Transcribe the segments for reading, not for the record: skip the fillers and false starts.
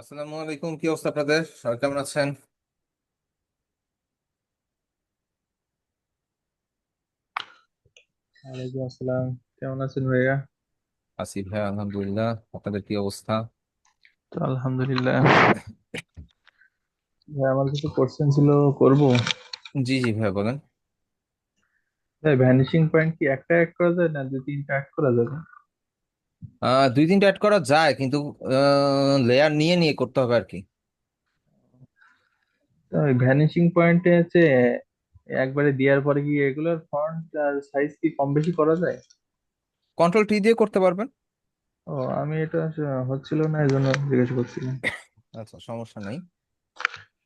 আসসালামু আলাইকুম, কি অবস্থা আপনাদের? সবাই কেমন আছেন? ওয়ালাইকুম আসসালাম। কেমন আছেন ভাইয়া? আছি ভাই, আলহামদুলিল্লাহ। আপনাদের কি অবস্থা? তো আলহামদুলিল্লাহ। ভাই আমার কিছু কোশ্চেন ছিল, করব। জি জি ভাই, বলেন। ভাই ভ্যানিশিং পয়েন্ট কি একটা অ্যাড করা যায় না দুই তিনটা অ্যাড করা যাবে? দুই তিনটা অ্যাড করা যায়, কিন্তু লেয়ার নিয়ে নিয়ে করতে হবে আর কি। তো ভ্যানিশিং পয়েন্টে হচ্ছে একবারে দেওয়ার পরে কি এগুলোর ফন্ট আর সাইজ কি কম বেশি করা যায়? কন্ট্রোল টি দিয়ে করতে পারবেন। ও, আমি এটা হচ্ছিল না, এই জন্য জিজ্ঞেস করছিলাম। আচ্ছা, সমস্যা নেই,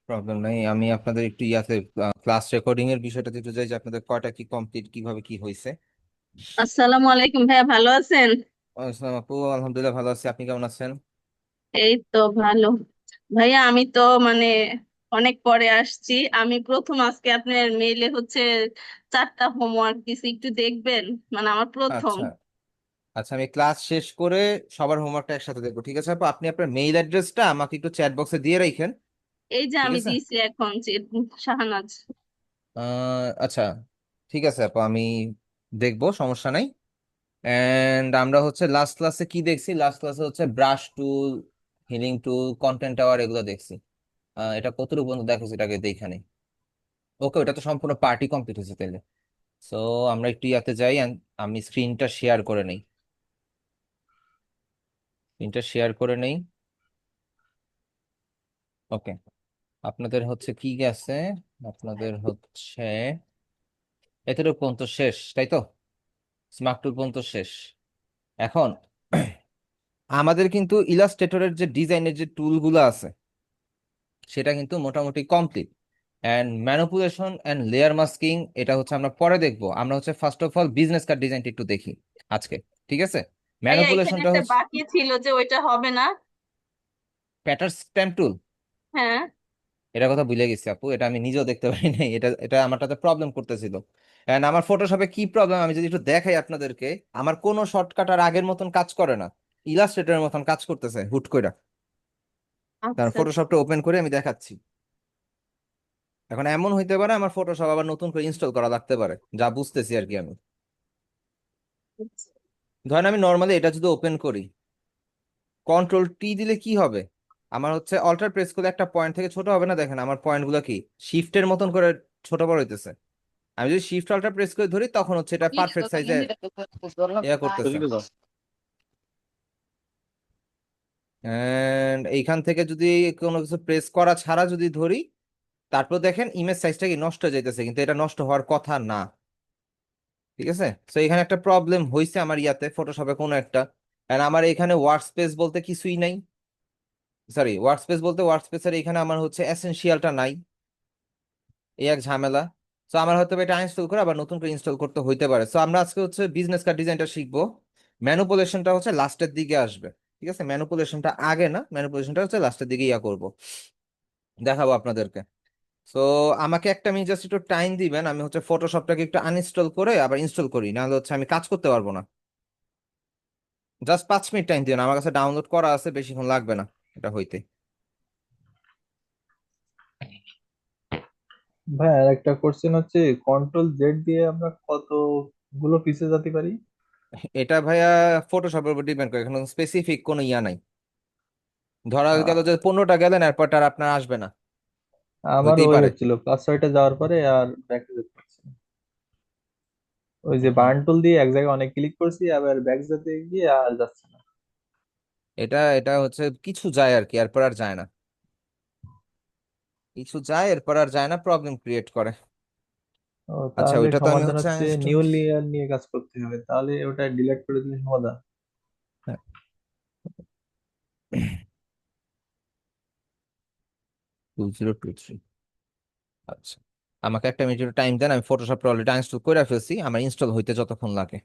প্রবলেম নেই। আমি আপনাদের একটু ইয়াতে ক্লাস রেকর্ডিং এর বিষয়টা একটু যাই, যে আপনাদের কয়টা কি কমপ্লিট, কিভাবে কি হয়েছে। আসসালামু আলাইকুম ভাইয়া, ভালো আছেন? আসসালাম আপু, আলহামদুলিল্লাহ ভালো আছি। আপনি কেমন আছেন? এই তো ভালো। ভাইয়া আমি তো মানে অনেক পরে আসছি। আমি প্রথম আজকে আপনার মেইলে হচ্ছে 4টা হোমওয়ার্ক দিছি, একটু দেখবেন। মানে আমার প্রথম। আচ্ছা আচ্ছা, আমি ক্লাস শেষ করে সবার হোমওয়ার্কটা একসাথে দেখবো, ঠিক আছে আপু? আপনি আপনার মেইল অ্যাড্রেসটা আমাকে একটু চ্যাট বক্সে দিয়ে রাখেন। এই যে ঠিক আমি আছে। দিছি এখন যে শাহানাজ। আচ্ছা, ঠিক আছে আপু, আমি দেখবো, সমস্যা নাই। এন্ড আমরা হচ্ছে লাস্ট ক্লাসে কি দেখছি? লাস্ট ক্লাসে হচ্ছে ব্রাশ টুল, হিলিং টুল, কন্টেন্ট টাওয়ার, এগুলো দেখছি। এটা কতটুকু পর্যন্ত দেখো, এটাকে দেখে নেই। ওকে, ওটা তো সম্পূর্ণ পার্টি কমপ্লিট হয়েছে তাহলে। সো আমরা একটু ইয়াতে যাই and আমি স্ক্রিনটা শেয়ার করে নেই। স্ক্রিনটা শেয়ার করে নেই। ওকে, আপনাদের হচ্ছে কি গেছে? আপনাদের হচ্ছে এতটুকু পর্যন্ত শেষ, তাই তো? স্মার্ট টুল পর্যন্ত শেষ। এখন আমাদের কিন্তু ইলাস্ট্রেটরের যে ডিজাইনের যে টুলগুলো আছে, সেটা কিন্তু মোটামুটি complete. And manipulation and layer masking, এটা হচ্ছে আমরা পরে দেখবো। আমরা হচ্ছে first of all business card ডিজাইনটা একটু দেখি আজকে, ঠিক আছে? ভাইয়া এখানে ম্যানিপুলেশনটা একটা হচ্ছে বাকি ছিল যে ওইটা হবে না? প্যাটার্ন স্ট্যাম্প টুল। হ্যাঁ। এটা কথা ভুলে গেছি আপু, এটা আমি নিজেও দেখতে পারি নাই। এটা এটা আমারটাতে প্রবলেম করতেছিল। এন্ড আমার ফটোশপে কি প্রবলেম, আমি যদি একটু দেখাই আপনাদেরকে। আমার কোনো শর্টকাট আর আগের মতন কাজ করে না, ইলাস্ট্রেটরের মতন কাজ করতেছে হুট কইরা। কারণ আচ্ছা আচ্ছা। ফটোশপটা ওপেন করে আমি দেখাচ্ছি। এখন এমন হইতে পারে আমার ফটোশপ আবার নতুন করে ইনস্টল করা লাগতে পারে, যা বুঝতেছি আর কি আমি। ধরেন আমি নর্মালি এটা যদি ওপেন করি, কন্ট্রোল টি দিলে কি হবে? আমার হচ্ছে অল্টার প্রেস করলে একটা পয়েন্ট থেকে ছোট হবে না? দেখেন আমার পয়েন্টগুলো কি শিফটের মতন করে ছোট বড় হইতেছে। আমি যদি শিফট অল্টার প্রেস করে ধরি, তখন হচ্ছে এটা পারফেক্ট সাইজে ইয়া করতেছে। এন্ড এইখান থেকে যদি কোনো কিছু প্রেস করা ছাড়া যদি ধরি, তারপর দেখেন ইমেজ সাইজটা কি নষ্ট হয়ে যাইতেছে, কিন্তু এটা নষ্ট হওয়ার কথা না। ঠিক আছে, তো এখানে একটা প্রবলেম হয়েছে আমার ইয়াতে ফটোশপে কোনো একটা। এন্ড আমার এখানে ওয়ার্ক স্পেস বলতে কিছুই নাই। সরি, ওয়ার্ক স্পেস বলতে ওয়ার্ক স্পেসের এখানে আমার হচ্ছে এসেনশিয়ালটা নাই। এই এক ঝামেলা। তো আমার হয়তো বা এটা ইনস্টল করে আবার নতুন করে ইনস্টল করতে হইতে পারে। তো আমরা আজকে হচ্ছে বিজনেস কার্ড ডিজাইনটা শিখবো। ম্যানুপুলেশনটা হচ্ছে লাস্টের দিকে আসবে। ঠিক আছে, ম্যানুপুলেশনটা আগে না, ম্যানুপুলেশনটা হচ্ছে লাস্টের দিকে ইয়া করব, দেখাবো আপনাদেরকে। তো আমাকে একটা মিনিট জাস্ট একটু টাইম দিবেন, আমি হচ্ছে ফটোশপটাকে একটু আনইনস্টল করে আবার ইনস্টল করি, নাহলে হচ্ছে আমি কাজ করতে পারবো না। জাস্ট 5 মিনিট টাইম দিবেন, আমার কাছে ডাউনলোড করা আছে, বেশিক্ষণ লাগবে না এটা হইতে। ভাই আর একটা কোশ্চেন হচ্ছে, কন্ট্রোল জেড দিয়ে আমরা কতগুলো পিসে যেতে পারি? এটা ভাইয়া ফটোশপের উপর ডিপেন্ড করে, এখানে স্পেসিফিক কোনো ইয়া নাই। ধরা গেল আহ, যে 15টা গেলেন, এরপর আর আপনার আসবে না। আমারও হইতেই ওই পারে। হচ্ছিল, 5-6টা যাওয়ার পরে আর ব্যাকে যেতে পারছি না। ওই যে হুম, বার্ন টুল দিয়ে এক জায়গায় অনেক ক্লিক করছি, আবার ব্যাক যেতে গিয়ে আর যাচ্ছে না। এটা এটা হচ্ছে কিছু যায় আর কি, এরপর আর যায় না। কিছু যায়, এরপর আর যায় না, প্রবলেম ক্রিয়েট করে। ও, আচ্ছা, তাহলে ওইটা তো আমি সমাধান হচ্ছে হচ্ছে নিউ লেয়ার নিয়ে কাজ করতে হবে, তাহলে ওটা ডিলিট করে দিলে সমাধান। 2023। আচ্ছা, আমাকে একটা মিনিট টাইম দেন, আমি ফটোশপটা অলরেডি ইনস্টল করে ফেলছি, আমার ইনস্টল হইতে যতক্ষণ লাগে।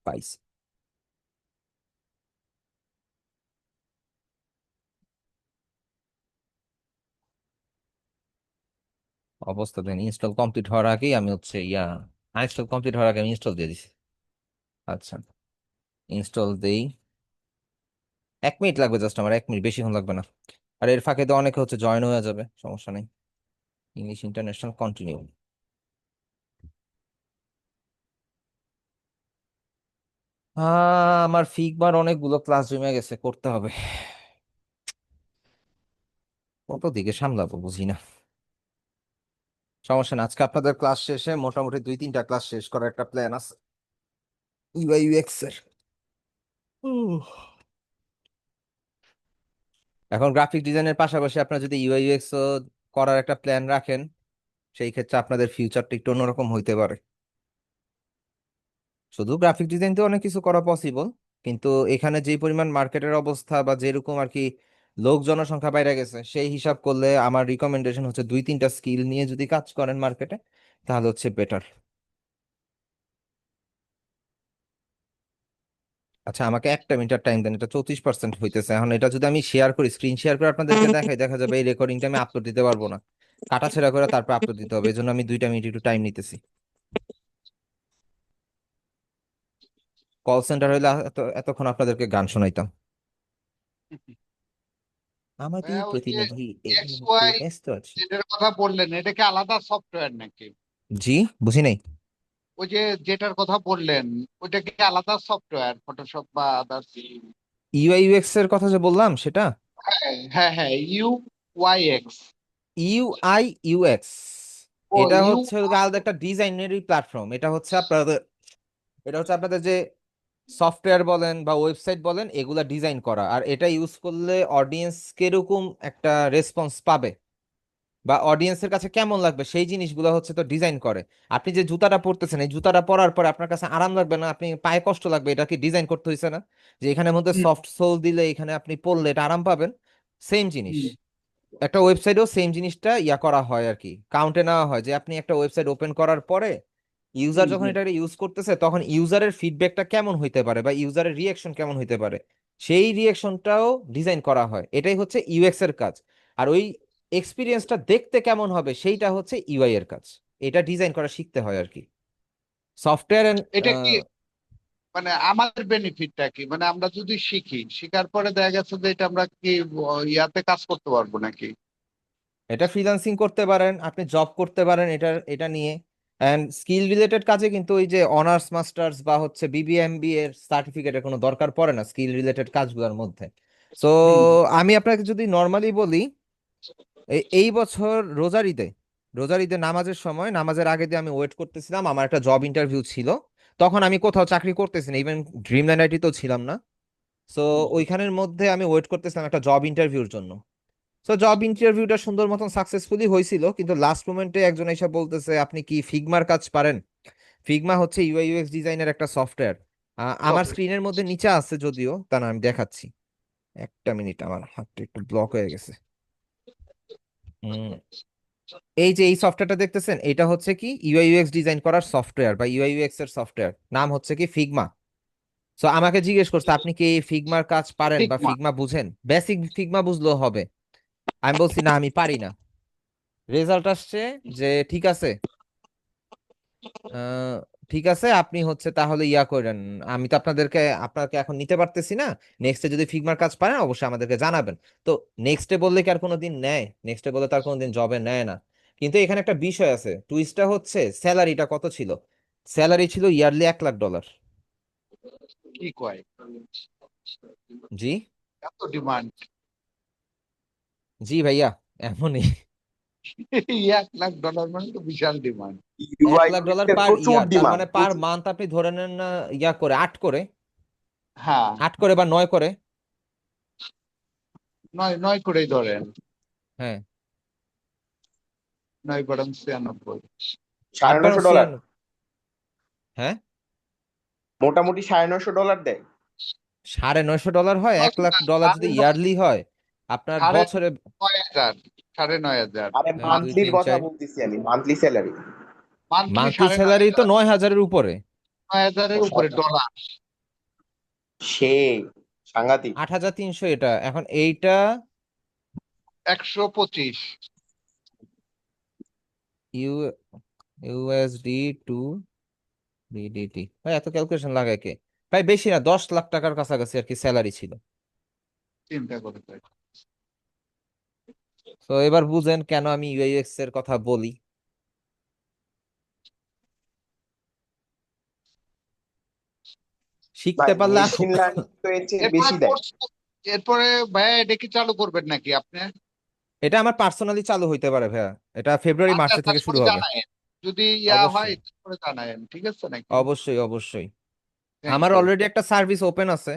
পাইছি। অবস্থা দেন, ইনস্টল কমপ্লিট হওয়ার আগেই আমি হচ্ছে ইয়া ইনস্টল কমপ্লিট হওয়ার আগে আমি ইনস্টল দিয়ে দিছি। আচ্ছা, ইনস্টল দেই। 1 মিনিট লাগবে, জাস্ট আমার 1 মিনিট, বেশিক্ষণ লাগবে না। আর এর ফাঁকে তো অনেকে হচ্ছে জয়েন হয়ে যাবে, সমস্যা নেই। English international continue. আমার ফিগমার অনেকগুলো ক্লাস জমে গেছে, করতে হবে। কত দিকে সামলাবো বুঝি না। সমস্যা না, আজকে আপনাদের ক্লাস শেষে মোটামুটি 2-3টা ক্লাস শেষ করার একটা প্ল্যান আছে ইউআই ইউএক্স এর। উহ। এখন গ্রাফিক ডিজাইনের পাশাপাশি আপনারা যদি ইউআই ইউএক্স করার একটা প্ল্যান রাখেন, সেই ক্ষেত্রে আপনাদের ফিউচারটা একটু অন্যরকম হইতে পারে। শুধু গ্রাফিক ডিজাইন তো অনেক কিছু করা পসিবল, কিন্তু এখানে যে পরিমাণ মার্কেটের অবস্থা বা যেরকম আর কি লোক জনসংখ্যা বাইরে গেছে, সেই হিসাব করলে আমার রিকমেন্ডেশন হচ্ছে 2-3টা স্কিল নিয়ে যদি কাজ করেন মার্কেটে, তাহলে হচ্ছে বেটার। আচ্ছা, আমাকে 1 মিনিট টাইম দেন, এটা 34% হইতেছে। এখন এটা যদি আমি শেয়ার করি, স্ক্রিন শেয়ার করে আপনাদেরকে দেখাই, দেখা যাবে এই রেকর্ডিংটা আমি আপলোড দিতে পারবো না, কাটাছেড়া করে তারপর আপলোড দিতে হবে। এই জন্য আমি 2টা মিনিট একটু টাইম নিতেছি। কল সেন্টার হইলে এতক্ষণ আপনাদেরকে গান শোনাইতাম। আমাদের ভাইয়া ওই যে প্রতিনিধি এই এক্স মুহূর্তে ওয়াই ব্যস্ত আছে। যেটার কথা বললেন, এটা কি আলাদা সফটওয়্যার নাকি? জি, বুঝি নাই। ওই যে যেটার কথা বললেন, ওইটা কি আলাদা সফটওয়্যার, ফটোশপ বা আদার্স? ইউআই ইউএক্স এর কথা যে বললাম সেটা। হ্যাঁ হ্যাঁ হ্যাঁ, UYX। ইউআই ইউএক্স ও এটা ইউ। হচ্ছে আলাদা একটা ডিজাইনারি প্ল্যাটফর্ম। এটা হচ্ছে আপনাদের যে সফটওয়্যার বলেন বা ওয়েবসাইট বলেন, এগুলা ডিজাইন করা, আর এটা ইউজ করলে অডিয়েন্স কিরকম একটা রেসপন্স পাবে বা অডিয়েন্সের কাছে কেমন লাগবে, সেই জিনিসগুলো হচ্ছে তো ডিজাইন করে। আপনি যে জুতাটা পরতেছেন, এই জুতাটা পরার পরে আপনার কাছে আরাম লাগবে না, আপনি পায়ে কষ্ট লাগবে, এটা কি ডিজাইন করতে হয়েছে না? যে এখানের মধ্যে সফট সোল দিলে এখানে আপনি পরলে এটা আরাম পাবেন। সেম জিনিস একটা ওয়েবসাইটেও সেম জিনিসটা ইয়া করা হয় আর কি, কাউন্টে নেওয়া হয় যে আপনি একটা ওয়েবসাইট ওপেন করার পরে ইউজার যখন এটা ইউজ করতেছে, তখন ইউজারের ফিডব্যাকটা কেমন হইতে পারে বা ইউজারের রিয়াকশন কেমন হইতে পারে, সেই রিয়াকশনটাও ডিজাইন করা হয়। এটাই হচ্ছে ইউএক্স এর কাজ। আর ওই এক্সপিরিয়েন্সটা দেখতে কেমন হবে, সেইটা হচ্ছে ইউআই এর কাজ। এটা ডিজাইন করা শিখতে হয় আর কি, সফটওয়্যার এন্ড। এটা কি মানে আমাদের বেনিফিটটা কি? মানে আমরা যদি শিখি, শিখার পরে দেখা গেছে যে এটা আমরা কি ইয়াতে কাজ করতে পারবো নাকি? এটা ফ্রিল্যান্সিং করতে পারেন, আপনি জব করতে পারেন এটা এটা নিয়ে। অ্যান্ড স্কিল রিলেটেড কাজে কিন্তু ওই যে অনার্স মাস্টার্স বা হচ্ছে বিবিএমবি এর সার্টিফিকেটের কোনো দরকার পড়ে না স্কিল রিলেটেড কাজগুলোর মধ্যে। তো হুম। আমি আপনাকে যদি নর্মালি বলি, এই বছর রোজার ঈদে, নামাজের সময়, নামাজের আগে দিয়ে আমি ওয়েট করতেছিলাম, আমার একটা জব ইন্টারভিউ ছিল। তখন আমি কোথাও চাকরি করতেছি না, ইভেন ড্রিমল্যান্ড আইটিতেও ছিলাম না। সো ওইখানের মধ্যে আমি ওয়েট করতেছিলাম একটা জব ইন্টারভিউর জন্য। তো জব ইন্টারভিউটা সুন্দর মতন সাকসেসফুলি হয়েছিল, কিন্তু লাস্ট মোমেন্টে একজন এসে বলতেছে, আপনি কি ফিগমার কাজ পারেন? ফিগমা হচ্ছে ইউআই ইউএক্স ডিজাইনের একটা সফটওয়্যার। আমার Okay. স্ক্রিনের মধ্যে নিচে আছে যদিও, তা না আমি দেখাচ্ছি। 1 মিনিট, আমার হাতটা একটু ব্লক হয়ে গেছে। হুম, এই যে এই সফটওয়্যারটা দেখতেছেন, এটা হচ্ছে কি ইউআই ইউএক্স ডিজাইন করার সফটওয়্যার বা ইউআই ইউএক্স এর সফটওয়্যার, নাম হচ্ছে কি ফিগমা। সো আমাকে জিজ্ঞেস করছে, আপনি কি ফিগমার কাজ পারেন বা ফিগমা। ফিগমা বুঝেন? বেসিক ফিগমা বুঝলেও হবে। আমি বলছি না, আমি পারি না। রেজাল্ট আসছে যে ঠিক আছে, আহ, ঠিক আছে, আপনি হচ্ছে তাহলে ইয়া করেন, আমি তো আপনাকে এখন নিতে পারতেছি না। নেক্সটে যদি ফিগমার কাজ পারেন অবশ্যই আমাদেরকে জানাবেন। তো নেক্সটে বললে কি আর কোনোদিন নেয়? নেক্সটে বললে তার কোনোদিন জবে নেয় না। কিন্তু এখানে একটা বিষয় আছে, টুইস্টটা হচ্ছে স্যালারিটা কত ছিল। স্যালারি ছিল ইয়ারলি $1 লাখ। কি কয়? জি, এত ডিমান্ড? জি ভাইয়া, এমনই। $1 লাখ মানে তো বিশাল ডিমান্ড। এক ইউআই লাখ ইউএক্স ডলার এর পার প্রচুর ইয়ার, তার ডিমান্ড, মানে পার প্রচুর। মান্থ আপনি ধরে নেন ইয়া করে 8 করে, হ্যাঁ, 8 করে বা 9 করে। 9 করেই ধরেন। হ্যাঁ, 9 বরং 96। $950। 8 × 96। হ্যাঁ, মোটামুটি $950 দেয়। $950 হয়? $1 লাখ যদি সাড়ে নয়, ইয়ারলি হয়, আপনার সাড়ে বছরে 9,000, 9,500। আরে এক দুই মান্থলির তিন কথা চার বলতেছি আমি, মান্থলি স্যালারি। মান্থলি মান্থলি সাড়ে নয় স্যালারি তো হাজার 9,000-এর উপরে। 9,000-এর উপরে ডলার। সেই সাংঘাতিক। 8,300 এটা এখন এইটা। 125। ইউ ইউএসডি টু বিডিটি, ভাই এত ক্যালকুলেশন লাগায় কে? প্রায় বেশি না, 10 লাখ টাকার কাছাকাছি আর কি স্যালারি ছিল। চিন্তা করে তাই। তো এবার বুঝেন কেন আমি ইউআইএক্স এর কথা বলি। শিখতে ভাই পারলে মেশিন লার্নিং তো এর চেয়ে এরপরে বেশি দেয়। কোর্স, এরপরে ভাইয়া এটা কি চালু করবেন নাকি আপনি? এটা আমার পার্সোনালি চালু হইতে পারে ভাইয়া, এটা ফেব্রুয়ারি আচ্ছা, মার্চে থেকে শুরু তারপরে হবে। জানায়েন, যদি ইয়া হয় অবশ্যই, তারপরে জানায়েন, ঠিক আছে নাকি? অবশ্যই, অবশ্যই। থ্যাংক আমার ইউ। অলরেডি একটা সার্ভিস ওপেন আছে।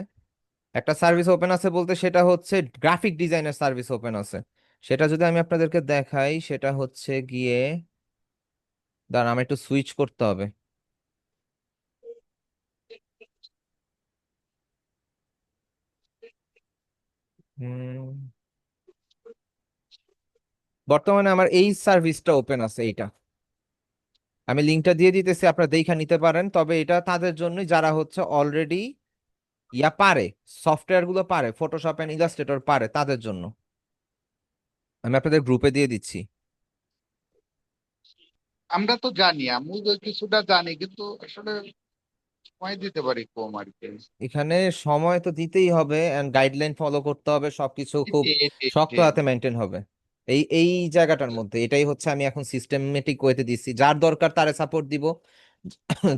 একটা সার্ভিস ওপেন আছে বলতে সেটা হচ্ছে গ্রাফিক ডিজাইনের সার্ভিস ওপেন আছে। সেটা যদি আমি আপনাদেরকে দেখাই, সেটা হচ্ছে গিয়ে, দাঁড়ান আমার একটু সুইচ করতে হবে। হুম, বর্তমানে আমার এই সার্ভিসটা ওপেন আছে এইটা। আমি লিঙ্কটা দিয়ে দিতেছি, আপনারা দেখে নিতে পারেন। তবে এটা তাদের জন্যই যারা হচ্ছে অলরেডি ইয়া পারে, সফটওয়্যার গুলো পারে, ফটোশপ এন্ড ইলাস্ট্রেটর পারে, তাদের জন্য। আমি আপনাদের গ্রুপে দিয়ে দিচ্ছি। আমরা তো জানি, আমি তো কিছুটা জানি, কিন্তু আসলে সময় দিতে পারি কম আর কি। এখানে সময় তো দিতেই হবে, এন্ড গাইডলাইন ফলো করতে হবে, সবকিছু খুব জি, জি, শক্ত জি। হাতে মেনটেন হবে। এই এই জায়গাটার মধ্যে এটাই হচ্ছে আমি এখন সিস্টেমেটিক ওয়েতে দিচ্ছি। যার দরকার তারে সাপোর্ট দিব,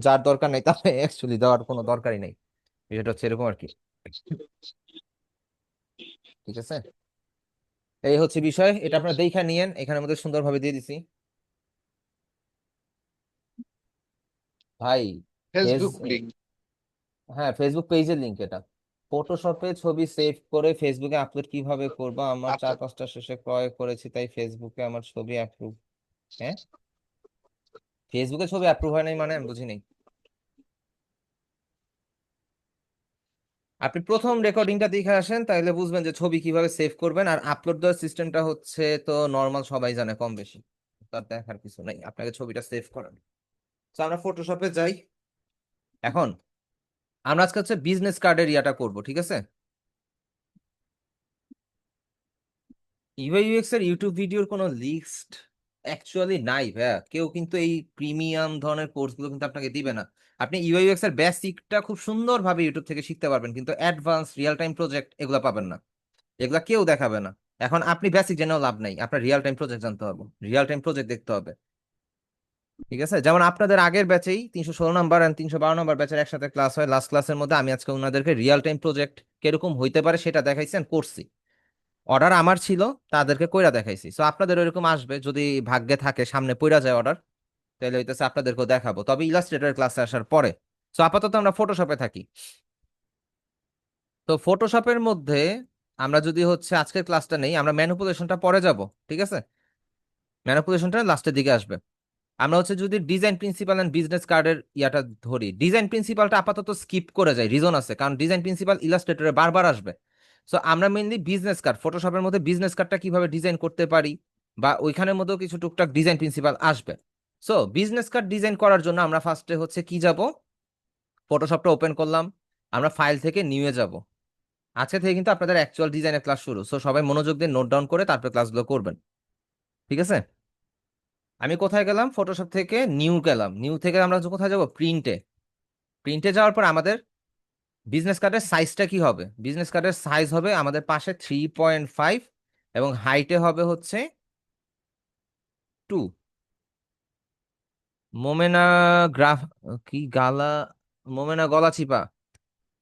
যার দরকার নেই তাহলে অ্যাকচুয়ালি দেওয়ার কোনো দরকারই নেই। বিষয়টা হচ্ছে এরকম আর কি। ঠিক আছে, এই হচ্ছে বিষয়। এটা আপনারা দেখে নিয়েন, এখানের মধ্যে সুন্দরভাবে দিয়ে দিছি ভাই। Page, Facebook link. হ্যাঁ ফেসবুক পেজের লিংক এটা। ফটোশপে ছবি সেভ করে ফেসবুকে আপলোড কিভাবে করব? আমার আচ্ছা, 4-5টা শেষে ক্রয় করেছি, তাই ফেসবুকে আমার ছবি অ্যাপ্রুভ। হ্যাঁ, ফেসবুকে ছবি অ্যাপ্রুভ হয় নাই মানে আমি বুঝি নাই। আপনি প্রথম রেকর্ডিংটা দেখে আসেন, তাহলে বুঝবেন যে ছবি কিভাবে সেভ করবেন। আর আপলোড দেওয়ার সিস্টেমটা হচ্ছে তো নর্মাল, সবাই জানে কম বেশি, তার দেখার কিছু নাই, আপনাকে ছবিটা সেভ করেন। তো আমরা ফটোশপে যাই। এখন আমরা আজকে হচ্ছে বিজনেস কার্ডের ইয়াটা করব, ঠিক আছে? ইউআই ইউএক্স এর ইউটিউব ভিডিওর কোনো লিস্ট অ্যাকচুয়ালি নাই ভাইয়া। কেউ কিন্তু এই প্রিমিয়াম ধরনের কোর্সগুলো কিন্তু আপনাকে দিবে না। আপনি ইউআই ইউএক্স এর বেসিকটা খুব সুন্দরভাবে ইউটিউব থেকে শিখতে পারবেন, কিন্তু অ্যাডভান্স রিয়েল টাইম প্রজেক্ট এগুলো পাবেন না। এগুলা কেউ দেখাবে না। এখন আপনি বেসিক জেনেও লাভ নাই, আপনার রিয়েল টাইম প্রজেক্ট জানতে হবে, রিয়েল টাইম প্রজেক্ট দেখতে হবে। ঠিক আছে, যেমন আপনাদের আগের ব্যাচেই 316 নাম্বার আর 312 নাম্বার ব্যাচের একসাথে ক্লাস হয়। লাস্ট ক্লাসের মধ্যে আমি আজকে ওনাদেরকে রিয়েল টাইম প্রজেক্ট কিরকম হইতে পারে সেটা দেখাইছেন, করছি। অর্ডার আমার ছিল, তাদেরকে কইরা দেখাইছি। সো আপনাদের ওইরকম আসবে যদি ভাগ্যে থাকে, সামনে পইরা যায় অর্ডার, তাহলে হইতেছে আপনাদেরকেও দেখাবো, তবে ইলাস্ট্রেটর ক্লাসে আসার পরে। সো আপাতত আমরা ফটোশপে থাকি। তো ফটোশপের মধ্যে আমরা যদি হচ্ছে আজকের ক্লাসটা নেই, আমরা ম্যানিপুলেশনটা পরে যাব, ঠিক আছে? ম্যানিপুলেশনটা লাস্টের দিকে আসবে। আমরা হচ্ছে যদি ডিজাইন প্রিন্সিপাল এন্ড বিজনেস কার্ডের ইয়াটা ধরি, ডিজাইন প্রিন্সিপালটা আপাতত স্কিপ করে যায়, রিজন আছে, কারণ ডিজাইন প্রিন্সিপাল ইলাস্ট্রেটরে বারবার আসবে। সো আমরা মেইনলি বিজনেস কার্ড, ফটোশপের মধ্যে বিজনেস কার্ডটা কিভাবে ডিজাইন করতে পারি, বা ওইখানের মধ্যেও কিছু টুকটাক ডিজাইন প্রিন্সিপাল আসবে। সো বিজনেস কার্ড ডিজাইন করার জন্য আমরা ফার্স্টে হচ্ছে কি যাব, ফটোশপটা ওপেন করলাম, আমরা ফাইল থেকে নিউয়ে যাব। আজকে থেকে কিন্তু আপনাদের অ্যাকচুয়াল ডিজাইনের ক্লাস শুরু, সো সবাই মনোযোগ দিয়ে নোট ডাউন করে তারপর ক্লাসগুলো করবেন, ঠিক আছে? আমি কোথায় গেলাম, ফটোশপ থেকে নিউ গেলাম। নিউ থেকে আমরা কোথায় যাব, প্রিন্টে। প্রিন্টে যাওয়ার পর আমাদের বিজনেস কার্ডের সাইজটা কি হবে? বিজনেস কার্ডের সাইজ হবে আমাদের পাশে 3.5, এবং হাইটে হবে হচ্ছে 2। মোমেনা গ্রাফ, কি গালা, মোমেনা গলা চিপা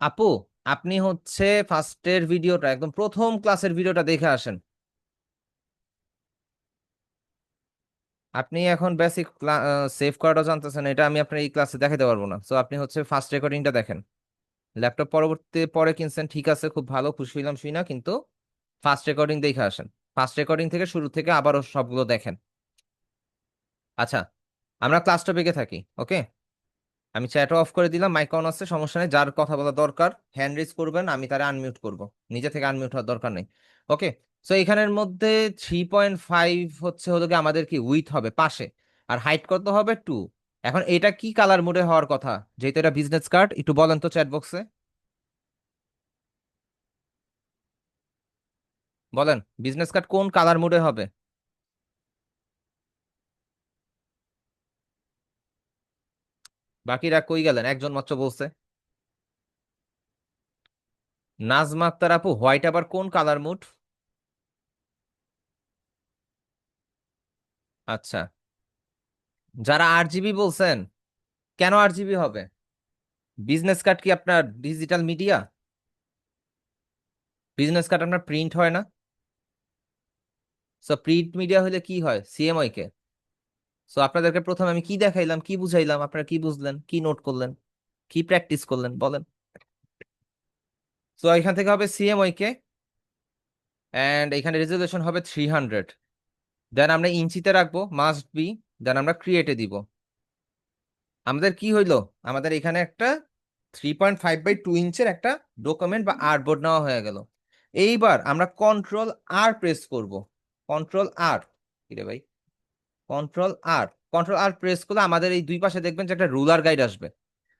আপু, আপনি হচ্ছে ফার্স্টের ভিডিওটা, একদম প্রথম ক্লাসের ভিডিওটা দেখে আসেন। আপনি এখন বেসিক সেভ করাটা জানতেছেন, এটা আমি আপনার এই ক্লাসে দেখাতে পারবো না। সো আপনি হচ্ছে ফার্স্ট রেকর্ডিংটা দেখেন। ল্যাপটপ পরবর্তী পরে কিনছেন, ঠিক আছে, খুব ভালো, খুশি হইলাম শুই না, কিন্তু ফার্স্ট রেকর্ডিং দেখে আসেন। ফার্স্ট রেকর্ডিং থেকে শুরু থেকে আবারও সবগুলো দেখেন। আচ্ছা, আমরা ক্লাস টপিকে থাকি, ওকে? আমি চ্যাটও অফ করে দিলাম, মাইক অন আছে, সমস্যা নেই। যার কথা বলা দরকার হ্যান্ড রেজ করবেন, আমি তারে আনমিউট করব, নিজে থেকে আনমিউট হওয়ার দরকার নেই। ওকে, সো এখানের মধ্যে 3.5 হচ্ছে হলো কি আমাদের কি উইথ হবে পাশে, আর হাইট কত হবে 2। এখন এটা কি কালার মোডে হওয়ার কথা, যেহেতু এটা বিজনেস কার্ড? একটু বলেন তো চ্যাট বক্সে, বলেন বিজনেস কার্ড কোন কালার মোডে হবে? বাকিরা কই গেলেন? একজন মাত্র বলছে। নাজমা আক্তার আপু, হোয়াইট আবার কোন কালার মুড? আচ্ছা, যারা RGB বলছেন, কেন RGB হবে? বিজনেস কার্ড কি আপনার ডিজিটাল মিডিয়া? বিজনেস কার্ড আপনার প্রিন্ট হয় না? সো প্রিন্ট মিডিয়া হলে কি হয়, CMYK কে। সো আপনাদেরকে প্রথমে আমি কি দেখাইলাম, কি বুঝাইলাম, আপনারা কি বুঝলেন, কি নোট করলেন, কি প্র্যাকটিস করলেন বলেন? সো এখান থেকে হবে CMYK, অ্যান্ড এখানে রেজলিউশন হবে 300। দেন আমরা ইঞ্চিতে রাখবো, মাস্ট বি। দেন আমরা ক্রিয়েটে দিব। আমাদের কি হইলো, আমাদের এখানে একটা 3.5/2 ইঞ্চের একটা ডকুমেন্ট বা আর্টবোর্ড নেওয়া হয়ে গেল। এইবার আমরা Ctrl+R প্রেস করব। Ctrl+R, কিরে ভাই, Ctrl+R। Ctrl+R প্রেস করলে আমাদের এই দুই পাশে দেখবেন যে একটা রুলার গাইড আসবে।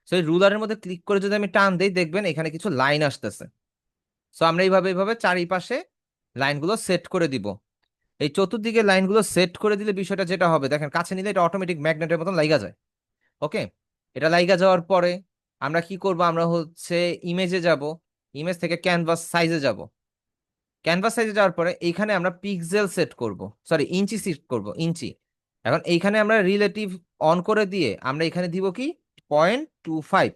সো এই রুলারের মধ্যে ক্লিক করে যদি আমি টান দেই, দেখবেন এখানে কিছু লাইন আসতেছে। সো আমরা এইভাবে এইভাবে চারিপাশে লাইনগুলো সেট করে দিব। এই চতুর্দিকে লাইনগুলো সেট করে দিলে বিষয়টা যেটা হবে, দেখেন কাছে নিলে এটা অটোমেটিক ম্যাগনেটের মতন লাইগা যায়। ওকে, এটা লাইগা যাওয়ার পরে আমরা কি করব, আমরা হচ্ছে ইমেজে যাব, ইমেজ থেকে ক্যানভাস সাইজে যাব। ক্যানভাস সাইজে যাওয়ার পরে এইখানে আমরা পিক্সেল সেট করব, সরি ইঞ্চি সেট করব, ইঞ্চি। এখন এইখানে আমরা রিলেটিভ অন করে দিয়ে আমরা এখানে দিব কি 0.25,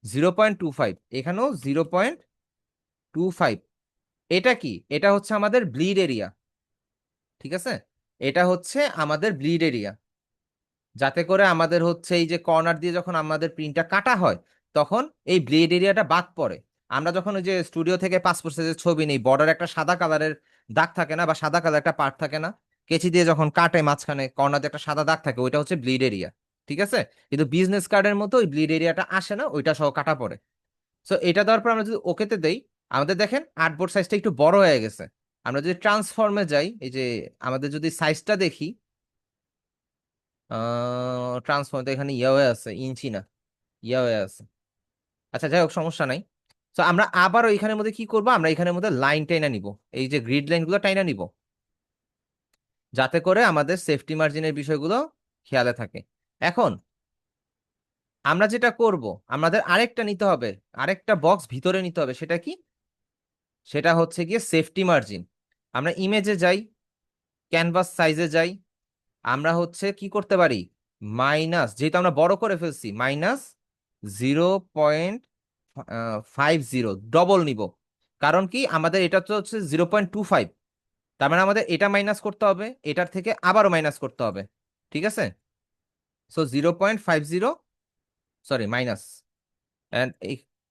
0.25, এখানেও 0.25। এটা কি, এটা হচ্ছে আমাদের ব্লিড এরিয়া। ঠিক আছে, এটা হচ্ছে আমাদের ব্লিড এরিয়া, যাতে করে আমাদের হচ্ছে এই যে কর্নার দিয়ে যখন আমাদের প্রিন্টটা কাটা হয়, তখন এই ব্লেড এরিয়াটা বাদ পড়ে। আমরা যখন ওই যে স্টুডিও থেকে পাসপোর্ট সাইজের ছবি নেই, বর্ডার একটা সাদা কালারের দাগ থাকে না, বা সাদা কালার একটা পার্ট থাকে না, কেচি দিয়ে যখন কাটে মাঝখানে কর্নার দিয়ে একটা সাদা দাগ থাকে, ওইটা হচ্ছে ব্লিড এরিয়া। ঠিক আছে, কিন্তু বিজনেস কার্ডের মতো ওই ব্লিড এরিয়াটা আসে না, ওইটা সহ কাটা পড়ে। সো এটা দেওয়ার পর আমরা যদি ওকেতে দেই, আমাদের দেখেন আর্টবোর্ড সাইজটা একটু বড় হয়ে গেছে। আমরা যদি ট্রান্সফর্মে যাই, এই যে আমাদের যদি সাইজটা দেখি, ট্রান্সফর্ম তো এখানে ইয়া হয়ে আছে, ইঞ্চি না, ইয়া হয়ে আছে। আচ্ছা যাই হোক, সমস্যা নাই। তো আমরা আবারও এখানের মধ্যে কি করব, আমরা এখানের মধ্যে লাইন টাইনা নিব, এই যে গ্রিড লাইন গুলো টাইনা নিব, যাতে করে আমাদের সেফটি মার্জিনের বিষয়গুলো খেয়ালে থাকে। এখন আমরা যেটা করব, আমাদের আরেকটা নিতে হবে, আরেকটা বক্স ভিতরে নিতে হবে। সেটা কি, সেটা হচ্ছে গিয়ে সেফটি মার্জিন। আমরা ইমেজে যাই, ক্যানভাস সাইজে যাই, আমরা হচ্ছে কি করতে পারি, মাইনাস, যেহেতু আমরা বড় করে ফেলছি, -0.50 ডবল নিব। কারণ কি, আমাদের এটা তো হচ্ছে 0.25, তার মানে আমাদের এটা মাইনাস করতে হবে, এটার থেকে আবারও মাইনাস করতে হবে। ঠিক আছে, সো 0.50, সরি মাইনাস, অ্যান্ড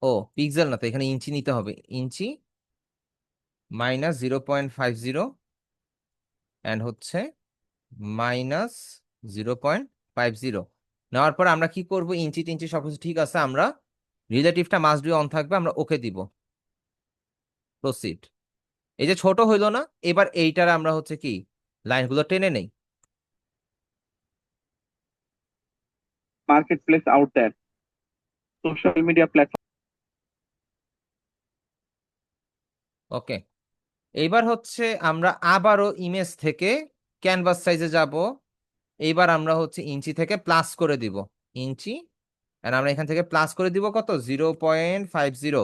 ও পিক্সেল না তো, এখানে ইঞ্চি নিতে হবে, ইঞ্চি -0.50, অ্যান্ড হচ্ছে -0.50 নেওয়ার পর আমরা কি করব, ইঞ্চি টিঞ্চি সবকিছু ঠিক আছে, আমরা রিলেটিভটা মাস্ট বি অন থাকবে, আমরা ওকে দিব, প্রসিড। এই যে ছোট হইলো না, এবার এইটার আমরা হচ্ছে কি লাইনগুলো টেনে নেই। marketplace out there, social media platform. ওকে, এইবার হচ্ছে আমরা আবারও ইমেজ থেকে ক্যানভাস সাইজে যাব। এইবার আমরা হচ্ছে ইঞ্চি থেকে প্লাস করে দিব, ইঞ্চি, আর আমরা এখান থেকে প্লাস করে দিব কত, 0.50,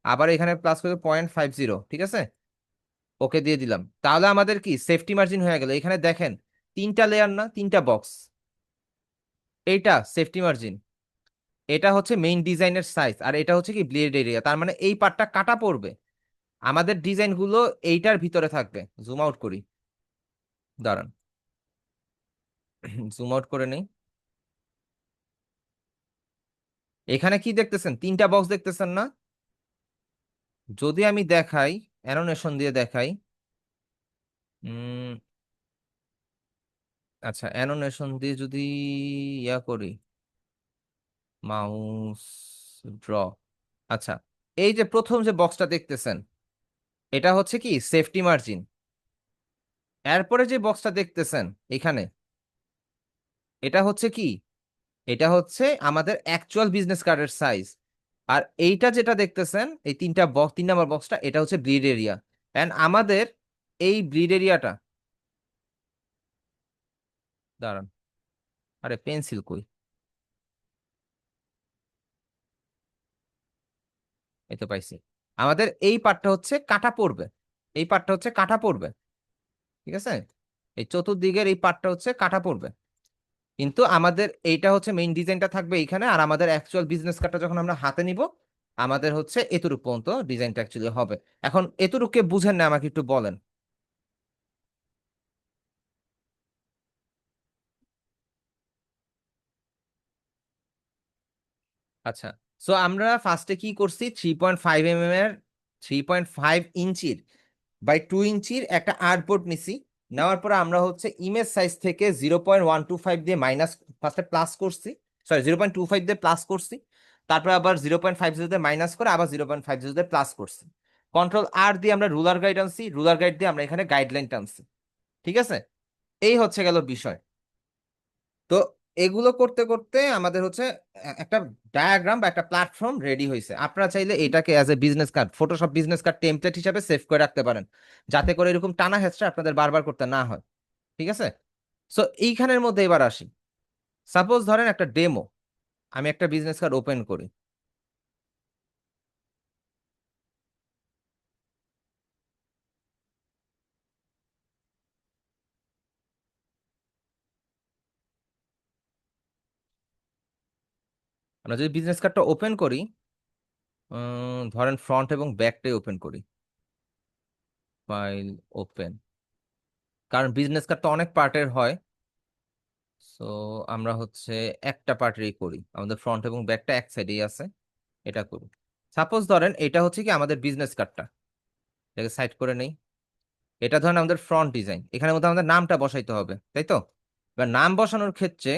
আবার এখানে প্লাস করে 0.50। ঠিক আছে, ওকে দিয়ে দিলাম। তাহলে আমাদের কি সেফটি মার্জিন হয়ে গেল। এখানে দেখেন তিনটা লেয়ার না, তিনটা বক্স, এইটা সেফটি মার্জিন, এটা হচ্ছে মেইন ডিজাইনের সাইজ, আর এটা হচ্ছে কি ব্লেড এরিয়া। তার মানে এই পার্টটা কাটা পড়বে, আমাদের ডিজাইন গুলো এইটার ভিতরে থাকবে। জুম আউট করি, দাঁড়ান, জুম আউট করে নেই। এখানে কি দেখতেছেন, তিনটা বক্স দেখতেছেন না? যদি আমি দেখাই, অ্যানোনেশন দিয়ে দেখাই, উম আচ্ছা অ্যানোনেশন দিয়ে যদি ইয়া করি, মাউস ড্র, আচ্ছা এই যে প্রথম যে বক্সটা দেখতেছেন, এটা হচ্ছে কি সেফটি মার্জিন। এরপরে যে বক্সটা দেখতেছেন এখানে, এটা হচ্ছে কি, এটা হচ্ছে আমাদের অ্যাকচুয়াল বিজনেস কার্ডের সাইজ। আর এইটা যেটা দেখতেছেন, এই তিনটা বক্স, 3 নাম্বার বক্সটা, এটা হচ্ছে ব্লিড এরিয়া। এন্ড আমাদের এই ব্লিড এরিয়াটা, দাঁড়ান, আরে পেন্সিল কই, এই তো পাইছি। আমাদের এই পার্টটা হচ্ছে কাটা পড়বে, এই পার্টটা হচ্ছে কাটা পড়বে, ঠিক আছে? এই চতুর্দিকের এই পার্টটা হচ্ছে কাটা পড়বে, কিন্তু আমাদের এইটা হচ্ছে মেইন ডিজাইনটা থাকবে এইখানে, আর আমাদের অ্যাকচুয়াল বিজনেস কার্ডটা যখন আমরা হাতে নিব আমাদের হচ্ছে এতটুকু পর্যন্ত ডিজাইনটা অ্যাকচুয়ালি হবে। এখন এতটুকুকে বুঝেন না, আমাকে একটু বলেন। আচ্ছা, সো আমরা ফার্স্টে কি করছি, 3.5 mm এর 3.5 ইঞ্চির বাই 2 ইঞ্চির একটা আর্টবোর্ড নিছি। নেওয়ার পরে আমরা হচ্ছে ইমেজ সাইজ থেকে 0.125 দিয়ে মাইনাস, ফার্স্টে প্লাস করছি, সরি 0.25 দিয়ে প্লাস করছি, তারপর আবার 0.50 দিয়ে মাইনাস করে আবার 0.50 দিয়ে প্লাস করছি। কন্ট্রোল R দিয়ে আমরা রুলার গাইড আনছি, রুলার গাইড দিয়ে আমরা এখানে গাইডলাইন টানছি, ঠিক আছে? এই হচ্ছে গেল বিষয়। তো এগুলো করতে করতে আমাদের হচ্ছে একটা ডায়াগ্রাম বা একটা প্ল্যাটফর্ম রেডি হয়েছে। আপনারা চাইলে এটাকে as a business card, Photoshop business card template হিসাবে সেভ করে রাখতে পারেন, যাতে করে এরকম টানা হেঁচড়া আপনাদের বারবার করতে না হয়, ঠিক আছে? সো এইখানের মধ্যে এবার আসি। সাপোজ ধরেন একটা ডেমো, আমি একটা বিজনেস কার্ড ওপেন করি। আমরা যদি বিজনেস কার্ডটা ওপেন করি, ধরেন ফ্রন্ট এবং ব্যাকটাই ওপেন করি, ফাইল ওপেন, কারণ বিজনেস কার্ডটা অনেক পার্টের হয়। সো আমরা হচ্ছে একটা পার্টেরই করি, আমাদের ফ্রন্ট এবং ব্যাকটা এক সাইডেই আছে, এটা করি। সাপোজ ধরেন এটা হচ্ছে কি আমাদের বিজনেস কার্ডটা, এটাকে সাইড করে নেই। এটা ধরেন আমাদের ফ্রন্ট ডিজাইন, এখানের মধ্যে আমাদের নামটা বসাইতে হবে, তাই তো? এবার নাম বসানোর ক্ষেত্রে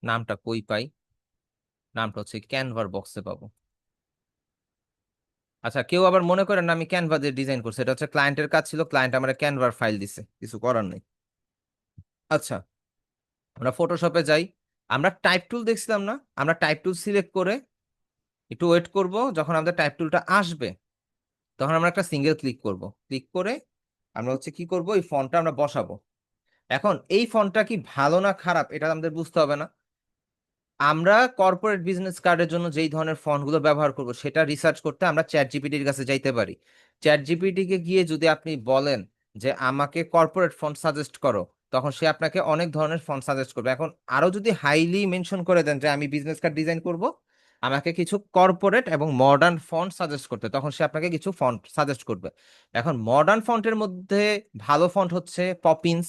নামটা কই পাই, নামটা হচ্ছে ক্যানভার বক্সে পাবো। আচ্ছা, কেউ আবার মনে করেন না আমি ক্যানভা দিয়ে ডিজাইন করছি, এটা হচ্ছে ক্লায়েন্টের কাজ ছিল, ক্লায়েন্ট আমার ক্যানভার ফাইল দিছে, কিছু করার নেই। আচ্ছা, আমরা ফটোশপে যাই, আমরা টাইপ টুল দেখছিলাম না, আমরা টাইপ টুল সিলেক্ট করে একটু ওয়েট করব, যখন আমাদের টাইপ টুলটা আসবে তখন আমরা একটা সিঙ্গেল ক্লিক করব, ক্লিক করে আমরা হচ্ছে কি করব, এই ফন্টটা আমরা বসাবো। এখন এই ফন্টটা কি ভালো না খারাপ এটা আমাদের বুঝতে হবে না, আমরা কর্পোরেট বিজনেস কার্ডের জন্য যেই ধরনের ফন্টগুলো ব্যবহার করব সেটা রিসার্চ করতে আমরা চ্যাট জিপিটির কাছে যাইতে পারি। চ্যাট জিপিটিকে গিয়ে যদি আপনি বলেন যে আমাকে কর্পোরেট ফন্ট সাজেস্ট করো, তখন সে আপনাকে অনেক ধরনের ফন্ট সাজেস্ট করবে। এখন আরো যদি হাইলি মেনশন করে দেন যে আমি বিজনেস কার্ড ডিজাইন করব, আমাকে কিছু কর্পোরেট এবং মডার্ন ফন্ট সাজেস্ট করতে, তখন সে আপনাকে কিছু ফন্ট সাজেস্ট করবে। এখন মডার্ন ফন্টের মধ্যে ভালো ফন্ট হচ্ছে পপিন্স,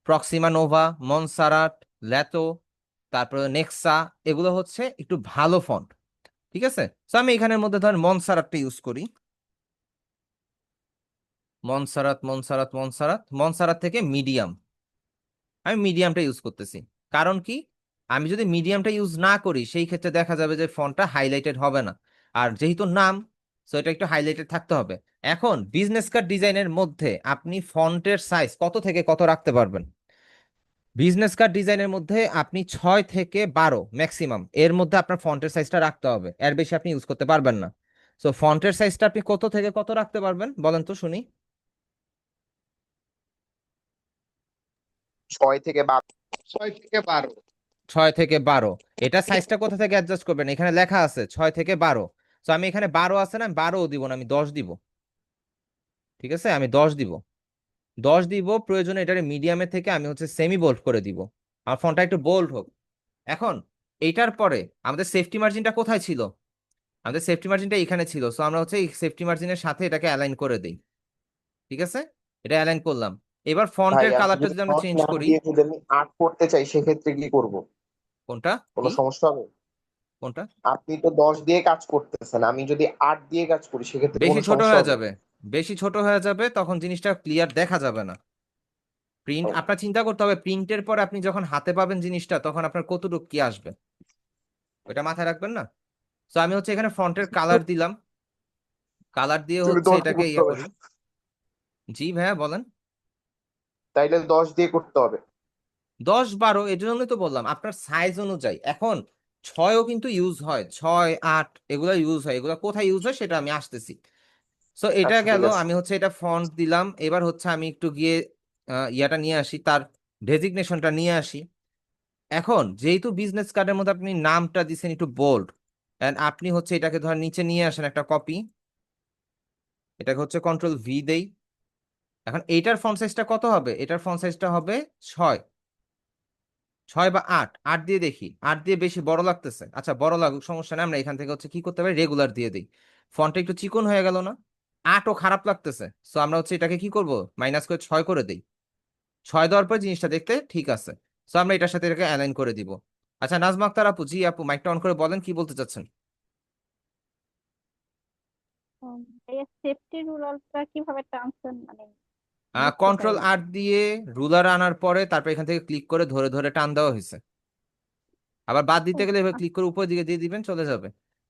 প্রক্সিমা নোভা, মনসারাট, ল্যাতো, তারপরে নেক্সা, এগুলো হচ্ছে একটু ভালো ফন্ট, ঠিক আছে? তো আমি এখানের মধ্যে ধরেন মনসারাটটা ইউজ করি, মনসারাত মনসারাত মনসারাত, মনসারাত থেকে মিডিয়াম, আমি মিডিয়ামটা ইউজ করতেছি। কারণ কি, আমি যদি মিডিয়ামটা ইউজ না করি সেই ক্ষেত্রে দেখা যাবে যে ফন্টটা হাইলাইটেড হবে না, আর যেহেতু নাম, সো এটা একটু হাইলাইটেড থাকতে হবে। এখন বিজনেস কার্ড ডিজাইনের মধ্যে আপনি ফন্টের সাইজ কত থেকে কত রাখতে পারবেন? বিজনেস কার্ড ডিজাইনের মধ্যে আপনি 6 থেকে 12 ম্যাক্সিমাম, এর মধ্যে আপনার ফন্টের সাইজটা রাখতে হবে, এর বেশি আপনি ইউজ করতে পারবেন না। সো ফন্টের সাইজটা আপনি কত থেকে কত রাখতে পারবেন বলেন তো শুনি? 6 থেকে 12। 6 থেকে 12। 6 থেকে 12, এটা সাইজটা কোথা থেকে অ্যাডজাস্ট করবেন? এখানে লেখা আছে 6 থেকে 12। তো আমি এখানে 12 আছে না, আমি 12ও দিব না, আমি 10 দিব, ঠিক আছে? আমি 10 দিব, 10 দিব, প্রয়োজনে এটার মিডিয়ামে থেকে আমি হচ্ছে সেমি বোল্ড করে দিব, আমার ফন্টটা একটু বোল্ড হোক। এখন এইটার পরে আমাদের সেফটি মার্জিনটা কোথায় ছিল? আমাদের সেফটি মার্জিনটা এখানে ছিল, সো আমরা হচ্ছে এই সেফটি মার্জিনের সাথে এটাকে অ্যালাইন করে দেই, ঠিক আছে? এটা অ্যালাইন করলাম। এবার ভাই ফন্টের আমি কালারটা যদি যদি আমরা 10 চেঞ্জ না করি। দিয়ে যদি আমি 8 করতে চাই সেক্ষেত্রে কি করব? কোনটা কোনো কি? সমস্যা হবে? কোনটা? আপনি তো 10 দিয়ে কাজ করতেছেন, আমি যদি 8 দিয়ে কাজ করি সেক্ষেত্রে বেশি কোনো ছোট সমস্যা হয়ে হবে? যাবে, বেশি ছোট হয়ে যাবে, তখন জিনিসটা ক্লিয়ার দেখা যাবে না। প্রিন্ট ও, আপনার চিন্তা করতে হবে, প্রিন্টের পর আপনি যখন হাতে পাবেন জিনিসটা তখন আপনার কতটুকু কি আসবে, ওটা মাথায় রাখবেন না। তো আমি হচ্ছে এখানে ফন্টের কালার দিলাম, কালার দিয়ে তাহলে হচ্ছে 10 দিয়ে এটাকে করতে ইয়ে হবে, করি। জি ভাইয়া বলেন। তাইলে 10 দিয়ে করতে হবে। 10 12 এর জন্যই তো বললাম আপনার সাইজ অনুযায়ী। এখন 6ও কিন্তু ইউজ হয়, 6 8 এগুলো ইউজ হয়, এগুলো কোথায় ইউজ হয় সেটা আমি আসতেছি। সো এটা আচ্ছা ঠিক গেল, আছে। আমি হচ্ছে এটা ফন্ট দিলাম। এবার হচ্ছে আমি একটু গিয়ে ইয়াটা নিয়ে আসি, তার ডেজিগনেশনটা নিয়ে আসি। এখন যেহেতু বিজনেস কার্ডের মধ্যে আপনি নামটা দিচ্ছেন একটু বোল্ড, এন্ড আপনি হচ্ছে এটাকে ধর নিচে নিয়ে আসেন একটা কপি, এটাকে হচ্ছে কন্ট্রোল ভি দেই। এখন এইটার ফন্ট সাইজটা কত হবে? এটার ফন্ট সাইজটা হবে 6, 6 বা 8, 8 দিয়ে দেখি। 8 দিয়ে বেশি বড় লাগতেছে, আচ্ছা বড় লাগুক, সমস্যা নেই। আমরা এখান থেকে হচ্ছে কি করতে পারি, রেগুলার দিয়ে দিই। ফন্টটা একটু চিকন হয়ে গেল না? 8ও খারাপ লাগতেছে, সো আমরা হচ্ছে এটাকে কি করব, মাইনাস করে 6 করে দিই। 6 দেওয়ার পর জিনিসটা দেখতে ঠিক আছে, সো আমরা এটার সাথে এটাকে অ্যালাইন করে দিব। আচ্ছা নাজমা আক্তার আপু, জি আপু, মাইকটা অন করে বলেন কি বলতে চাচ্ছেন। ভাইয়া সেফটি রুলারটা কিভাবে টানছেন মানে বুঝতে কন্ট্রোল পারিনি। আর দিয়ে রুলার আনার পরে তারপর এখান থেকে ক্লিক করে ধরে ধরে টান দেওয়া হয়েছে। আবার বাদ ও দিতে গেলে এবার ক্লিক করে উপর দিকে দিয়ে দিবেন, চলে যাবে।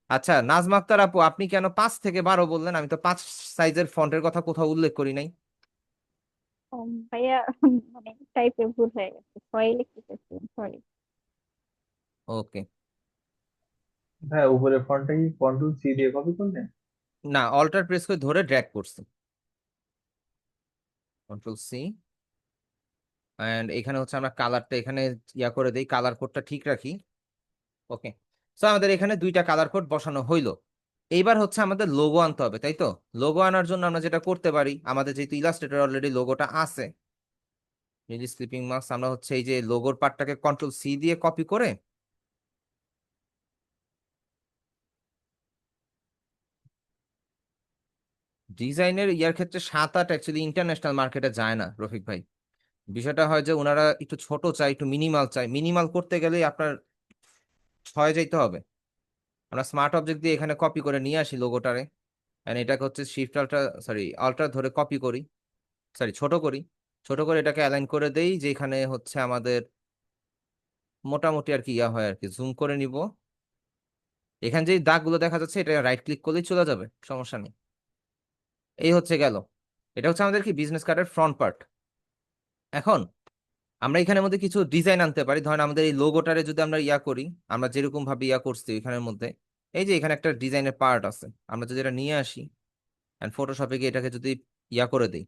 আচ্ছা নাজমা আক্তার আপু, আপনি কেন 5 থেকে 12 বললেন? আমি তো 5 সাইজের ফন্টের কথা কোথাও উল্লেখ করি নাই। ভাইয়া মানে টাইপে ভুল হয়ে গেছে, ছয় লিখতেছি, সরি। ওকে। হ্যাঁ, উপরে ফন্টটা কি কন্ট্রোল সি দিয়ে কপি করলেন? না, অল্টার প্রেস করে ধরে ড্র্যাগ করছি, কন্ট্রোল সি। এন্ড এখানে হচ্ছে আমরা কালারটা এখানে ইয়া করে দেই, কালার কোডটা ঠিক রাখি। ওকে, সো আমাদের এখানে দুইটা কালার কোড বসানো হইলো। এইবার হচ্ছে আমাদের লোগো আনতে হবে, তাই তো? লোগো আনার জন্য আমরা যেটা করতে পারি, আমাদের যেহেতু ইলাস্ট্রেটর অলরেডি লোগোটা আছে, রিলিজ স্লিপিং মার্কস, আমরা হচ্ছে এই যে লোগোর পার্টটাকে কন্ট্রোল সি দিয়ে কপি করে ডিজাইনের ইয়ার ক্ষেত্রে 7-8 অ্যাকচুয়ালি ইন্টারন্যাশনাল মার্কেটে যায় না রফিক ভাই। বিষয়টা হয় যে ওনারা একটু ছোট চাই, একটু মিনিমাল চাই। মিনিমাল করতে গেলে আপনার 6 যাইতে হবে। আমরা স্মার্ট অবজেক্ট দিয়ে এখানে কপি করে নিয়ে আসি লোগোটারে, এন্ড এটাকে হচ্ছে শিফট আল্ট্রা সরি আল্ট্রা ধরে কপি করি, সরি ছোট করি। ছোট করে এটাকে অ্যালাইন করে দেই, যে এখানে হচ্ছে আমাদের মোটামুটি আর কি ইয়া হয় আর কি, জুম করে নিব। এখানে যে দাগগুলো দেখা যাচ্ছে, এটা রাইট ক্লিক করলেই চলে যাবে, সমস্যা নেই। এই হচ্ছে গেল, এটা হচ্ছে আমাদের কি বিজনেস কার্ডের ফ্রন্ট পার্ট। এখন আমরা এখানের মধ্যে কিছু ডিজাইন আনতে পারি। ধরেন আমাদের এই লোগোটারে যদি আমরা ইয়া করি, আমরা যেরকম ভাবে ইয়া করছি এখানের মধ্যে, এই যে এখানে একটা ডিজাইনের পার্ট আছে, আমরা যদি এটা নিয়ে আসি এন্ড ফটোশপে গিয়ে এটাকে যদি ইয়া করে দিই,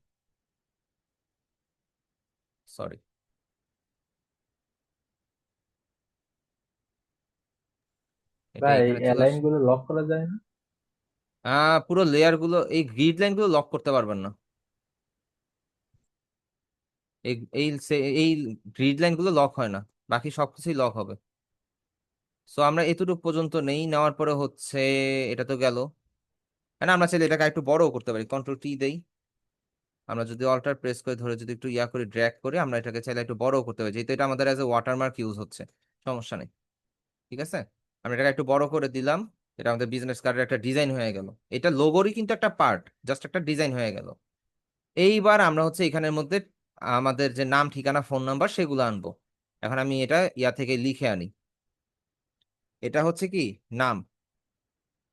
সরি, এটা ভাই এখানে চলে অ্যালাইন আসে। গুলো লক করা যায় না? পুরো লেয়ার গুলো, এই গ্রিড লাইন গুলো লক করতে পারবেন না। এই এই এই গ্রিড লাইন গুলো লক হয় না, বাকি সবকিছুই লক হবে। সো আমরা এতটুকু পর্যন্ত নেই, নেওয়ার পরে হচ্ছে এটা তো গেল। না, আমরা চাইলে এটাকে একটু বড়ও করতে পারি, কন্ট্রোল টি দেই। আমরা যদি অল্টার প্রেস করে ধরে যদি একটু ইয়া করে ড্র্যাগ করি, আমরা এটাকে চাইলে একটু বড়ও করতে পারি, যেহেতু এটা আমাদের অ্যাজ এ ওয়াটারমার্ক ইউজ হচ্ছে, সমস্যা নেই। ঠিক আছে, আমরা এটাকে একটু বড় করে দিলাম। এটা আমাদের বিজনেস কার্ডের একটা ডিজাইন হয়ে গেল। এটা লোগোরই কিন্তু একটা পার্ট, জাস্ট একটা ডিজাইন হয়ে গেল। এইবার আমরা হচ্ছে এখানের মধ্যে আমাদের যে নাম, ঠিকানা, ফোন নাম্বার সেগুলো আনবো। এখন আমি এটা ইয়া থেকে লিখে আনি। এটা হচ্ছে কি নাম,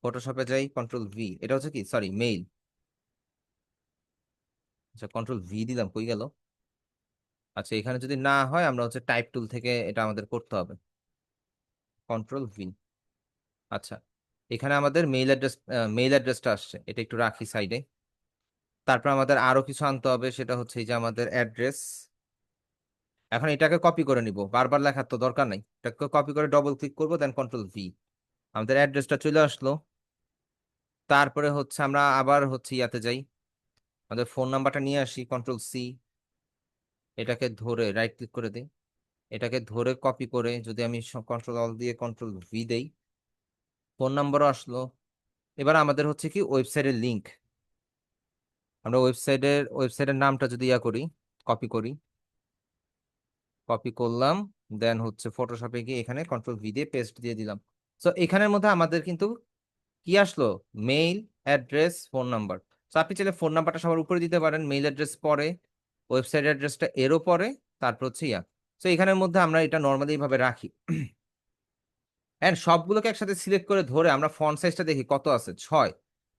ফটোশপে যাই, কন্ট্রোল ভি, এটা হচ্ছে কি সরি মেইল। আচ্ছা কন্ট্রোল ভি দিলাম, কই গেল? আচ্ছা এখানে যদি না হয়, আমরা হচ্ছে টাইপ টুল থেকে এটা আমাদের করতে হবে, কন্ট্রোল ভি। আচ্ছা, এখানে আমাদের মেইল অ্যাড্রেসটা আসছে, এটা একটু রাখি সাইডে। তারপর আমাদের আরো কিছু আনতে হবে, সেটা হচ্ছে এই যে আমাদের অ্যাড্রেস। এখন এটাকে কপি করে নিব, বারবার লেখার তো দরকার নাই, এটাকে কপি করে ডবল ক্লিক করবো, দেন কন্ট্রোল ভি, আমাদের অ্যাড্রেসটা চলে আসলো। তারপরে হচ্ছে আমরা আবার হচ্ছে ইয়াতে যাই, আমাদের ফোন নাম্বারটা নিয়ে আসি, কন্ট্রোল সি, এটাকে ধরে রাইট ক্লিক করে দিই, এটাকে ধরে কপি করে যদি আমি কন্ট্রোল অল দিয়ে কন্ট্রোল ভি দেই, ফোন নাম্বারও আসলো। এবার আমাদের হচ্ছে কি ওয়েবসাইটের লিংক, আমরা ওয়েবসাইটের নামটা যদি ইয়া করি, কপি করি, কপি করলাম, দেন হচ্ছে ফটোশপে গিয়ে এখানে কন্ট্রোল ভি দিয়ে পেস্ট দিয়ে দিলাম। সো এখানের মধ্যে আমাদের কিন্তু কি আসলো, মেইল অ্যাড্রেস, ফোন নাম্বার। তো আপনি চাইলে ফোন নাম্বারটা সবার উপরে দিতে পারেন, মেইল অ্যাড্রেস পরে, ওয়েবসাইট অ্যাড্রেসটা এরও পরে, তারপর হচ্ছে ইয়া। তো এখানের মধ্যে আমরা এটা নর্মালি এইভাবে রাখি। এন্ড সবগুলোকে একসাথে সিলেক্ট করে ধরে আমরা ফন্ট সাইজটা দেখি কত আছে, 6।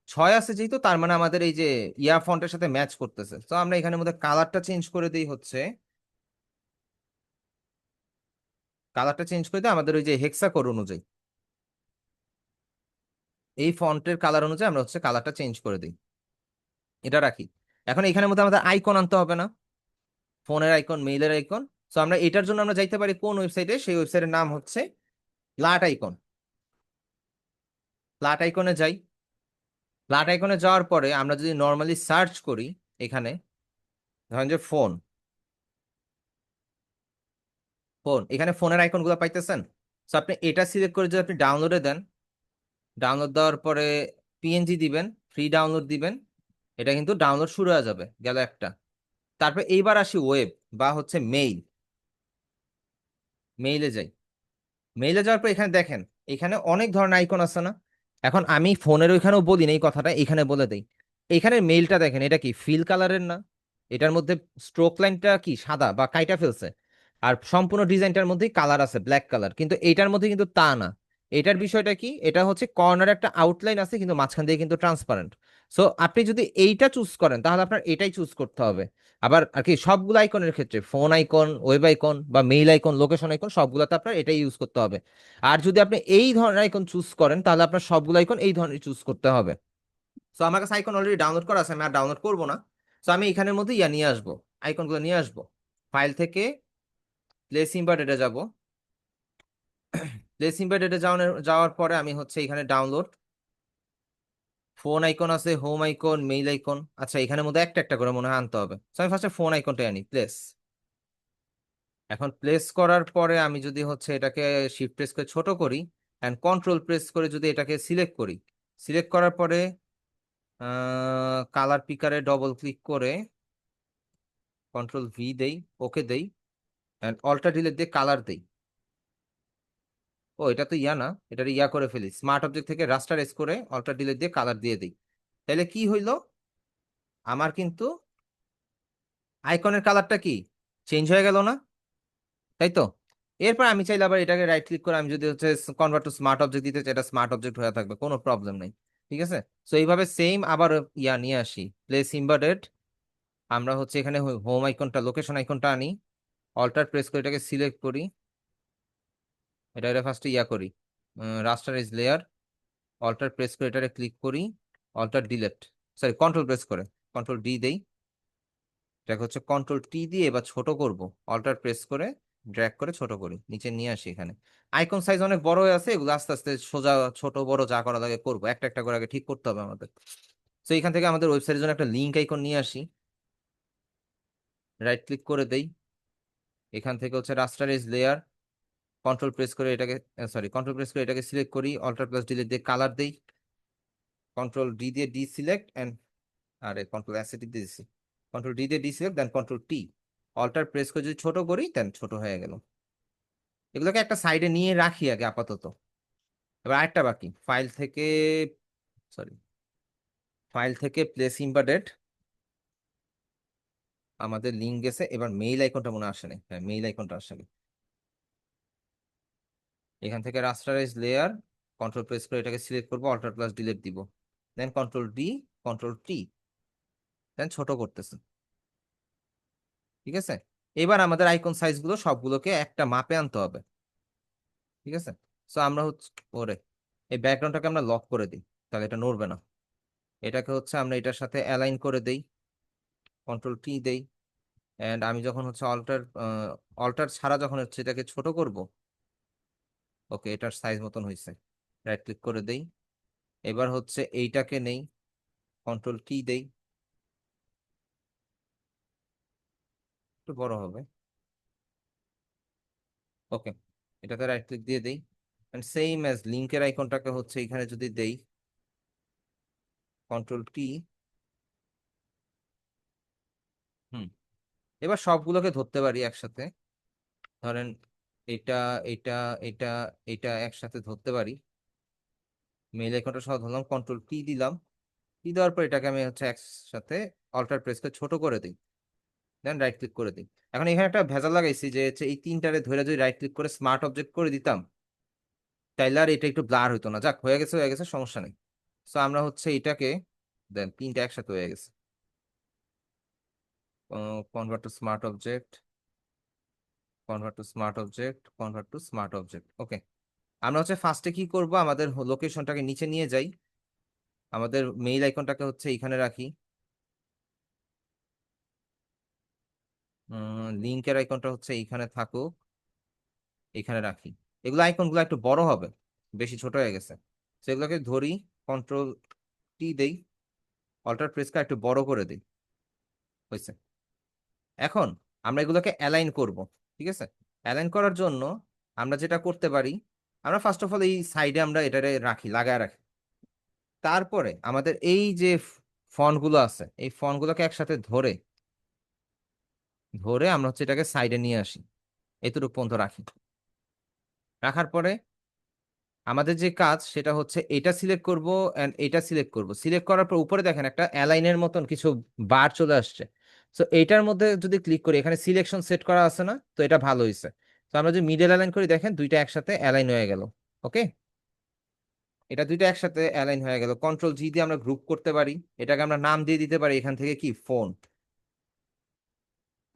6 আছে যেহেতু, তার মানে আমাদের এই যে ইয়া ফন্টের সাথে ম্যাচ করতেছে। তো আমরা এখানের মধ্যে কালারটা চেঞ্জ করে দিই, হচ্ছে কালারটা চেঞ্জ করে দিই আমাদের ওই যে হেক্সা কোড অনুযায়ী, এই ফন্টের কালার অনুযায়ী আমরা হচ্ছে কালারটা চেঞ্জ করে দিই, এটা রাখি। এখন এখানের মধ্যে আমাদের আইকন আনতে হবে না, ফোনের আইকন, মেইলের আইকন। সো আমরা এটার জন্য আমরা যাইতে পারি কোন ওয়েবসাইটে, সেই ওয়েবসাইটের নাম হচ্ছে লাট আইকন। প্লাট আইকনে যাই। প্লাট আইকনে যাওয়ার পরে আমরা যদি নর্মালি সার্চ করি এখানে, ধরেন যে ফোন, এখানে ফোনের আইকনগুলো পাইতেছেন। তো আপনি এটা সিলেক্ট করে যদি আপনি ডাউনলোডে দেন, ডাউনলোড দেওয়ার পরে পিএনজি দিবেন, ফ্রি ডাউনলোড দিবেন, এটা কিন্তু ডাউনলোড শুরু হয়ে যাবে, গেল একটা। তারপর এইবার আসি ওয়েব বা হচ্ছে মেইল। মেইলে যাই। মেইলে যাওয়ার পর এখানে দেখেন, এখানে অনেক ধরনের আইকন আছে না। এখন আমি ফোনের ওইখানেও বলি না এই কথাটা, এখানে বলে দেই। এখানে মেইলটা দেখেন, এটা কি ফিল কালারের না? এটার মধ্যে স্ট্রোক লাইনটা কি সাদা বা কাইটা ফেলছে, আর সম্পূর্ণ ডিজাইনটার মধ্যেই কালার আছে, ব্ল্যাক কালার, কিন্তু এটার মধ্যে কিন্তু তা না। এটার বিষয়টা কি, এটা হচ্ছে কর্নারে একটা আউটলাইন আছে কিন্তু মাঝখান দিয়ে কিন্তু ট্রান্সপারেন্ট। সো আপনি যদি এইটা চুজ করেন তাহলে আপনার এটাই চুজ করতে হবে। আবার আর কি সবগুলো আইকনের ক্ষেত্রে, ফোন আইকন, ওয়েব আইকন বা মেইল আইকন, লোকেশন আইকন, সবগুলোতে আপনার এটাই ইউজ করতে হবে। আর যদি আপনি এই ধরনের আইকন চুজ করেন তাহলে আপনার সবগুলো আইকন এই ধরনের চুজ করতে হবে। সো আমার কাছে আইকন অলরেডি ডাউনলোড করা আছে, আমি আর ডাউনলোড করবো না। সো আমি এখানের মধ্যে ইয়া নিয়ে আসবো, আইকনগুলো নিয়ে আসবো। ফাইল থেকে প্লেস ইম্পোর্টেডে যাব। প্লেস ইম্পোর্টেডে যাওয়ার পরে আমি হচ্ছে এখানে ডাউনলোড, ফোন আইকন আছে, হোম আইকন, মেইল আইকন। আচ্ছা, এখানের মধ্যে একটা একটা করে মনে হয় আনতে হবে। সো আমি ফার্স্টে ফোন আইকনটা আনি, প্লেস। এখন প্লেস করার পরে আমি যদি হচ্ছে এটাকে শিফট প্রেস করে ছোট করি, অ্যান্ড কন্ট্রোল প্রেস করে যদি এটাকে সিলেক্ট করি, সিলেক্ট করার পরে কালার পিকারে ডবল ক্লিক করে কন্ট্রোল ভি দেই, ওকে দেই, অ্যান্ড অল্টার ডিলিট দিয়ে কালার দেই। ও, এটা তো ইয়া না, এটা ইয়া করে ফেলি, স্মার্ট অবজেক্ট থেকে রাস্টারাইজ করে অল্টার ডিলিট দিয়ে কালার দিয়ে দিই। তাহলে কি হইলো, আমার কিন্তু আইকনের কালারটা কি চেঞ্জ হয়ে গেল না, তাই তো? এরপর আমি চাইলে আবার এটাকে রাইট ক্লিক করে আমি যদি হচ্ছে কনভার্ট টু স্মার্ট অবজেক্ট দিতে চাই, এটা স্মার্ট অবজেক্ট হয়ে থাকবে, কোনো প্রবলেম নেই। ঠিক আছে। সো এইভাবে সেম আবার ইয়া নিয়ে আসি, প্লেস ইম্বেডেড। আমরা হচ্ছে এখানে হোম আইকনটা, লোকেশন আইকনটা আনি, অল্টার প্রেস করে এটাকে সিলেক্ট করি, এটা ফার্স্ট ইয়া করি, রাস্টারাইজ লেয়ার, অল্টার প্রেস করে এটাকে ক্লিক করি, alt delete, sorry control press করে কন্ট্রোল ডি দেই। এটাকে হচ্ছে কন্ট্রোল টি দিয়ে এবার ছোট করব, অল্টার প্রেস করে ড্র্যাগ করে ছোট করি, নিচে নিয়ে আসি। এখানে আইকন সাইজ অনেক বড় হয়ে আছে, এগুলো আস্তে আস্তে সোজা ছোট বড় যা করা লাগে করবো, একটা একটা করে আগে ঠিক করতে হবে আমাদের। তো এখান থেকে আমাদের ওয়েবসাইটের জন্য একটা লিঙ্ক আইকন নিয়ে আসি, রাইট ক্লিক করে দেই, এখান থেকে হচ্ছে রাস্টারাইজ লেয়ার, কন্ট্রোল প্রেস করে এটাকে, সরি কন্ট্রোল প্রেস করে এটাকে সিলেক্ট করি, অল্টার প্লাস ডিলিট দিয়ে কালার দেই, কন্ট্রোল ডি দিয়ে ডি সিলেক্ট অ্যান্ড, আরে কন্ট্রোল অ্যাসেটিক দিয়ে দিছি, কন্ট্রোল ডি দিয়ে ডি সিলেক্ট দেন কন্ট্রোল টি, অল্টার প্রেস করে যদি ছোট করি দেন ছোট হয়ে গেল। এগুলোকে একটা সাইডে নিয়ে রাখি আগে আপাতত। এবার আরেকটা বাকি, ফাইল থেকে, সরি, ফাইল থেকে প্লেস ইম্বেডেড, আমাদের লিঙ্ক গেছে, এবার মেইল আইকনটা মনে আসে নাই, হ্যাঁ মেইল আইকনটা আসে। এখান থেকে রাস্টারাইজ লেয়ার, কন্ট্রোল প্রেস করে এটাকে সিলেক্ট করবো, অল্টার প্লাস ডিলিট দিব, দেন কন্ট্রোল ডি, কন্ট্রোল টি, দেন ছোট করতেছে। ঠিক আছে। এবার আমাদের আইকন সাইজ গুলো সবগুলোকে একটা মাপে আনতে হবে। ঠিক আছে। সো আমরা হচ্ছে, ওরে, এই ব্যাকগ্রাউন্ডটাকে আমরা লক করে দিই, তাহলে এটা নড়বে না। এটাকে হচ্ছে আমরা এটার সাথে অ্যালাইন করে দেই, কন্ট্রোল টি দেই, এন্ড আমি যখন হচ্ছে অল্টার, অল্টার ছাড়া যখন হচ্ছে এটাকে ছোট করব, ওকে এটার সাইজ মতন হয়েছে, রাইট ক্লিক করে দেই। এবার হচ্ছে এইটাকে নেই, কন্ট্রোল টি দেই, একটু বড় হবে, ওকে এটাতে রাইট ক্লিক দিয়ে দেই, এন্ড সেম অ্যাজ লিঙ্কের আইকনটাকে হচ্ছে এখানে যদি দেই, কন্ট্রোল টি। হুম। এবার সবগুলোকে ধরতে পারি একসাথে, ধরেন এটা, এটা, এটা, এটা একসাথে ধরতে পারি, মেইল আইকনটা সহ ধরলাম, কন্ট্রোল টি দিলাম, টি দেওয়ার পর এটাকে আমি হচ্ছে একসাথে অল্টার প্রেস করে ছোট করে দিই, দেন রাইট ক্লিক করে দিই। এখন এখানে একটা ভেজাল লাগাইছি যে হচ্ছে এই তিনটারে ধরে যদি রাইট ক্লিক করে স্মার্ট অবজেক্ট করে দিতাম, তাইলে আর এটা একটু ব্লার হইতো না, যাক হয়ে গেছে, হয়ে গেছে, সমস্যা নেই। সো আমরা হচ্ছে এটাকে, দেন তিনটা একসাথে হয়ে গেছে, convert to smart object, convert to smart object, convert to smart object, okay. আমরা হচ্ছে ফার্স্টে কি করব, আমাদের লোকেশনটাকে নিচে নিয়ে যাই, আমাদের মেইল আইকনটাকে হচ্ছে এইখানে রাখি, লিঙ্কের আইকনটা হচ্ছে এইখানে থাকুক, এইখানে রাখি। এগুলো আইকনগুলো একটু বড় হবে, বেশি ছোট হয়ে গেছে। সেগুলোকে ধরি, কন্ট্রোল টি দেই, অল্টার প্রেস করে একটু বড় করে দিই, হয়েছে। এখন আমরা এগুলোকে অ্যালাইন করব, ঠিক আছে? অ্যালাইন করার জন্য আমরা যেটা করতে পারি, আমরা ফার্স্ট অফ অল এই সাইডে আমরা এটারে রাখি, লাগায় রাখি। তারপরে আমাদের এই যে ফন্টগুলো আছে, এই ফন্টগুলোকে একসাথে ধরে ধরে আমরা হচ্ছে এটাকে সাইডে নিয়ে আসি, এতটুকু পর্যন্ত রাখি। রাখার পরে আমাদের যে কাজ সেটা হচ্ছে এটা সিলেক্ট করব এন্ড এটা সিলেক্ট করব। সিলেক্ট করার পর উপরে দেখেন একটা অ্যালাইনের মতন কিছু বার চলে আসছে। সো এইটার মধ্যে যদি ক্লিক করি, এখানে সিলেকশন সেট করা আছে না, তো এটা ভালো হয়েছে। তো আমরা যদি মিডল অ্যালাইন করি, দেখেন দুইটা একসাথে অ্যালাইন হয়ে গেল। ওকে, এটা দুইটা একসাথে অ্যালাইন হয়ে গেল। কন্ট্রোল জি দিয়ে আমরা গ্রুপ করতে পারি, এটাকে আমরা নাম দিয়ে দিতে পারি এখান থেকে কি, ফোন।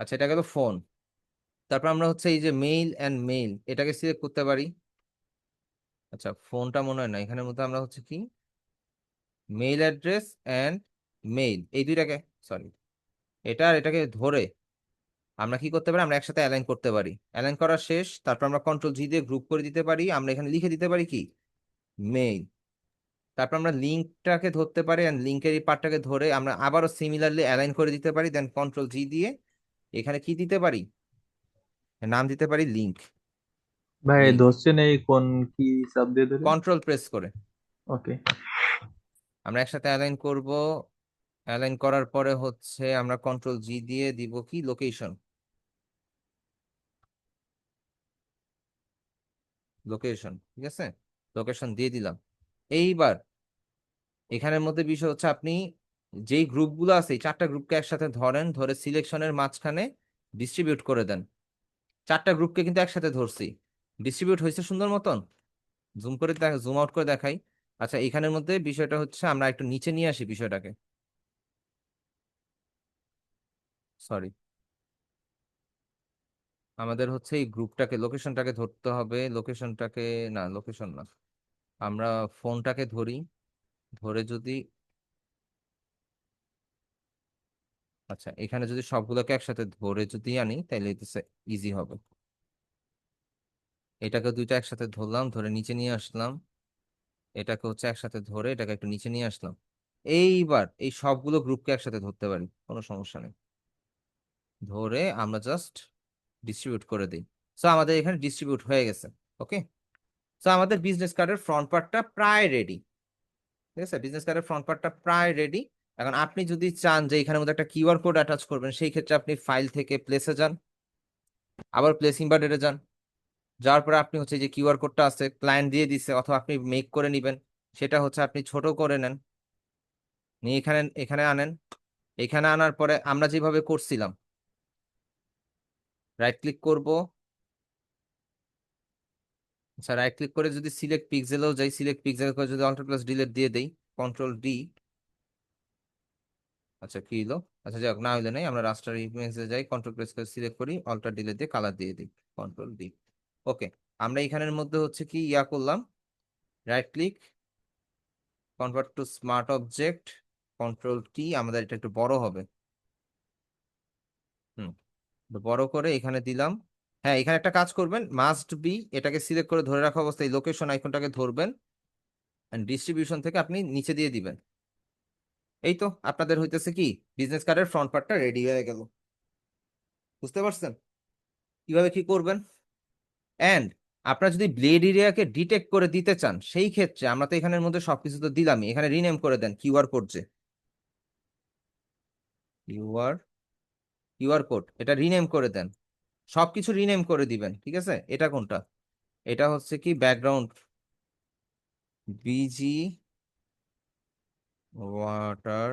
আচ্ছা, এটা গেল ফোন। তারপর আমরা হচ্ছে এই যে মেইল এন্ড মেইল, এটাকে সিলেক্ট করতে পারি। আচ্ছা, ফোনটা মনে হয় না, এখানের মধ্যে আমরা হচ্ছে কি মেইল অ্যাড্রেস এন্ড মেইল, এই দুইটাকে, সরি, এটা আর এটাকে ধরে আমরা কি করতে পারি, আমরা একসাথে অ্যালাইন করতে পারি। অ্যালাইন করা শেষ, তারপর আমরা কন্ট্রোল জি দিয়ে গ্রুপ করে দিতে পারি। আমরা এখানে লিখে দিতে পারি কি, মেইল। তারপর আমরা লিঙ্কটাকে ধরতে পারি, এন্ড লিঙ্কের এই পার্টটাকে ধরে আমরা আবারও সিমিলারলি অ্যালাইন করে দিতে পারি। দেন কন্ট্রোল জি দিয়ে এখানে কি দিতে পারি, নাম দিতে পারি লিঙ্ক। ভাই লিঙ্ক ধরছেন এই কোন কি চাপ দিয়ে ধরে? কন্ট্রোল প্রেস করে ওকে। আমরা একসাথে অ্যালাইন করব। অ্যালাইন করার পরে হচ্ছে আমরা কন্ট্রোল জি দিয়ে দিব কি, লোকেশন। লোকেশন, ঠিক আছে, লোকেশন দিয়ে দিলাম। এইবার এখানের মধ্যে বিষয় হচ্ছে আপনি যেই গ্রুপগুলো আছে, এই চারটা গ্রুপকে একসাথে ধরেন, ধরে সিলেকশনের মাঝখানে ডিস্ট্রিবিউট করে দেন। চারটা গ্রুপকে কিন্তু একসাথে ধরছি, ডিস্ট্রিবিউট হয়েছে সুন্দর মতন। জুম করে জুম আউট করে দেখাই। আচ্ছা, এখানের মধ্যে বিষয়টা হচ্ছে আমরা একটু নিচে নিয়ে আসি বিষয়টাকে, সরি, আমাদের হচ্ছে এই গ্রুপটাকে, লোকেশনটাকে ধরতে হবে। লোকেশনটাকে, না লোকেশন না, আমরা ফোনটাকে ধরি। ধরে যদি, আচ্ছা, এখানে যদি সবগুলোকে একসাথে ধরে যদি আনি তাহলে ইজি হবে। এটাকে দুইটা একসাথে ধরলাম, ধরে নিচে নিয়ে আসলাম। এটাকে হচ্ছে একসাথে ধরে এটাকে একটু নিচে নিয়ে আসলাম। এইবার এই সবগুলো গ্রুপকে একসাথে ধরতে পারি, কোনো সমস্যা নেই। ধরে আমরা জাস্ট ডিস্ট্রিবিউট করে দিই। সো আমাদের এখানে ডিস্ট্রিবিউট হয়ে গেছে। ওকে, সো আমাদের বিজনেস কার্ডের ফ্রন্ট পার্টটা প্রায় রেডি। ঠিক আছে, বিজনেস কার্ডের ফ্রন্ট পার্টটা প্রায় রেডি। এখন আপনি যদি চান যে এখানের মধ্যে একটা কিউআর কোড অ্যাটাচ করবেন, সেই ক্ষেত্রে আপনি ফাইল থেকে প্লেসে যান, আবার প্লেসিং বাটনে যান। যাওয়ার পরে আপনি হচ্ছে যে কিউআর কোডটা আছে, ক্লায়েন্ট দিয়ে দিছে, অথবা আপনি মেক করে নিবেন, সেটা হচ্ছে আপনি ছোট করে নেন, নিয়ে এখানে এখানে আনেন। এখানে আনার পরে আমরা যেভাবে করছিলাম, রাইট ক্লিক করব। আচ্ছা, রাইট ক্লিক করে যদি সিলেক্ট পিক্সেলেও যাই, সিলেক্ট পিক্সেল করে যদি অল্টার প্লাস ডিলিট দিয়ে দেই, কন্ট্রোল ডি। আচ্ছা, কি হলো, আচ্ছা যাক, না হইলে নাই, আমরা রাস্টার ইমেজে যাই, কন্ট্রোল প্রেস করে সিলেক্ট করি, অল্টার ডিলিট দিয়ে কালার দিয়ে দিই, কন্ট্রোল ডি। ওকে, আমরা এখানের মধ্যে হচ্ছে কি ইয়া করলাম, right click, convert to smart object, control T. আমাদের এটা একটু বড় হবে, হুম, তো বড় করে এখানে দিলাম। হ্যাঁ, এখানে একটা কাজ করবেন, মাস্ট বি, এটাকে সিলেক্ট করে ধরে রাখা অবস্থায় লোকেশন আইকনটাকে ধরবেন, ডিস্ট্রিবিউশন থেকে আপনি নিচে দিয়ে দিবেন। এই তো আপনাদের হইতেছে কি, বিজনেস কার্ডের ফ্রন্ট পার্টটা রেডি হয়ে গেল। বুঝতে পারছেন কিভাবে কি করবেন? এন্ড আপনারা যদি ব্লেড এরিয়াকে ডিটেক্ট করে দিতে চান, সেই ক্ষেত্রে আমরা তো এখানের মধ্যে সবকিছু তো দিলামই, এখানে রিনেম করে দেন কিউআর কোড, যে কিউআর কিউআর কোড, এটা রিনেম করে দেন, সবকিছু রিনেম করে দিবেন। ঠিক আছে, এটা কোনটা, এটা হচ্ছে কি background busy water,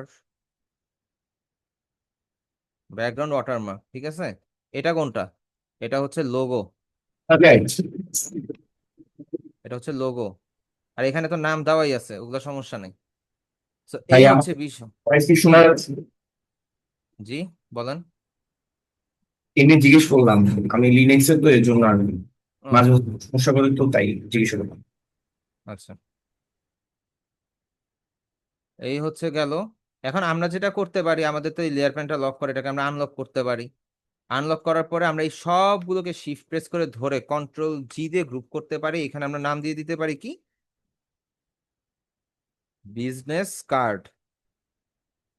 background watermark, ঠিক আছে। এটা কোনটা, এটা হচ্ছে লোগো, এটা হচ্ছে লোগো। আর এখানে তো নাম দেওয়াই আছে, ওগুলো সমস্যা নেই। তো এই হচ্ছে বিষয়। শোনা কি? যাচ্ছে? জি, বলেন। এমনি জিজ্ঞেস করলাম, আমি লিনাক্সের তো এর জন্য আর ও, মাঝে মধ্যে সমস্যা করে, তো তাই জিজ্ঞেস করলাম। আচ্ছা, এই হচ্ছে গেল। এখন আমরা যেটা করতে পারি, আমাদের তো এই লেয়ার প্যানটা লক করে, এটাকে আমরা আনলক করতে পারি। আনলক করার পরে আমরা এই সবগুলোকে শিফট প্রেস করে ধরে কন্ট্রোল জি দিয়ে গ্রুপ করতে পারি। এখানে আমরা নাম দিয়ে দিতে পারি কি, business card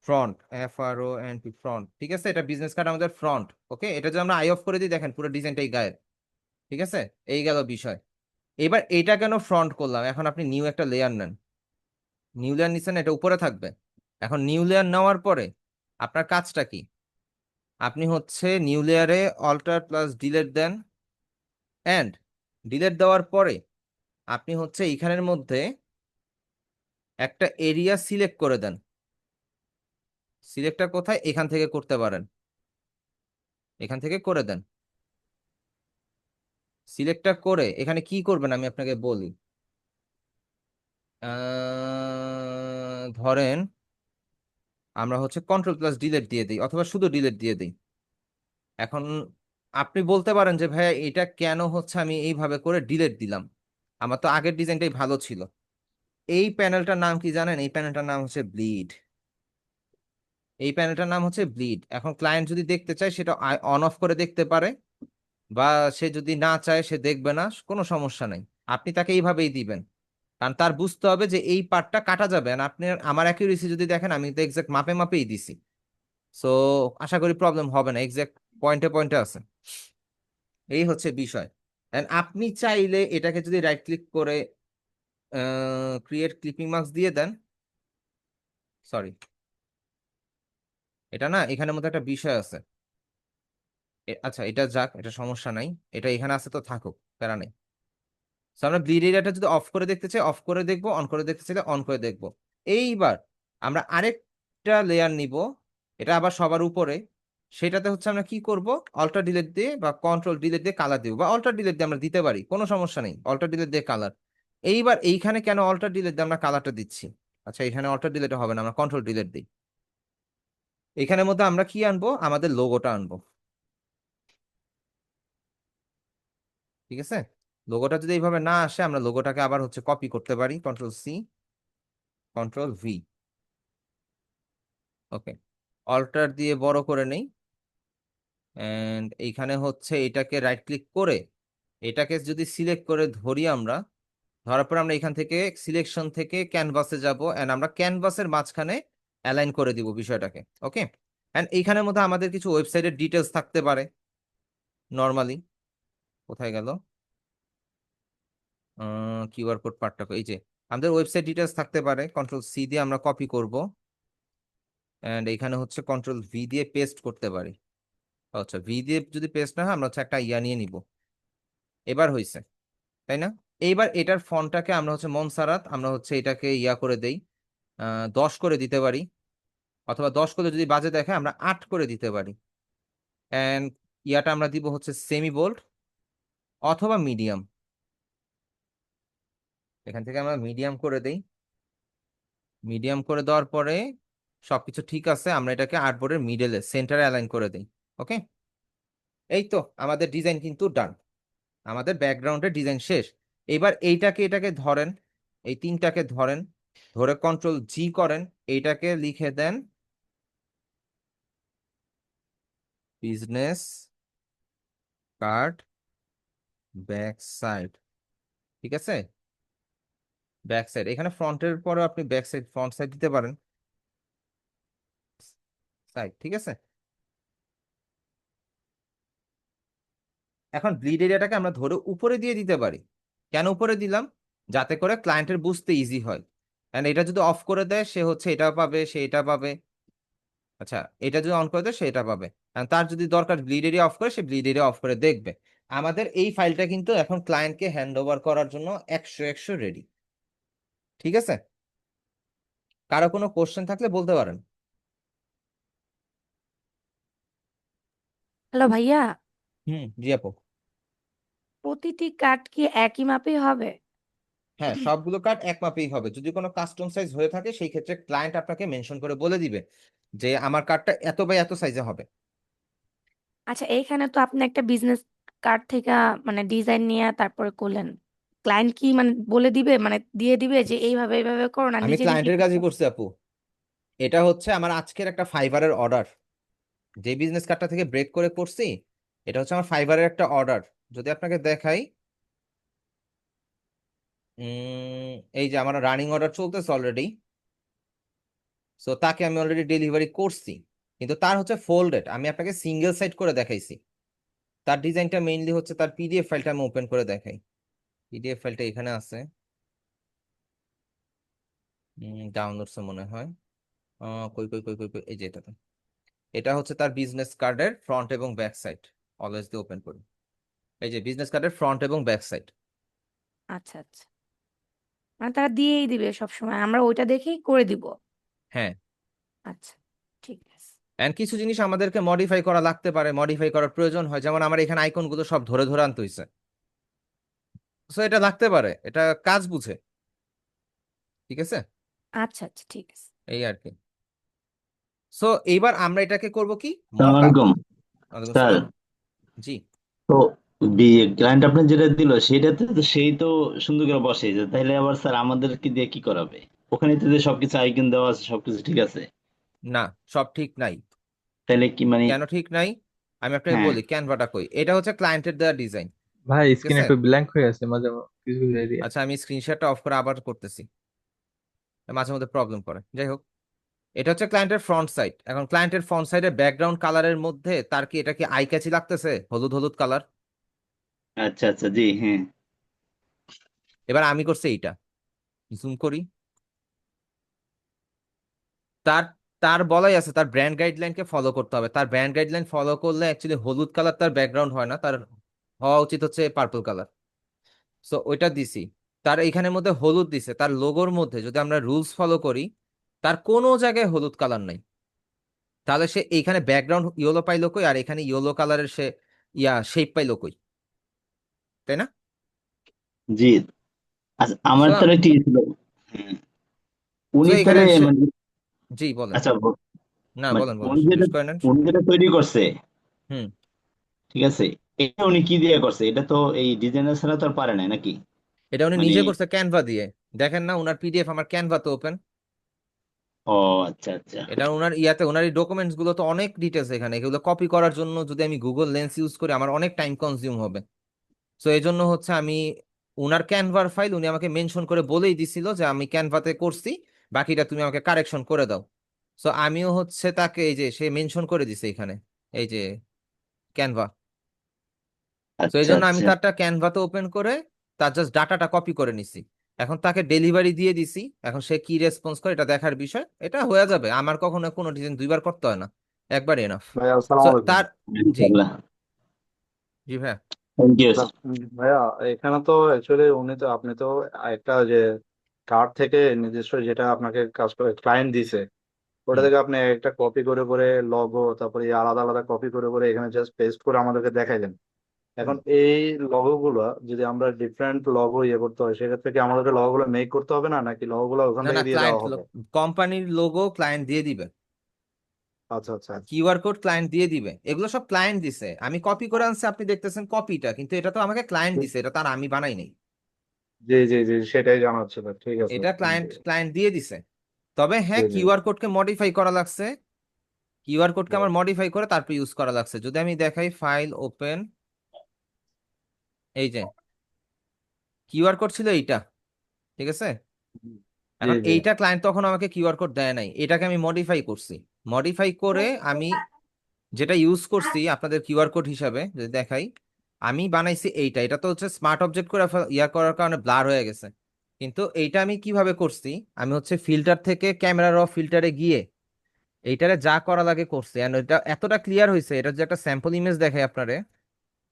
front, FRONT front, ঠিক আছে, এটা বিজনেস কার্ড আমাদের ফ্রন্ট। ওকে, এটা যদি আমরা আই অফ করে দিই, দেখেন পুরো ডিজাইনটাই গায়েব। ঠিক আছে, এই গেল বিষয়। এবার এটা কেন ফ্রন্ট করলাম, এখন আপনি নিউ একটা লেয়ার নেন। নিউ লেয়ার নিচ্ছেন, এটা উপরে থাকবে। এখন নিউ লেয়ার নেওয়ার পরে আপনার কাজটা কি, আপনি হচ্ছে নিউ লেয়ারে অল্টার প্লাস ডিলেট দেন, এন্ড ডিলেট দেওয়ার পরে আপনি হচ্ছে এইখানের মধ্যে একটা এরিয়া সিলেক্ট করে দেন। সিলেক্টটা কোথায়, এখান থেকে করতে পারেন, এখান থেকে করে দেন। সিলেক্টটা করে এখানে কি করবেন আমি আপনাকে বলি। ধরেন আমরা হচ্ছে কন্ট্রোল প্লাস ডিলেট দিয়ে দিই, অথবা শুধু ডিলেট দিয়ে দিই। এখন আপনি বলতে পারেন যে ভাইয়া এটা কেন হচ্ছে আমি এইভাবে করে ডিলেট দিলাম, আমার তো আগের ডিজাইনটাই ভালো ছিল। এই প্যানেলটার নাম কি জানেন, এই প্যানেলটার নাম হচ্ছে ব্লিড। এই প্যানেলটার নাম হচ্ছে ব্লিড। এখন ক্লায়েন্ট যদি দেখতে চায় সেটা অন অফ করে দেখতে পারে, বা সে যদি না চায় সে দেখবে না, কোনো সমস্যা নেই। আপনি তাকে এইভাবেই দিবেন, কারণ তার বুঝতে হবে যে এই পার্টটা কাটা যাবে না। আপনি আমার অ্যাকিউরেসি যদি দেখেন, আমি তো এক্সাক্ট মাপে মাপেই দিছি। সো আশা করি প্রবলেম হবে না, এক্সাক্ট পয়েন্টে পয়েন্টে আছে। এই হচ্ছে বিষয়। এন্ড আপনি চাইলে এটাকে যদি রাইট ক্লিক করে ক্রিয়েট ক্লিপিং মার্কস দিয়ে দেন, সরি, এটা না এখানের মধ্যে একটা বিষয় আছে। আচ্ছা এটা যাক, এটা সমস্যা নাই, এটা এখানে আছে তো থাকুক, প্যারা নেই। So, আমরা ব্লিড এরিয়াটা যদি অফ করে দেখতে চাই অফ করে দেখবো, অন করে দেখতে চাইলে অন করে দেখবো। এইবার আমরা আরেকটা লেয়ার নিব, এটা আবার সবার উপরে। সেটাতে হচ্ছে আমরা কি করব, অল্টার ডিলিট দিয়ে বা কন্ট্রোল ডিলিট দিয়ে কালার দিব, বা অল্টার ডিলিট দিয়ে আমরা দিতে পারি, কোনো সমস্যা নেই, অল্টার ডিলিট দিয়ে কালার। এইবার এইখানে কেন অল্টার ডিলিট দিয়ে আমরা কালারটা দিচ্ছি, আচ্ছা এখানে অল্টার ডিলিট হবে না, আমরা কন্ট্রোল ডিলিট দিই। এখানের মধ্যে আমরা কি আনবো, আমাদের লোগোটা আনবো। ঠিক আছে, লোগোটা যদি এইভাবে না আসে, আমরা লোগোটাকে আবার হচ্ছে কপি করতে পারি, কন্ট্রোল C, কন্ট্রোল V। ওকে, অল্টার দিয়ে বড় করে নেই, এন্ড এইখানে হচ্ছে এটাকে রাইট ক্লিক করে এটাকে যদি সিলেক্ট করে ধরি আমরা, ধরার পর আমরা এখান থেকে সিলেকশন থেকে ক্যানভাসে যাব, এন্ড আমরা ক্যানভাসের মাঝখানে অ্যালাইন করে দিব বিষয়টাকে। ওকে, এন্ড এইখানের মধ্যে আমাদের কিছু ওয়েবসাইটের ডিটেলস থাকতে পারে নর্মালি। কোথায় গেল কিউআর কোড পার্টটা, এই যে আমাদের ওয়েবসাইট ডিটেলস থাকতে পারে, কন্ট্রোল C দিয়ে আমরা কপি করব, এন্ড এখানে হচ্ছে কন্ট্রোল V দিয়ে পেস্ট করতে পারি। আচ্ছা, ভি দিয়ে যদি পেস্ট না হয়, আমরা হচ্ছে একটা ইয়া নিয়ে নিব। এবার হয়েছে, তাই না? এইবার এটার ফন্টটাকে আমরা হচ্ছে মনসারাত, আমরা হচ্ছে এটাকে ইয়া করে দেই, 10 করে দিতে পারি, অথবা 10 করে যদি বাজে দেখে আমরা 8 করে দিতে পারি। এন্ড ইয়াটা আমরা দিব হচ্ছে সেমি বোল্ড অথবা মিডিয়াম। এখান থেকে আমরা মিডিয়াম করে দেই। মিডিয়াম করে দেওয়ার পরে সবকিছু ঠিক আছে, আমরা এটাকে আর্টবোর্ডের মিডলে সেন্টারে অ্যালাইন করে দিই। ওকে, এই তো আমাদের ডিজাইন কিন্তু ডান, আমাদের ব্যাকগ্রাউন্ডের ডিজাইন শেষ। এবার এইটাকে এটাকে ধরেন, এই তিনটাকে ধরেন, ধরে কন্ট্রোল G করেন, এইটাকে লিখে দেন বিজনেস কার্ড ব্যাক সাইড। ঠিক আছে, ব্যাক সাইড, এখানে ফ্রন্টের পরে আপনি ব্যাক সাইড ফ্রন্ট সাইড দিতে পারেন, সাইড। ঠিক আছে, এখন ব্লিড এরিয়াটাকে আমরা ধরে উপরে দিয়ে দিতে পারি। কেন উপরে দিলাম, যাতে করে ক্লায়েন্টের বুঝতে ইজি হয়। এন্ড এটা যদি অফ করে দেয়, সে হচ্ছে এটা পাবে, সে এটা পাবে। আচ্ছা, এটা যদি অন করে দেয় সে এটা পাবে। আর তার যদি দরকার ব্লিড এরিয়া অফ করে, সে ব্লিড এরিয়া অফ করে দেখবে। আমাদের এই ফাইলটা কিন্তু এখন ক্লায়েন্টকে হ্যান্ড ওভার করার জন্য 100 রেডি। ঠিক আছে, কারো কোনো কোশ্চেন থাকলে বলতে পারেন। হ্যালো ভাইয়া, জি আপু। প্রতিটি কার্ড কি একই মাপে হবে? হ্যাঁ, সবগুলো কার্ড এক মাপেই হবে। যদি কোনো কাস্টম সাইজ হয়ে থাকে, সেই ক্ষেত্রে ক্লায়েন্ট আপনাকে মেনশন করে বলে দিবে যে আমার কার্ডটা এত বাই এত সাইজে হবে। আচ্ছা, এইখানে তো আপনি একটা বিজনেস কার্ড থেকে মানে ডিজাইন নিয়ে তারপরে করলেন। ক্লায়েন্ট কি মানে বলে দিবে, মানে দিয়ে দিবে যে এইভাবে এইভাবে করো না, আমি নিজে নিজে ক্লায়েন্টের কাজই করছি আপু। এটা হচ্ছে আমার আজকের একটা ফাইবারের অর্ডার, যে বিজনেস কার্ডটা থেকে ব্রেক করে করছি। এটা হচ্ছে আমার ফাইবারের একটা অর্ডার, যদি আপনাকে দেখাই। এই যে আমার রানিং অর্ডার চলতেছে অলরেডি। সো তাকে আমি অলরেডি ডেলিভারি করছি, কিন্তু তার হচ্ছে ফোল্ডেড, আমি আপনাকে সিঙ্গেল সাইড করে দেখাইছি। তার ডিজাইনটা মেইনলি হচ্ছে, তার পিডিএফ ফাইলটা আমি ওপেন করে দেখাই। পিডিএফ ফাইলটা এখানে আছে, ডাউনলোডসে মনে হয়। কই কই কই কই কই, এই যে এটাতে। এটা হচ্ছে তার বিজনেস কার্ডের ফ্রন্ট এবং ব্যাক সাইড। অলওয়েজ দিয়ে ওপেন করি, এই যে বিজনেস কার্ডের ফ্রন্ট এবং ব্যাক সাইড। আচ্ছা আচ্ছা, মানে তারা দিয়েই দিবে সব সময়, আমরা ওইটা দেখেই করে দিব। হ্যাঁ, আচ্ছা, ঠিক আছে। এন্ড কিছু জিনিস আমাদেরকে মডিফাই করা লাগতে পারে, মডিফাই করার প্রয়োজন হয়, যেমন আমার এখানে আইকনগুলো সব ধরে ধরে আনতে হয়েছে। সো এটা লাগতে পারে, এটা কাজ বুঝে। ঠিক আছে, আচ্ছা আচ্ছা, ঠিক আছে। এই আর কি। সো এইবার আমরা এটাকে করব কি, সালাম মক আপ। আলাইকুম ওয়ালাইকুম স্যার। সালাম। জি। তো ক্লায়েন্ট আপনার যেটা দিল সেটাতে তো সেই তো সুন্দর করে বসে যে, তাহলে আবার স্যার আমাদেরকে দিয়ে কি করাবে? ওখানে তো যে সবকিছু আইকন দেওয়া আছে, সবকিছু ঠিক আছে, না, সব ঠিক নাই। তাহলে কি মানে? কেন ঠিক নাই আমি আপনাকে হ্যাঁ, বলি, ক্যানভাটা কই, এটা হচ্ছে ক্লায়েন্টের দেওয়া ডিজাইন। ভাই ঠিক স্ক্রিন আছে, একটু ব্ল্যাঙ্ক হয়ে আছে মাঝে কিছু কিছু এরিয়া। আচ্ছা আমি স্ক্রিনশটটা অফ করে আবার করতেছি, মাঝে মধ্যে প্রবলেম করে, যাই হোক। এটা হচ্ছে ক্লায়েন্টের ফ্রন্ট সাইড। এখন ক্লায়েন্টের ফ্রন্ট সাইডে ব্যাকগ্রাউন্ড কালারের মধ্যে তার কি এটা কি আই ক্যাচি লাগতেছে, হলুদ হলুদ কালার? আচ্ছা আচ্ছা, জি হ্যাঁ। এবার আমি করছি এইটা, জুম করি। তার তার বলাই আছে তার ব্র্যান্ড গাইডলাইনকে ফলো করতে হবে। তার ব্র্যান্ড গাইডলাইন ফলো করলে অ্যাকচুয়ালি হলুদ কালার তার ব্যাকগ্রাউন্ড হয় না, তার হওয়া উচিত হচ্ছে পার্পল কালার। সো ওইটা দিছি। তার এইখানের মধ্যে হলুদ দিছে, তার লোগোর মধ্যে যদি আমরা রুলস ফলো করি, তার কোনো জায়গায় হলুদ কালার নাই। তাহলে সে এইখানে ব্যাকগ্রাউন্ড ইয়েলো পাইলো কই, আর এখানে ইয়েলো কালারের সে শেপ পাইলো কই, তাই না? জি। আচ্ছা, আমার সো তাহলে ঠিক ছিল। হ্যাঁ, সো উনি এখানে তাহলে মানে, জি বলেন। আচ্ছা না, মানে বলেন বলেন, উনি যেটা শেষ করে নেন। উনি যেটা তৈরি করছে, হুম। ঠিক আছে, এটা উনি কি দিয়ে করছে? এটা তো এই ডিজাইনার ছাড়া তো আর পারে না নাকি? এটা উনি মানে, নিজে করছে ক্যানভা দিয়ে। দেখেন না উনার পিডিএফ আমার ক্যানভা তো ওপেন। ও আচ্ছা আচ্ছা। এটা ওনার ইয়াতে, ওনার এই ডকুমেন্টস গুলো তো অনেক ডিটেলস এখানে, এগুলো কপি করার জন্য যদি আমি গুগল লেন্স ইউজ করি আমার অনেক টাইম কনজিউম হবে। সো এই জন্য হচ্ছে আমি উনার ক্যানভার ফাইল উনি আমাকে মেনশন করে বলেই দিছিল যে আমি ক্যানভাতে করছি, বাকিটা তুমি আমাকে কারেকশন করে দাও। সো আমিও হচ্ছে তাকে, এই যে সে মেনশন করে দিছে এখানে, এই যে ক্যানভা। তো এই আচ্ছা জন্য আমি আচ্ছা, তারটা ক্যানভাতে ওপেন করে তার জাস্ট ডাটাটা কপি করে নিছি। এখন তাকে ডেলিভারি দিয়ে দিছি, এখন সে কি রেসপন্স করে এটা দেখার বিষয়। এটা হয়ে যাবে, আমার কখনো কোনো ডিজাইন দুইবার করতে হয় না, একবার এনাফ। ভাইয়া আসসালামু সো আলাইকুম। তার, জি, ইনশাআল্লাহ। জি ভাইয়া। Thank you. ভাইয়া এখানে তো অ্যাকচুয়ালি আপনি তো একটা যে কার্ড থেকে নিজস্ব যেটা আপনাকে কাজ করে ক্লায়েন্ট দিছে ওটা হুম। থেকে আপনি একটা কপি করে করে লগো তারপরে এই আলাদা আলাদা কপি করে করে এখানে জাস্ট পেস্ট করে আমাদেরকে দেখাইলেন। হুম। এখন এই লগো গুলো যদি আমরা ডিফারেন্ট লগো করতে হয় সেক্ষেত্রে কি আমাদেরকে লগো গুলো মেক করতে হবে না নাকি লগো গুলো ওখান না না, থেকে দিয়ে ক্লায়েন্ট, দেওয়া হবে? কোম্পানির লোগো ক্লায়েন্ট দিয়ে দিবে, আচ্ছা আচ্ছা। কিউআর কোড ক্লায়েন্ট দিয়ে দিবে, এগুলো সব ক্লায়েন্ট দিছে। আমি কপি করে আনছি, আপনি দেখতেছেন কপিটা, কিন্তু এটা তো আমাকে ক্লায়েন্ট দিছে, এটা তার আমি বানাই নাই। জি জি জি সেটাই জানার ছিল, ঠিক আছে। এটা ক্লায়েন্ট ক্লায়েন্ট দিয়ে দিছে। তবে জি হ্যাঁ, জি কিউআর কোডকে মডিফাই করা লাগছে, কিউআর কোডকে আমার মডিফাই করে তারপর ইউজ করা লাগছে। যদি আমি দেখাই, ফাইল ওপেন, এই যে কিউআর কোড ছিল এইটা, ঠিক আছে। জি এখন জি। এইটা ক্লায়েন্ট তখন আমাকে কিউআর কোড দেয় নাই, এটাকে আমি মডিফাই করছি। মডিফাই করে আমি যেটা ইউজ করছি আপনাদের কিউআর কোড হিসাবে যদি দেখাই, আমি বানাইছি এইটা। এটা তো হচ্ছে স্মার্ট অবজেক্ট করে ইয়া করার কারণে ব্লার হয়ে গেছে, কিন্তু এইটা আমি কিভাবে করছি, আমি হচ্ছে ফিল্টার থেকে ক্যামেরা র ফিল্টারে গিয়ে এইটারে যা করা লাগে করছি। এন্ড এটা এতটা ক্লিয়ার হয়েছে, এটা যে একটা স্যাম্পল ইমেজ দেখাই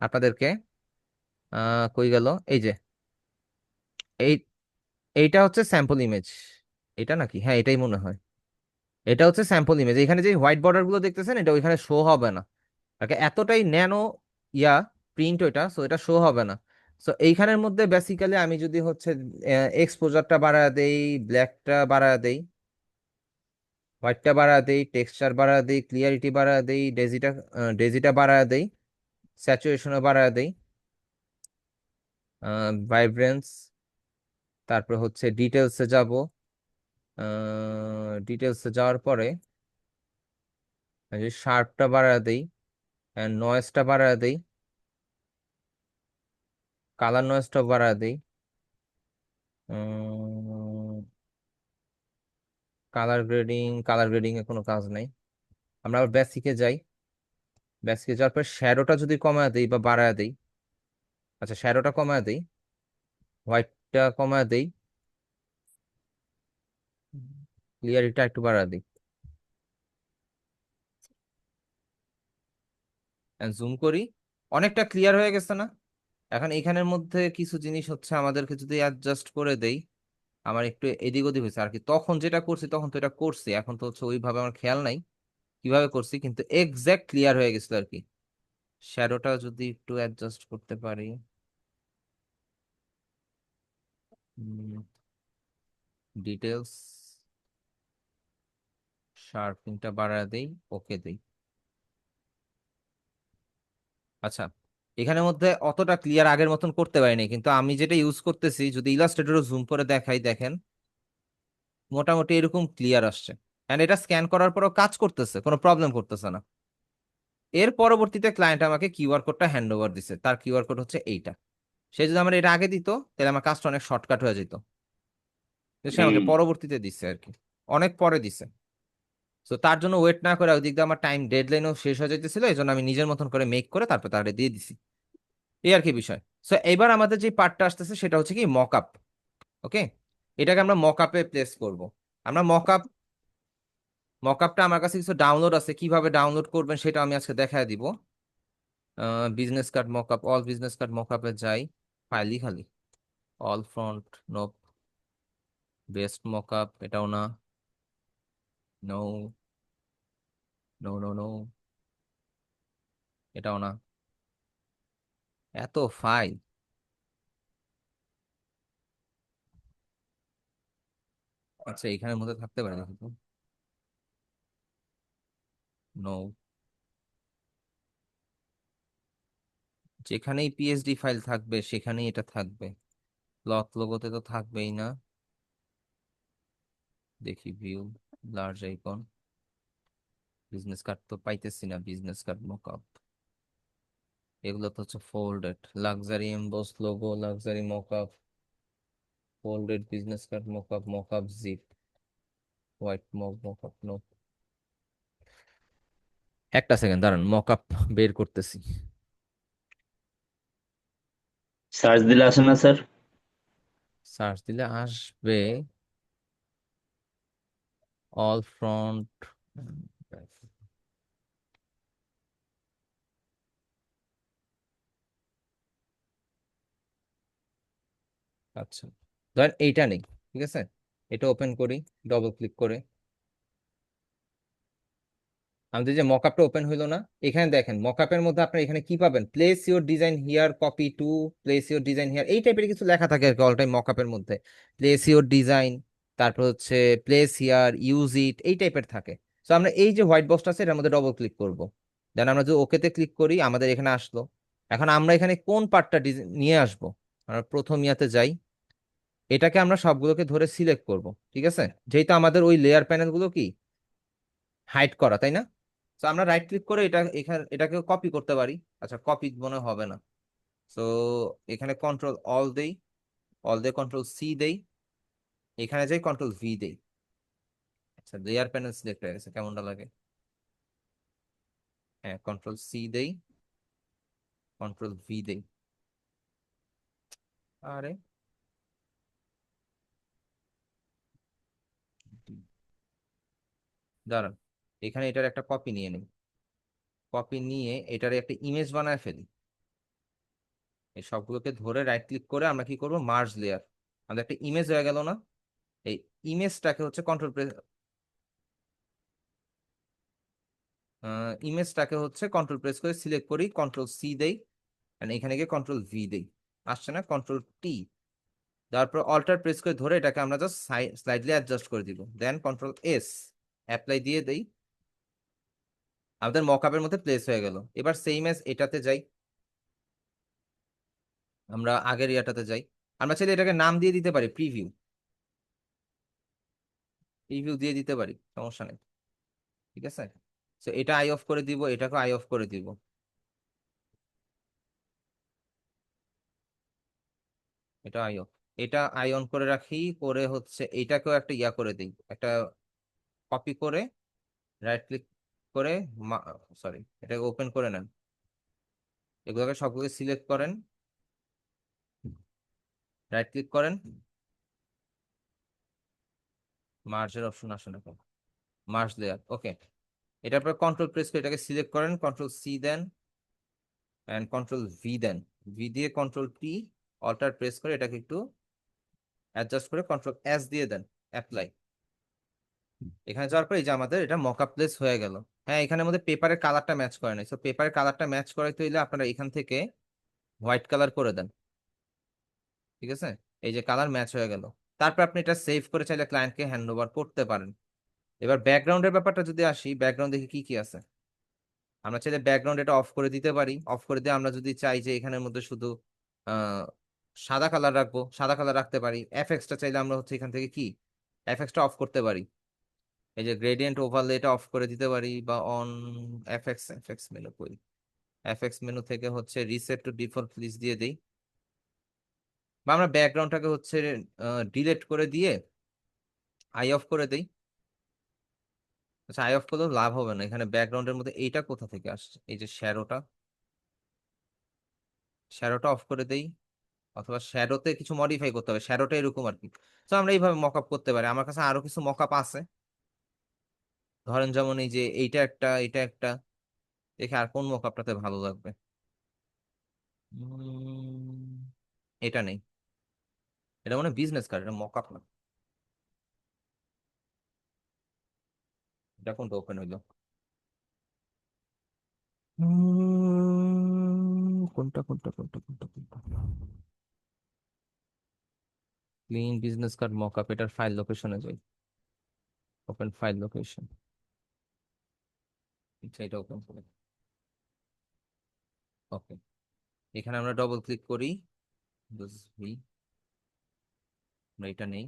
আপনাদেরকে, কই গেল, এই যে এই এইটা হচ্ছে স্যাম্পল ইমেজ। এটা নাকি, হ্যাঁ এটাই মনে হয়। এটা হচ্ছে স্যাম্পল ইমেজ, এখানে যে হোয়াইট বর্ডার গুলো দেখতেছেন এটা ওইখানে শো হবে না। ওকে, এতটাই ন্যানো ইয়া প্রিন্ট ওইটা, সো এটা শো হবে না। সো এইখানের মধ্যে বেসিক্যালি আমি যদি হচ্ছে এক্সপোজারটা বাড়ায় দেই, ব্ল্যাকটা বাড়ায় দেই, হোয়াইটটা বাড়ায় দেই, টেক্সচার বাড়ায় দেই, ক্লিয়ারিটি বাড়ায় দেই, ডেজিটা বাড়ায় দেই, স্যাচুরেশনও বাড়ায় দেই, ভাইব্রেন্স, তারপর হচ্ছে ডিটেলসে যাব। ডিটেলসে যাওয়ার পরে শার্পটা বাড়ায় দেই, নয়েজটা বাড়ায় দেই, কালার নয়েজটা বাড়ায় দেই, কালার গ্রেডিং এ কোনো কাজ নেই। আমরা আবার বেসিকে যাই। বেসিকে যাওয়ার পর শ্যাডোটা যদি কমায় দেই বা বাড়ায় দেই, আচ্ছা শ্যাডোটা কমায় দেই, হোয়াইটটা কমায় দেই, ক্লিয়ারিটা একটু বাড়ায় দিই, জুম করি, অনেকটা ক্লিয়ার হয়ে গেছে না? এখন এখানের মধ্যে কিছু জিনিস হচ্ছে আমাদেরকে যদি অ্যাডজাস্ট করে দেই, আমার একটু এদিক ওদিক হয়েছে আর কি। তখন যেটা করছি তখন তো এটা করছি, এখন তো হচ্ছে ওইভাবে আমার খেয়াল নাই কিভাবে করছি, কিন্তু এক্সাক্ট ক্লিয়ার হয়ে গেছিল আর কি। শ্যাডোটা যদি একটু অ্যাডজাস্ট করতে পারি, ডিটেলস, শার্পিংটা বাড়ায় দেই, ওকে দেই। আচ্ছা, এখানের মধ্যে অতটা ক্লিয়ার আগের মতন করতে পারিনি, কিন্তু আমি যেটা ইউজ করতেছি যদি ইলাস্ট্রেটরও জুম করে দেখাই, দেখেন মোটামুটি এরকম ক্লিয়ার আসছে। এন্ড এটা স্ক্যান করার পরও কাজ করতেছে, কোনো প্রবলেম করতেছে না। এর পরবর্তীতে ক্লায়েন্ট আমাকে কিউআর কোডটা হ্যান্ড ওভার দিছে, তার কিউআর কোড হচ্ছে এইটা। সে যদি আমার এটা আগে দিত তাহলে আমার কাজটা অনেক শর্টকাট হয়ে যেত, তো সে আমাকে পরবর্তীতে দিচ্ছে আর কি, অনেক পরে দিছে। তো তার জন্য ওয়েট না করে ওদিক দিয়ে আমার টাইম ডেডলাইনও শেষ হয়ে যেতেছিল, এই জন্য আমি নিজের মতন করে মেক করে তারপর তাহলে দিয়ে দিছি, এই আর কি বিষয়। সো এবার আমাদের যে পার্টটা আসতেছে সেটা হচ্ছে কি মক আপ। ওকে, এটাকে আমরা মক আপে প্লেস করব। আমরা মক আপটা আমার কাছে কিছু ডাউনলোড আছে, কিভাবে ডাউনলোড করবেন সেটা আমি আজকে দেখায় দিব। Business card mock up, all business card mock আপে যাই, ফাইলই খালি, all front, no, best mock up, এটাও না, নো, নো নো নো, এটাও না, এত ফাইল। আচ্ছা এখানের মধ্যে থাকতে পারে না কিন্তু, নো, যেখানেই পিএসডি ফাইল থাকবে সেখানেই এটা থাকবে, ক্লথ লোগোতে তো থাকবেই না। দেখি view, large icon, business card তো পাইতেছি না, বিজনেস কার্ড মকআপ, এগুলো তো হচ্ছে folded, luxury emboss logo, luxury mockup, folded business card mockup, mockup zip, white mockup, no. একটা সেকেন্ড দাঁড়ান, মকআপ বের করতেছি। সার্চ দিলে আসে না স্যার? সার্চ দিলে আসবে অল ফ্রন্ট, আচ্ছা ধরেন এইটা নেই, ঠিক আছে, এটা ওপেন করি ডবল ক্লিক করে, আমাদের যে মকআপটা ওপেন হইলো না, এখানে দেখেন মকআপের মধ্যে আপনার এখানে কি পাবেন, place your design here, copy to, place your design here, এই টাইপের কিছু লেখা থাকে আর কি অল টাইম মকআপের মধ্যে। প্লেস ইওর ডিজাইন, তারপর হচ্ছে প্লেস হিয়ার, ইউজ ইট, এই টাইপের থাকে। তো আমরা এই যে হোয়াইট বক্সটা আছে এটার মধ্যে ডবল ক্লিক করব, দেন আমরা যদি ওকেতে ক্লিক করি আমাদের এখানে আসলো। এখন আমরা এখানে কোন পার্টটা নিয়ে আসবো, আমরা প্রথম ইয়াতে যাই, এটাকে আমরা সবগুলোকে ধরে সিলেক্ট করব, ঠিক আছে, যেহেতু আমাদের ওই লেয়ার প্যানেল গুলো কি হাইড করা, তাই না? তো আমরা রাইট ক্লিক করে এখানে এটাকে কপি করতে পারি। আচ্ছা কপি মনে হবে না, তো এখানে কন্ট্রোল অল দেই, অল দিয়ে কন্ট্রোল সি দেই, এখানে যাই কন্ট্রোল ভি দেই। আচ্ছা লেয়ার প্যানেল সিলেক্ট হয়ে গেছে, কেমনটা লাগে? হ্যাঁ কন্ট্রোল সি দেই, কন্ট্রোল ভি দেই, আরে দাঁড়ান, এখানে এটার একটা কপি নিয়ে নিই, কপি নিয়ে এটার একটা ইমেজ বানায় ফেলি। এই সবগুলোকে ধরে রাইট ক্লিক করে আমরা কি করব, মার্জ লেয়ার, আমাদের একটা ইমেজ হয়ে গেল না? এই ইমেজটাকে হচ্ছে কন্ট্রোল প্রেস করে সিলেক্ট করি, কন্ট্রোল সি দেই, and এখানে গিয়ে কন্ট্রোল ভি দেই, আসছে না, কন্ট্রোল টি, তারপর অল্টার প্রেস করে ধরে এটাকে আমরা জাস্ট স্লাইডলি অ্যাডজাস্ট করে দিব, দেন কন্ট্রোল এস অ্যাপ্লাই দিয়ে দেই, আমাদের মকআপের মধ্যে প্লেস হয়ে গেল। এবার সেম এস এটাতে যাই, আমরা আগের ইয়াটাতে যাই, আমরা চাইলে এটাকে নাম দিয়ে দিতে পারি প্রিভিউ, প্রিভিউ দিয়ে দিতে পারি, সমস্যা নেই, ঠিক আছে। তো এটা আই অফ করে দিব, এটাকে আই অফ করে দিব, এটা আই অফ, এটা আই অন করে রাখি, করে হচ্ছে এটাকেও একটা ইয়া করে দিই, একটা কপি করে রাইট ক্লিক করে, সরি, এটাকে ওপেন করে নেন, এগুলোকে সবগুলোকে সিলেক্ট করেন, রাইট ক্লিক করেন, মার্জের অপশন আসে না, মার্জ লেয়ার, ওকে। এটার পর কন্ট্রোল প্রেস করে এটাকে সিলেক্ট করেন, কন্ট্রোল সি দেন এন্ড কন্ট্রোল ভি দেন, ভি দিয়ে কন্ট্রোল টি, অল্টার প্রেস করে এটাকে একটু অ্যাডজাস্ট করে কন্ট্রোল এস দিয়ে দেন, অ্যাপ্লাই। এখানে যাওয়ার পর এই যে আমাদের এটা মকআপ প্লেস হয়ে গেল। হ্যাঁ, এখানের মধ্যে পেপারের কালারটা ম্যাচ করে নাই, তো পেপারের কালারটা ম্যাচ করাইতে হইলে আপনারা এখান থেকে হোয়াইট কালার করে দেন, ঠিক আছে? এই যে কালার ম্যাচ হয়ে গেল। তারপর আপনি এটা সেভ করে চাইলে ক্লায়েন্টকে হ্যান্ড ওভার করতে পারেন। এবার ব্যাকগ্রাউন্ডের ব্যাপারটা যদি আসি, ব্যাকগ্রাউন্ড দেখি কি কি আছে। আমরা চাইলে ব্যাকগ্রাউন্ড এটা অফ করে দিতে পারি, অফ করে দিয়ে আমরা যদি চাই যে এখানের মধ্যে শুধু আহ সাদা কালার রাখবো, সাদা কালার রাখতে পারি। এফএক্সটা চাইলে আমরা হচ্ছে এখান থেকে কি এফএক্সটা অফ করতে পারি, এই যে গ্রেডিয়েন্ট ওভারলে এটা অফ করে দিতে পারি, বা অন এফএক্স, এফএক্স মেনু করি, এফএক্স মেনু থেকে হচ্ছে রিসেট টু ডিফল্ট প্লিজ দিয়ে দিই, বা আমরা ব্যাকগ্রাউন্ডটাকে হচ্ছে ডিলেট করে দিয়ে আই অফ করে দেই। আচ্ছা, আই অফ করলেও লাভ হবে না, এখানে ব্যাকগ্রাউন্ডের মধ্যে এইটা কোথা থেকে আসছে, এই যে শ্যাডোটা, শ্যাডোটা অফ করে দেই, অথবা শ্যাডোতে কিছু মডিফাই করতে হবে, শ্যাডোটা এরকম আর কি। তো আমরা এইভাবে মকআপ করতে পারি। আমার কাছে আরো কিছু মকআপ আছে, ধরেন যেমন এই যে এইটা একটা, এটা একটা, দেখে আর কোন মকআপটাতে ভালো লাগবে। এটা নেই, এটা মানে বিজনেস কার্ড, এটা মকআপ না। এটা কোনটা ওপেন হইলো, কোনটা কোনটা কোনটা কোনটা কোনটা, ক্লিন বিজনেস কার্ড মকআপ, এটার ফাইল লোকেশনে যাই, ওপেন ফাইল লোকেশন, আচ্ছা এটা ওপেন করে, ওকে। এখানে আমরা ডবল ক্লিক করি, আমরা এটা নেই,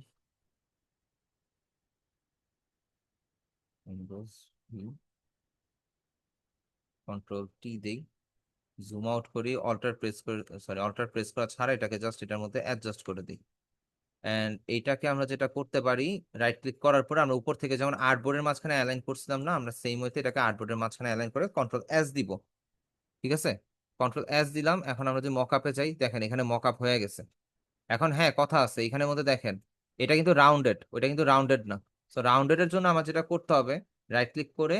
কন্ট্রোল টি দেই, জুম আউট করি, অল্টার প্রেস করে, সরি অল্টার প্রেস করা ছাড়া এটাকে জাস্ট এটার মধ্যে অ্যাডজাস্ট করে দিই। এন্ড এইটাকে আমরা যেটা করতে পারি, রাইট ক্লিক করার পরে আমরা উপর থেকে যেমন আর্টবোর্ডের মাঝখানে অ্যালাইন করছিলাম না, আমরা সেম ওয়েতে এটাকে আর্টবোর্ডের মাঝখানে অ্যালাইন করে কন্ট্রোল এস দিব, ঠিক আছে? কন্ট্রোল এস দিলাম। এখন আমরা যদি মকআপে যাই, দেখেন এখানে মকআপ হয়ে গেছে। এখন হ্যাঁ, কথা আছে এখানের মধ্যে, দেখেন এটা কিন্তু রাউন্ডেড, ওইটা কিন্তু রাউন্ডেড না। সো রাউন্ডেড এর জন্য আমার যেটা করতে হবে, রাইট ক্লিক করে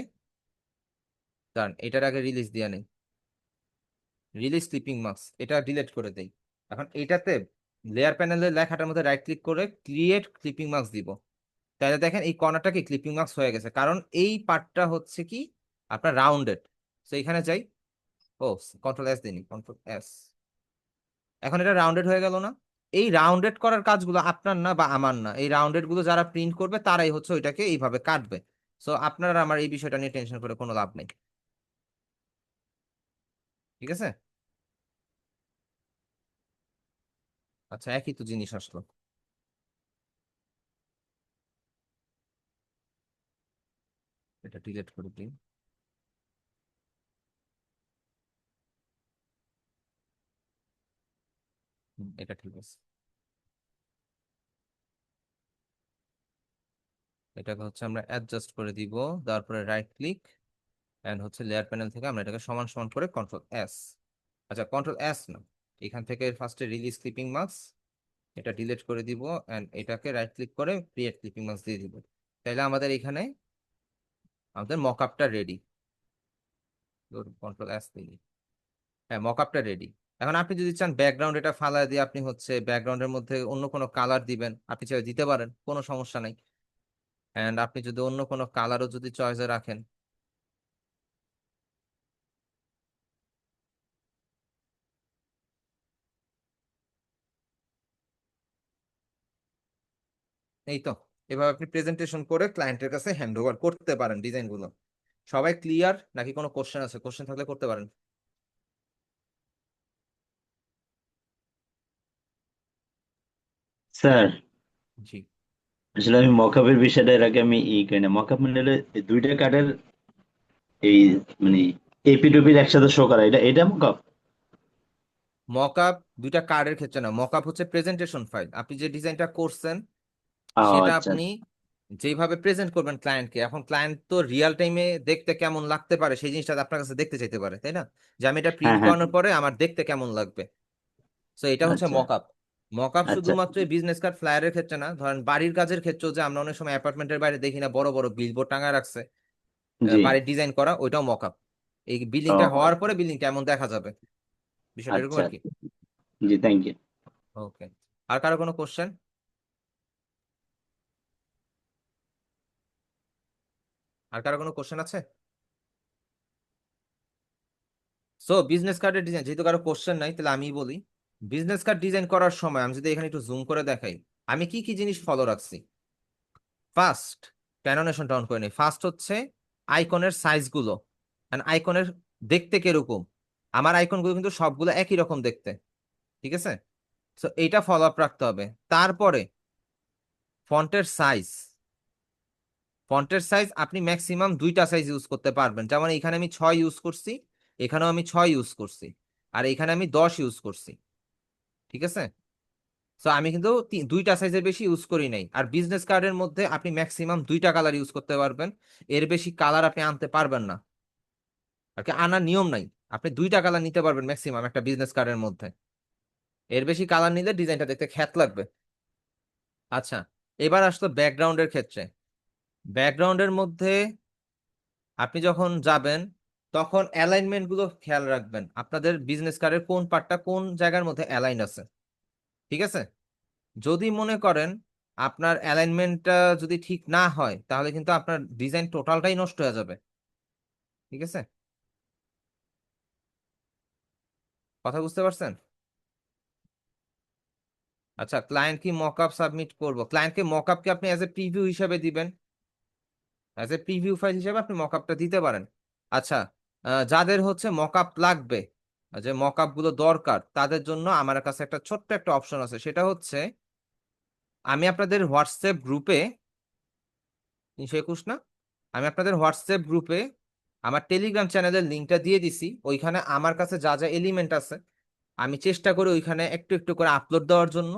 দাঁড়ান, এটার আগে রিলিজ দিয়ে নেই, রিলিজ ক্লিপিং মাস্ক, এটা ডিলিট করে দেই। এখন এটাতে লেয়ার প্যানেলের লেখাটার মধ্যে রাইট ক্লিক করে ক্রিয়েট ক্লিপিং মাস্ক দিব, তাহলে দেখেন এই কর্নারটা কি ক্লিপিং মাস্ক হয়ে গেছে, কারণ এই পার্টটা হচ্ছে কি আপনার রাউন্ডেড। তো এখানে যাই, ও কন্ট্রোল এস দিনি, কন্ট্রোল এস, এখন এটা রাউন্ডেড হয়ে গেল না? এই রাউন্ডেড করার কাজগুলো আপনার না বা আমার না, এই রাউন্ডেড গুলো যারা প্রিন্ট করবে তারাই হচ্ছে ওইটাকে এইভাবে কাটবে। সো আপনারা আমার এই বিষয়টা নিয়ে টেনশন করে কোনো লাভ নেই, ঠিক আছে? আচ্ছা, একই তো জিনিস আসলো, এটা ডিলিট করে দিই। এটা ঠিক আছে, এটাকে হচ্ছে আমরা অ্যাডজাস্ট করে দিব, তারপরে রাইট ক্লিক এন্ড হচ্ছে লেয়ার প্যানেল থেকে আমরা এটাকে সমান সমান করে কন্ট্রোল এস, আচ্ছা কন্ট্রোল এস না, এখান থেকে ফার্স্টে রিলিজ ক্লিপিং মাস্ক, এটা ডিলিট করে দিব এন্ড এটাকে রাইট ক্লিক করে ক্রিয়েট ক্লিপিং মাস্ক দিয়ে দিব। তাহলে আমাদের এখানে আমাদের মকআপটা রেডি, কন্ট্রোল এস দিই, হ্যাঁ মকআপটা রেডি। এখন আপনি যদি চান ব্যাকগ্রাউন্ড এটা ফালা দিয়ে আপনি হচ্ছে ব্যাকগ্রাউন্ডের মধ্যে অন্য কোনো কালার দিবেন, আপনি চাইলে দিতে পারেন, কোনো সমস্যা নাই। এন্ড আপনি যদি অন্য কোনো কালারও যদি চয়েসে রাখেন, এই তো এভাবে আপনি প্রেজেন্টেশন করে ক্লায়েন্টের কাছে হ্যান্ড ওভার করতে পারেন ডিজাইনগুলো। সবাই ক্লিয়ার নাকি কোনো কোশ্চেন আছে? কোশ্চেন থাকলে করতে পারেন। স্যার, জি, আসলে আমি মকআপের বিষয়টা এর আগে আমি করি না। মকআপ মানে হলো এই দুইটা কার্ডের এই মানে এপি টুপির একসাথে শো করা, এটা এটা মকআপ। মকআপ দুইটা কার্ডের ক্ষেত্রে না, মকআপ হচ্ছে প্রেজেন্টেশন ফাইল, আপনি যে ডিজাইনটা করছেন ও সেটা আচ্ছা আপনি যেভাবে প্রেজেন্ট করবেন ক্লায়েন্টকে, এখন ক্লায়েন্ট তো রিয়েল টাইমে দেখতে কেমন লাগতে পারে সেই জিনিসটা আপনার কাছে দেখতে চাইতে পারে, তাই না? যে আমি এটা হ্যাঁ প্রিন্ট হ্যাঁ করানোর পরে আমার দেখতে কেমন লাগবে। তো এটা হচ্ছে আচ্ছা মকআপ। মকআপ আচ্ছা শুধুমাত্র বিজনেস কার্ড ফ্লায়ারের ক্ষেত্রে না, ধরেন বাড়ির কাজের ক্ষেত্রেও যে আমরা অনেক সময় অ্যাপার্টমেন্টের বাইরে দেখি না বড় বড় বিলবোর্ড টাঙায় রাখছে, জি বাড়ির ডিজাইন করা, ওইটাও মকআপ। এই বিল্ডিংটা ও হওয়ার পরে বিল্ডিং কেমন দেখা যাবে, বিষয়টা এরকম আচ্ছা আর কি। জি থ্যাংক ইউ ওকে, আর কারো কোনো কোশ্চেন? আর কারো কোনো কোশ্চেন আছে? সো বিজনেস কার্ডের ডিজাইন, যেহেতু কারো কোশ্চেন নাই তাহলে আমি বলি। বিজনেস কার্ড ডিজাইন করার সময় আমি যদি এখানে একটু জুম করে দেখাই, আমি কি কি জিনিস ফলো রাখছি। ফার্স্ট, প্যানোনেশনটা অন করে নিই। ফার্স্ট হচ্ছে আইকনের সাইজগুলো, আইকনের দেখতে কিরকম। আমার আইকনগুলো কিন্তু সবগুলো একই রকম দেখতে, ঠিক আছে? সো এইটা ফলো আপ রাখতে হবে। তারপরে ফন্টের সাইজ। ফন্টের সাইজ আপনি ম্যাক্সিমাম দুইটা সাইজ ইউজ করতে পারবেন, যেমন এখানে আমি 6 ইউজ করছি, এখানেও আমি 6 ইউজ করছি, আর এখানে আমি 10 ইউজ করছি, ঠিক আছে? সো আমি কিন্তু দুইটা সাইজের বেশি ইউজ করি নাই। আর বিজনেস কার্ডের মধ্যে আপনি ম্যাক্সিমাম দুইটা কালার ইউজ করতে পারবেন, এর বেশি কালার আপনি আনতে পারবেন না, আর কি আনার নিয়ম নাই। আপনি দুইটা কালার নিতে পারবেন ম্যাক্সিমাম একটা বিজনেস কার্ডের মধ্যে, এর বেশি কালার নিলে ডিজাইনটা দেখতে খ্যাত লাগবে। আচ্ছা, এবার আসতো ব্যাকগ্রাউন্ডের ক্ষেত্রে। ব্যাকগ্রাউন্ডের মধ্যে আপনি যখন যাবেন তখন অ্যালাইনমেন্ট গুলো খেয়াল রাখবেন, আপনাদের বিজনেস কার্ডের কোন পার্টটা কোন জায়গার মধ্যে অ্যালাইন আছে, ঠিক আছে? যদি মনে করেন আপনার অ্যালাইনমেন্টটা যদি ঠিক না হয় তাহলে কিন্তু আপনার ডিজাইন টোটালটাই নষ্ট হয়ে যাবে, ঠিক আছে? কথা বুঝতে পারছেন? আচ্ছা, ক্লায়েন্ট কি মকআপ সাবমিট করব, ক্লায়েন্টকে মকআপকে আপনি অ্যাজ এ প্রিভিউ হিসাবে দিবেন, অ্যাজ এ প্রিভিউ ফাইল হিসাবে আপনি মকআপটা দিতে পারেন। আচ্ছা, যাদের হচ্ছে মকআপ লাগবে, যে মকআপ গুলো দরকার, তাদের জন্য আমার কাছে একটা ছোট্ট একটা অপশন আছে, সেটা হচ্ছে আমি আপনাদের হোয়াটসঅ্যাপ গ্রুপে, 321 না, আমি আপনাদের হোয়াটসঅ্যাপ গ্রুপে আমার টেলিগ্রাম চ্যানেলের লিঙ্কটা দিয়ে দিছি। ওইখানে আমার কাছে যা যা এলিমেন্ট আছে আমি চেষ্টা করি ওইখানে একটু একটু করে আপলোড দেওয়ার জন্য।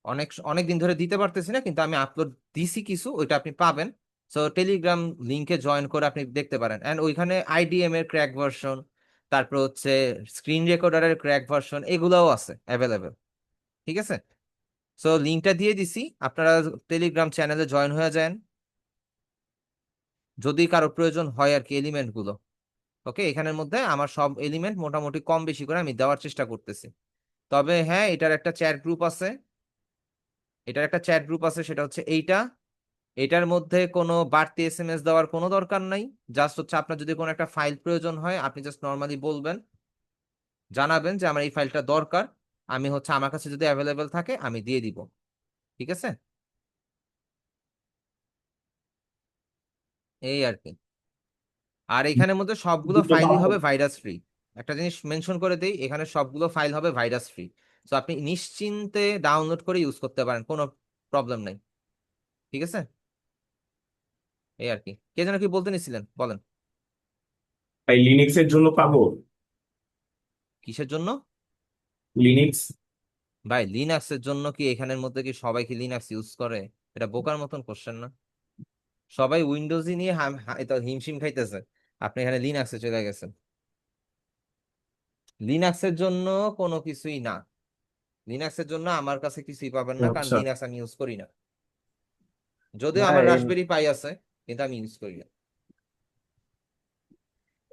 অনেক অনেক দিন ধরে দিতে পারতেছি না, কিন্তু আমি আপলোড দিছি কিছু, ওইটা আপনি পাবেন। সো টেলিগ্রাম লিংকে জয়েন করে আপনি দেখতে পারেন। অ্যান্ড ওইখানে আইডিএম এর ক্র্যাক ভার্সন, তারপর হচ্ছে স্ক্রিন রেকর্ডারের ক্র্যাক ভার্সন, এগুলোও আছে অ্যাভেলেবেল, ঠিক আছে? সো লিঙ্কটা দিয়ে দিছি, আপনারা টেলিগ্রাম চ্যানেলে জয়েন হয়ে যান যদি কারো প্রয়োজন হয় আর কি এলিমেন্ট গুলো। ওকে, এখানের মধ্যে আমার সব এলিমেন্ট মোটামুটি কম বেশি করে আমি দেওয়ার চেষ্টা করতেছি। তবে হ্যাঁ, এটার একটা চ্যাট গ্রুপ আছে, সেটা হচ্ছে এইটা। এটার মধ্যে কোনো বাড়তি এসএমএস দেওয়ার কোনো দরকার নাই। জাস্ট হচ্ছে আপনার যদি কোনো একটা ফাইল প্রয়োজন হয় আপনি জাস্ট নর্মালি বলবেন, জানাবেন যে আমার এই ফাইলটা দরকার, আমি হচ্ছে আমার কাছে যদি অ্যাভেলেবেল থাকে আমি দিয়ে দিব, ঠিক আছে? এই আর কি। আর এখানের মধ্যে সবগুলো ফাইলই হবে ভাইরাস ফ্রি। একটা জিনিস মেনশন করে দেই, এখানে সবগুলো ফাইল হবে ভাইরাস ফ্রি। তো আপনি নিশ্চিন্তে ডাউনলোড করে ইউজ করতে পারেন, কোনো প্রবলেম নাই, ঠিক আছে? এই আর কি। কে যেন কি বলতে নিছিলেন, বলেন। ভাই লিনাক্স এর জন্য পাবো? কিসের জন্য? লিনাক্স। ভাই লিনাক্স এর জন্য কি এখানের মধ্যে কি সবাই কি লিনাক্স ইউজ করে? এটা বোকার মতন কোশ্চেন না? সবাই উইন্ডোজই নিয়ে এটা হিমশিম খাইতেছে, আপনি এখানে লিনাক্সে চলে গেছেন। লিনাক্সের জন্য কোনো কিছুই না, লিনাক্সের জন্য আমার কাছে কিছুই পাবেন না, কারণ আচ্ছা। লিনাক্স আমি ইউজ করি না। যদিও ভাই আমার রাসবেরি পাই আছে, কিন্তু আমি ইউজ করি না।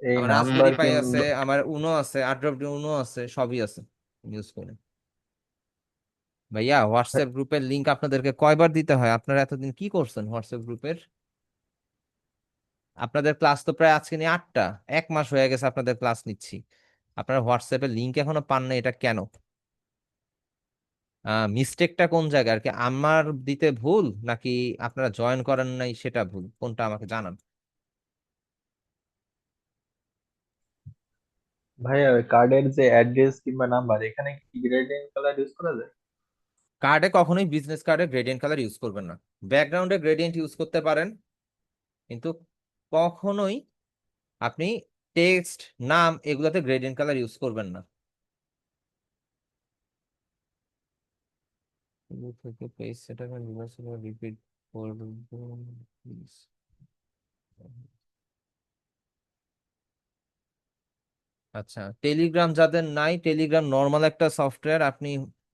এই আমার নাম্বার রাসবেরি পাই আছে, কিংবা আমার উনো আছে, আড্রপ উনো আছে, সবই আছে, ইউজ করি না। ভাইয়া হোয়াটসঅ্যাপ গ্রুপের লিংক আপনাদেরকে কয়বার দিতে হয়? আপনারা এতদিন কি করছেন হোয়াটসঅ্যাপ গ্রুপের? আপনাদের ক্লাস তো প্রায় আজকে নিয়ে 8টা, 1 মাস হয়ে গেছে আপনাদের ক্লাস নিচ্ছি, আপনারা হোয়াটসঅ্যাপের লিংক এখনো পান না, এটা কেন? মিস্টেকটা কোন জায়গায় আর কি, আমার দিতে ভুল নাকি আপনারা জয়েন করেন নাই সেটা ভুল, কোনটা আমাকে জানান। ভাইয়া ওই কার্ডের যে অ্যাড্রেস কিংবা নাম্বার এখানে কি গ্রেডিয়েন্ট কালার ইউজ করা যায়? কার্ডে কখনোই বিজনেস কার্ডে গ্রেডিয়েন্ট কালার ইউজ করবেন না। ব্যাকগ্রাউন্ডে গ্রেডিয়েন্ট ইউজ করতে পারেন, কিন্তু কখনোই আপনি টেক্সট, নাম, এগুলাতে গ্রেডিয়েন্ট কালার ইউজ করবেন না। থেকে পেজ সেটা রিপিট আচ্ছা, টেলিগ্রাম যাদের নাই, টেলিগ্রাম নর্মাল একটা সফটওয়্যার, আপনি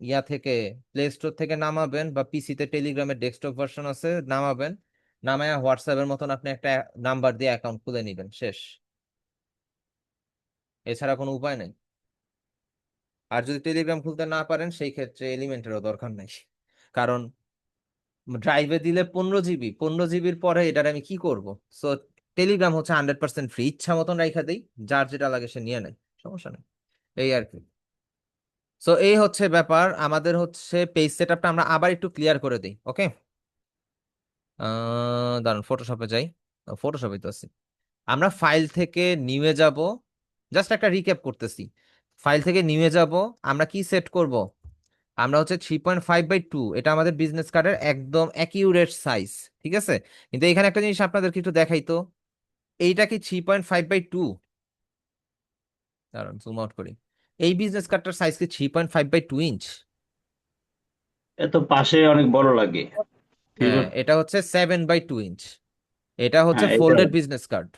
ইয়া থেকে প্লে স্টোর থেকে নামাবেন, বা পিসিতে টেলিগ্রামের ডেস্কটপ ভার্সন আছে, নামাবেন, নামায় হোয়াটসঅ্যাপের মতন আপনি একটা নাম্বার দিয়ে অ্যাকাউন্ট খুলে নেবেন, শেষ। এছাড়া কোনো উপায় নেই। আর যদি টেলিগ্রাম খুলতে না পারেন, সেই ক্ষেত্রে এলিমেন্টেরও দরকার নেই, কারণ ড্রাইভে দিলে 15 জিবি, 15 জিবির পরে এটার আমি কি করব? সো টেলিগ্রাম হচ্ছে 100% ফ্রি, ইচ্ছা মতন রাইখা দেই, যার যেটা লাগে সে নিয়ে নেয়, সমস্যা নেই, এই আর কি। সো এই হচ্ছে ব্যাপার, আমাদের হচ্ছে পেজ সেটআপটা আমরা আবার একটু ক্লিয়ার করে দিই, ওকে? দাঁড়ান, ফটোশপে যাই, ফটোশপে তো আছি। আমরা ফাইল থেকে নিউয়ে যাব, জাস্ট একটা রিক্যাপ করতেছি। ফাইল থেকে নিউয়ে যাব, আমরা কি সেট করব? আমরা হচ্ছে 3.5/2, এটা আমাদের বিজনেস কার্ডের একদম অ্যাকিউরেট সাইজ, ঠিক আছে? কিন্তু এখানে একটা জিনিস আপনাদেরকে একটু দেখাই তো, এইটা কি 3.5/2? দাঁড়ান জুম আউট করি, এই বিজনেস কার্ডটার সাইজ কি 3.5/2 ইঞ্চ? এত পাশে অনেক বড় লাগে। হ্যাঁ, এটা হচ্ছে 7/2 ইঞ্চ। এটা হচ্ছে হ্যাঁ, এটা ফোল্ডেড বিজনেস কার্ড,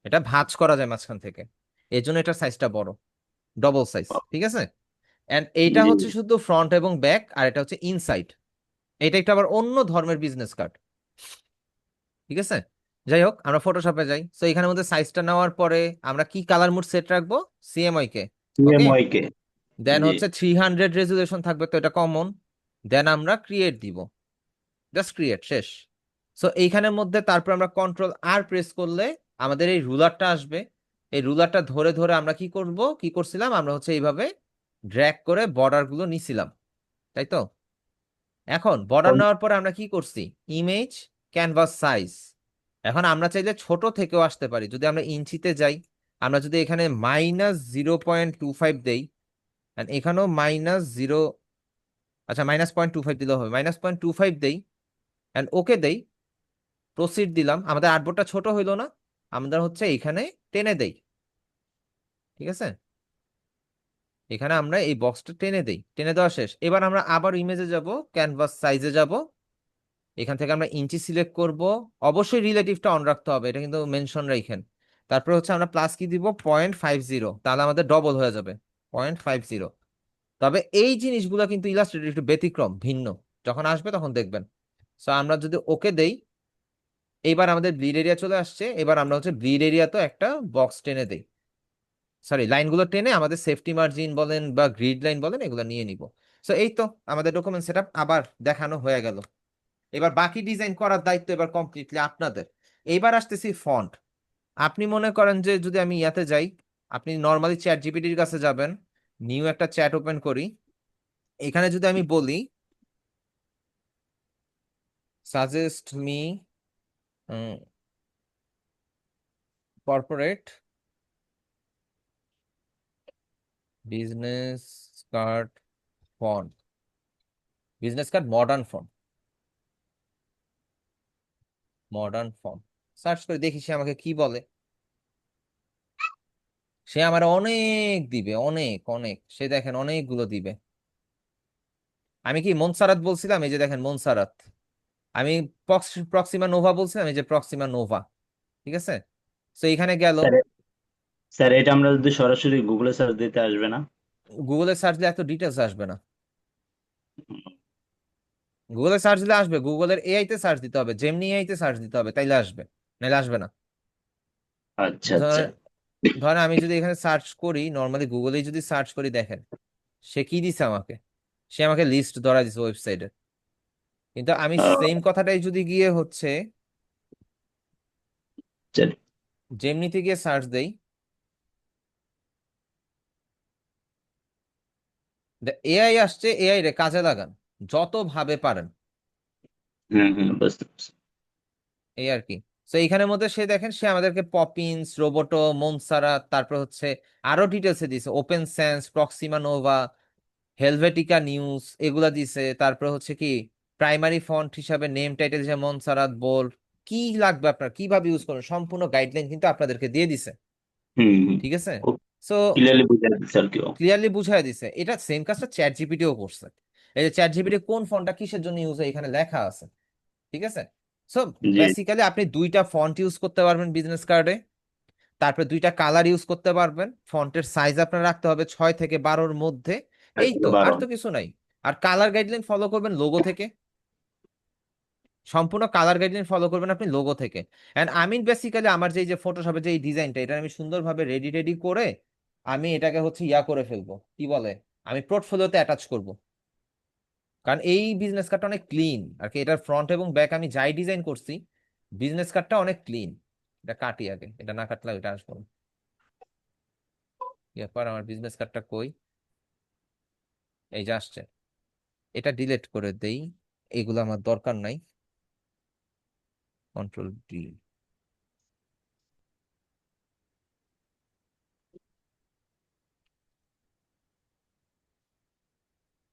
এটা ভাঁজ করা যায় মাঝখান থেকে, এই জন্য এটার সাইজটা বড়, ডবল সাইজ, ঠিক আছে? এন্ড এইটা জি হচ্ছে শুধু ফ্রন্ট এবং ব্যাক, আর এটা হচ্ছে ইনসাইড। এটা একটা আবার অন্য ধর্মের বিজনেস কার্ড, ঠিক আছে? যাই হোক, আমরা ফটোশপে যাই। সো এখানের মধ্যে সাইজটা নেওয়ার পরে আমরা কি কালার মোড সেট রাখবো? সিএমওয়াই কে, ওকে? সিএমওয়াই কে। দেন জি হচ্ছে 300 রেজুলেশন থাকবে, তো এটা কমন। দেন আমরা ক্রিয়েট দিব, জাস্ট ক্রিয়েট, শেষ। সো এইখানের মধ্যে তারপর আমরা কন্ট্রোল আর প্রেস করলে আমাদের এই রুলারটা আসবে। এই রুলারটা ধরে ধরে আমরা কি করব, কি করছিলাম, আমরা হচ্ছে এইভাবে ড্র্যাগ করে বর্ডার গুলো নিছিলাম, তাই তো? এখন বর্ডার নেওয়ার পরে আমরা কি করছি? Image, canvas size. এখন আমরা চাইলে ছোট থেকেও আসতে পারি, যদি আমরা ইঞ্চিতে যাই, আমরা যদি এখানে -0.25 দেই, and এখানেও -0, আচ্ছা -0.25 দিলেও হবে, -0.25 দেই, অ্যান্ড ওকে দেই, প্রসিড দিলাম, আমাদের আর্টবোর্ডটা ছোট হইলো না? আমরা হচ্ছে এখানে টেনে দেই, ঠিক আছে? এখানে আমরা এই বক্সটা টেনে দেই, টেনে দেওয়া শেষ। এবার আমরা আবার ইমেজে যাব, ক্যানভাস সাইজে যাব, এখান থেকে আমরা ইঞ্চি সিলেক্ট করব, অবশ্যই রিলেটিভটা অন রাখতে হবে, এটা কিন্তু মেনশন রাখেন। তারপরে হচ্ছে আমরা প্লাস কি দিব, 0.50, তাহলে আমাদের ডবল হয়ে যাবে, 0.50। তবে এই জিনিসগুলো কিন্তু ইলাস্ট্রেটর একটু ব্যতিক্রম, ভিন্ন, যখন আসবে তখন দেখবেন। সো আমরা যদি ওকে দেই, এইবার আমাদের ব্লিড এরিয়া চলে আসছে, এবার আমরা হচ্ছে ব্লিড এরিয়াতে একটা বক্স টেনে দেই, সরি লাইনগুলো টেনে আমাদের সেফটি মার্জিন বলেন বা গ্রিড লাইন বলেন, এগুলো নিয়ে নিব। সো এই তো আমাদের ডকুমেন্ট সেটআপ আবার দেখানো হয়ে গেল। এবার বাকি ডিজাইন করার দায়িত্ব এবার কমপ্লিটলি আপনাদের। এইবার আসতেছি ফন্ট। আপনি মনে করেন যে যদি আমি ইয়াতে যাই, আপনি নর্মালি চ্যাট জিপিটির কাছে যাবেন, নিউ একটা চ্যাট ওপেন করি, এখানে যদি আমি বলি suggest me corporate business card font, business card modern font, modern font, search করে দেখি সে আমাকে কি বলে। সে আমার অনেক দিবে, অনেক অনেক, সে দেখেন অনেকগুলো দিবে। আমি কি মনসারাত বলছিলাম, এই যে দেখেন মনসারাত। আমি প্রক্সিমা নোভা বলছিলাম, এই যে প্রক্সিমা নোভা, ঠিক আছে? তো এখানে গেল, স্যার। স্যার, এটা আমরা যদি সরাসরি গুগলে সার্চ দিতে আসবে না? গুগলে সার্চ দিলে এত ডিটেলস আসবে না। গুগলে সার্চ দিলে আসবে, গুগলের এআই তে সার্চ দিতে হবে, জেমিনি এআই তে সার্চ দিতে হবে, তাইলে আসবে, নাইলে আসবে না। আচ্ছা আচ্ছা। ধরেন, ধরেন আমি যদি এখানে সার্চ করি, নর্মালি গুগলেই যদি সার্চ করি, দেখেন সে কি দিছে আমাকে, সে আমাকে লিস্ট ধরা দিছে ওয়েবসাইটে। কিন্তু আমি সেম কথাটাই যদি গিয়ে হচ্ছে স্যার, জেমিনিতে গিয়ে সার্চ দেই, এআই আসছে, এআই রে কাজে লাগান যত ভাবে পারেন, হুম হুম, বুঝতে পারছি। এই আর কি। তো এইখানের মধ্যে সে দেখেন, সে আমাদেরকে পপিন্স, রোবোটো, মনসারা, তারপর হচ্ছে আরো ডিটেলসে দিছে, open sense, Proxima Nova, Helvetica news, এগুলা দিছে। তারপর হচ্ছে কি প্রাইমারি ফন্ট হিসাবে নেম টাইটেল দিছে মনসারাত বোল্ড, কি লাগবে আপনার কিভাবে ইউজ করুন, সম্পূর্ণ গাইডলাইন কিন্তু আপনাদেরকে দিয়ে দিছে, হুম হুম। ঠিক আছে? ও সো ক্লিয়ারলি বুঝে দিচ্ছে আর কি ও। ক্লিয়ারলি বুঝাই দিছে। এটা সেম কাজটা চ্যাট জিপিটিও করছে। এই যে চ্যাট জিপিটি কোন ফন্টটা কিসের জন্য ইউজ হয় এখানে লেখা আছে, ঠিক আছে? সো জি বেসিক্যালি আপনি দুইটা ফন্ট ইউজ করতে পারবেন বিজনেস কার্ডে, তারপরে দুইটা কালার ইউজ করতে পারবেন, ফন্টের সাইজ আপনার রাখতে হবে 6 থেকে 12-র মধ্যে। এই তো, আর 12। তো কিছু নাই। আর কালার গাইডলাইন ফলো করবেন লোগো থেকে, সম্পূর্ণ কালার গাইডলাইন ফলো করবেন আপনি লোগো থেকে। এন্ড আমি বেসিক্যালি আমার যে ফটোশপে যে ডিজাইনটা, এটা আমি সুন্দরভাবে রেডি করে আমি এটাকে হচ্ছে ইয়া করে ফেলবো, কি বলে, আমি পোর্টফোলিওতে অ্যাটাচ করব। কারণ এই বিজনেস কার্ডটা অনেক ক্লিন আর কি, এটার ফ্রন্ট এবং ব্যাক আমি যাই ডিজাইন করছি, বিজনেস কার্ডটা অনেক ক্লিন। এটা কাটি আগে, এটা না কাটলে এটা আসবো না। এরপর আমার বিজনেস কার্ডটা কই, এই যে আসছে, এটা ডিলিট করে দেই, এগুলো আমার দরকার নাই। Control D।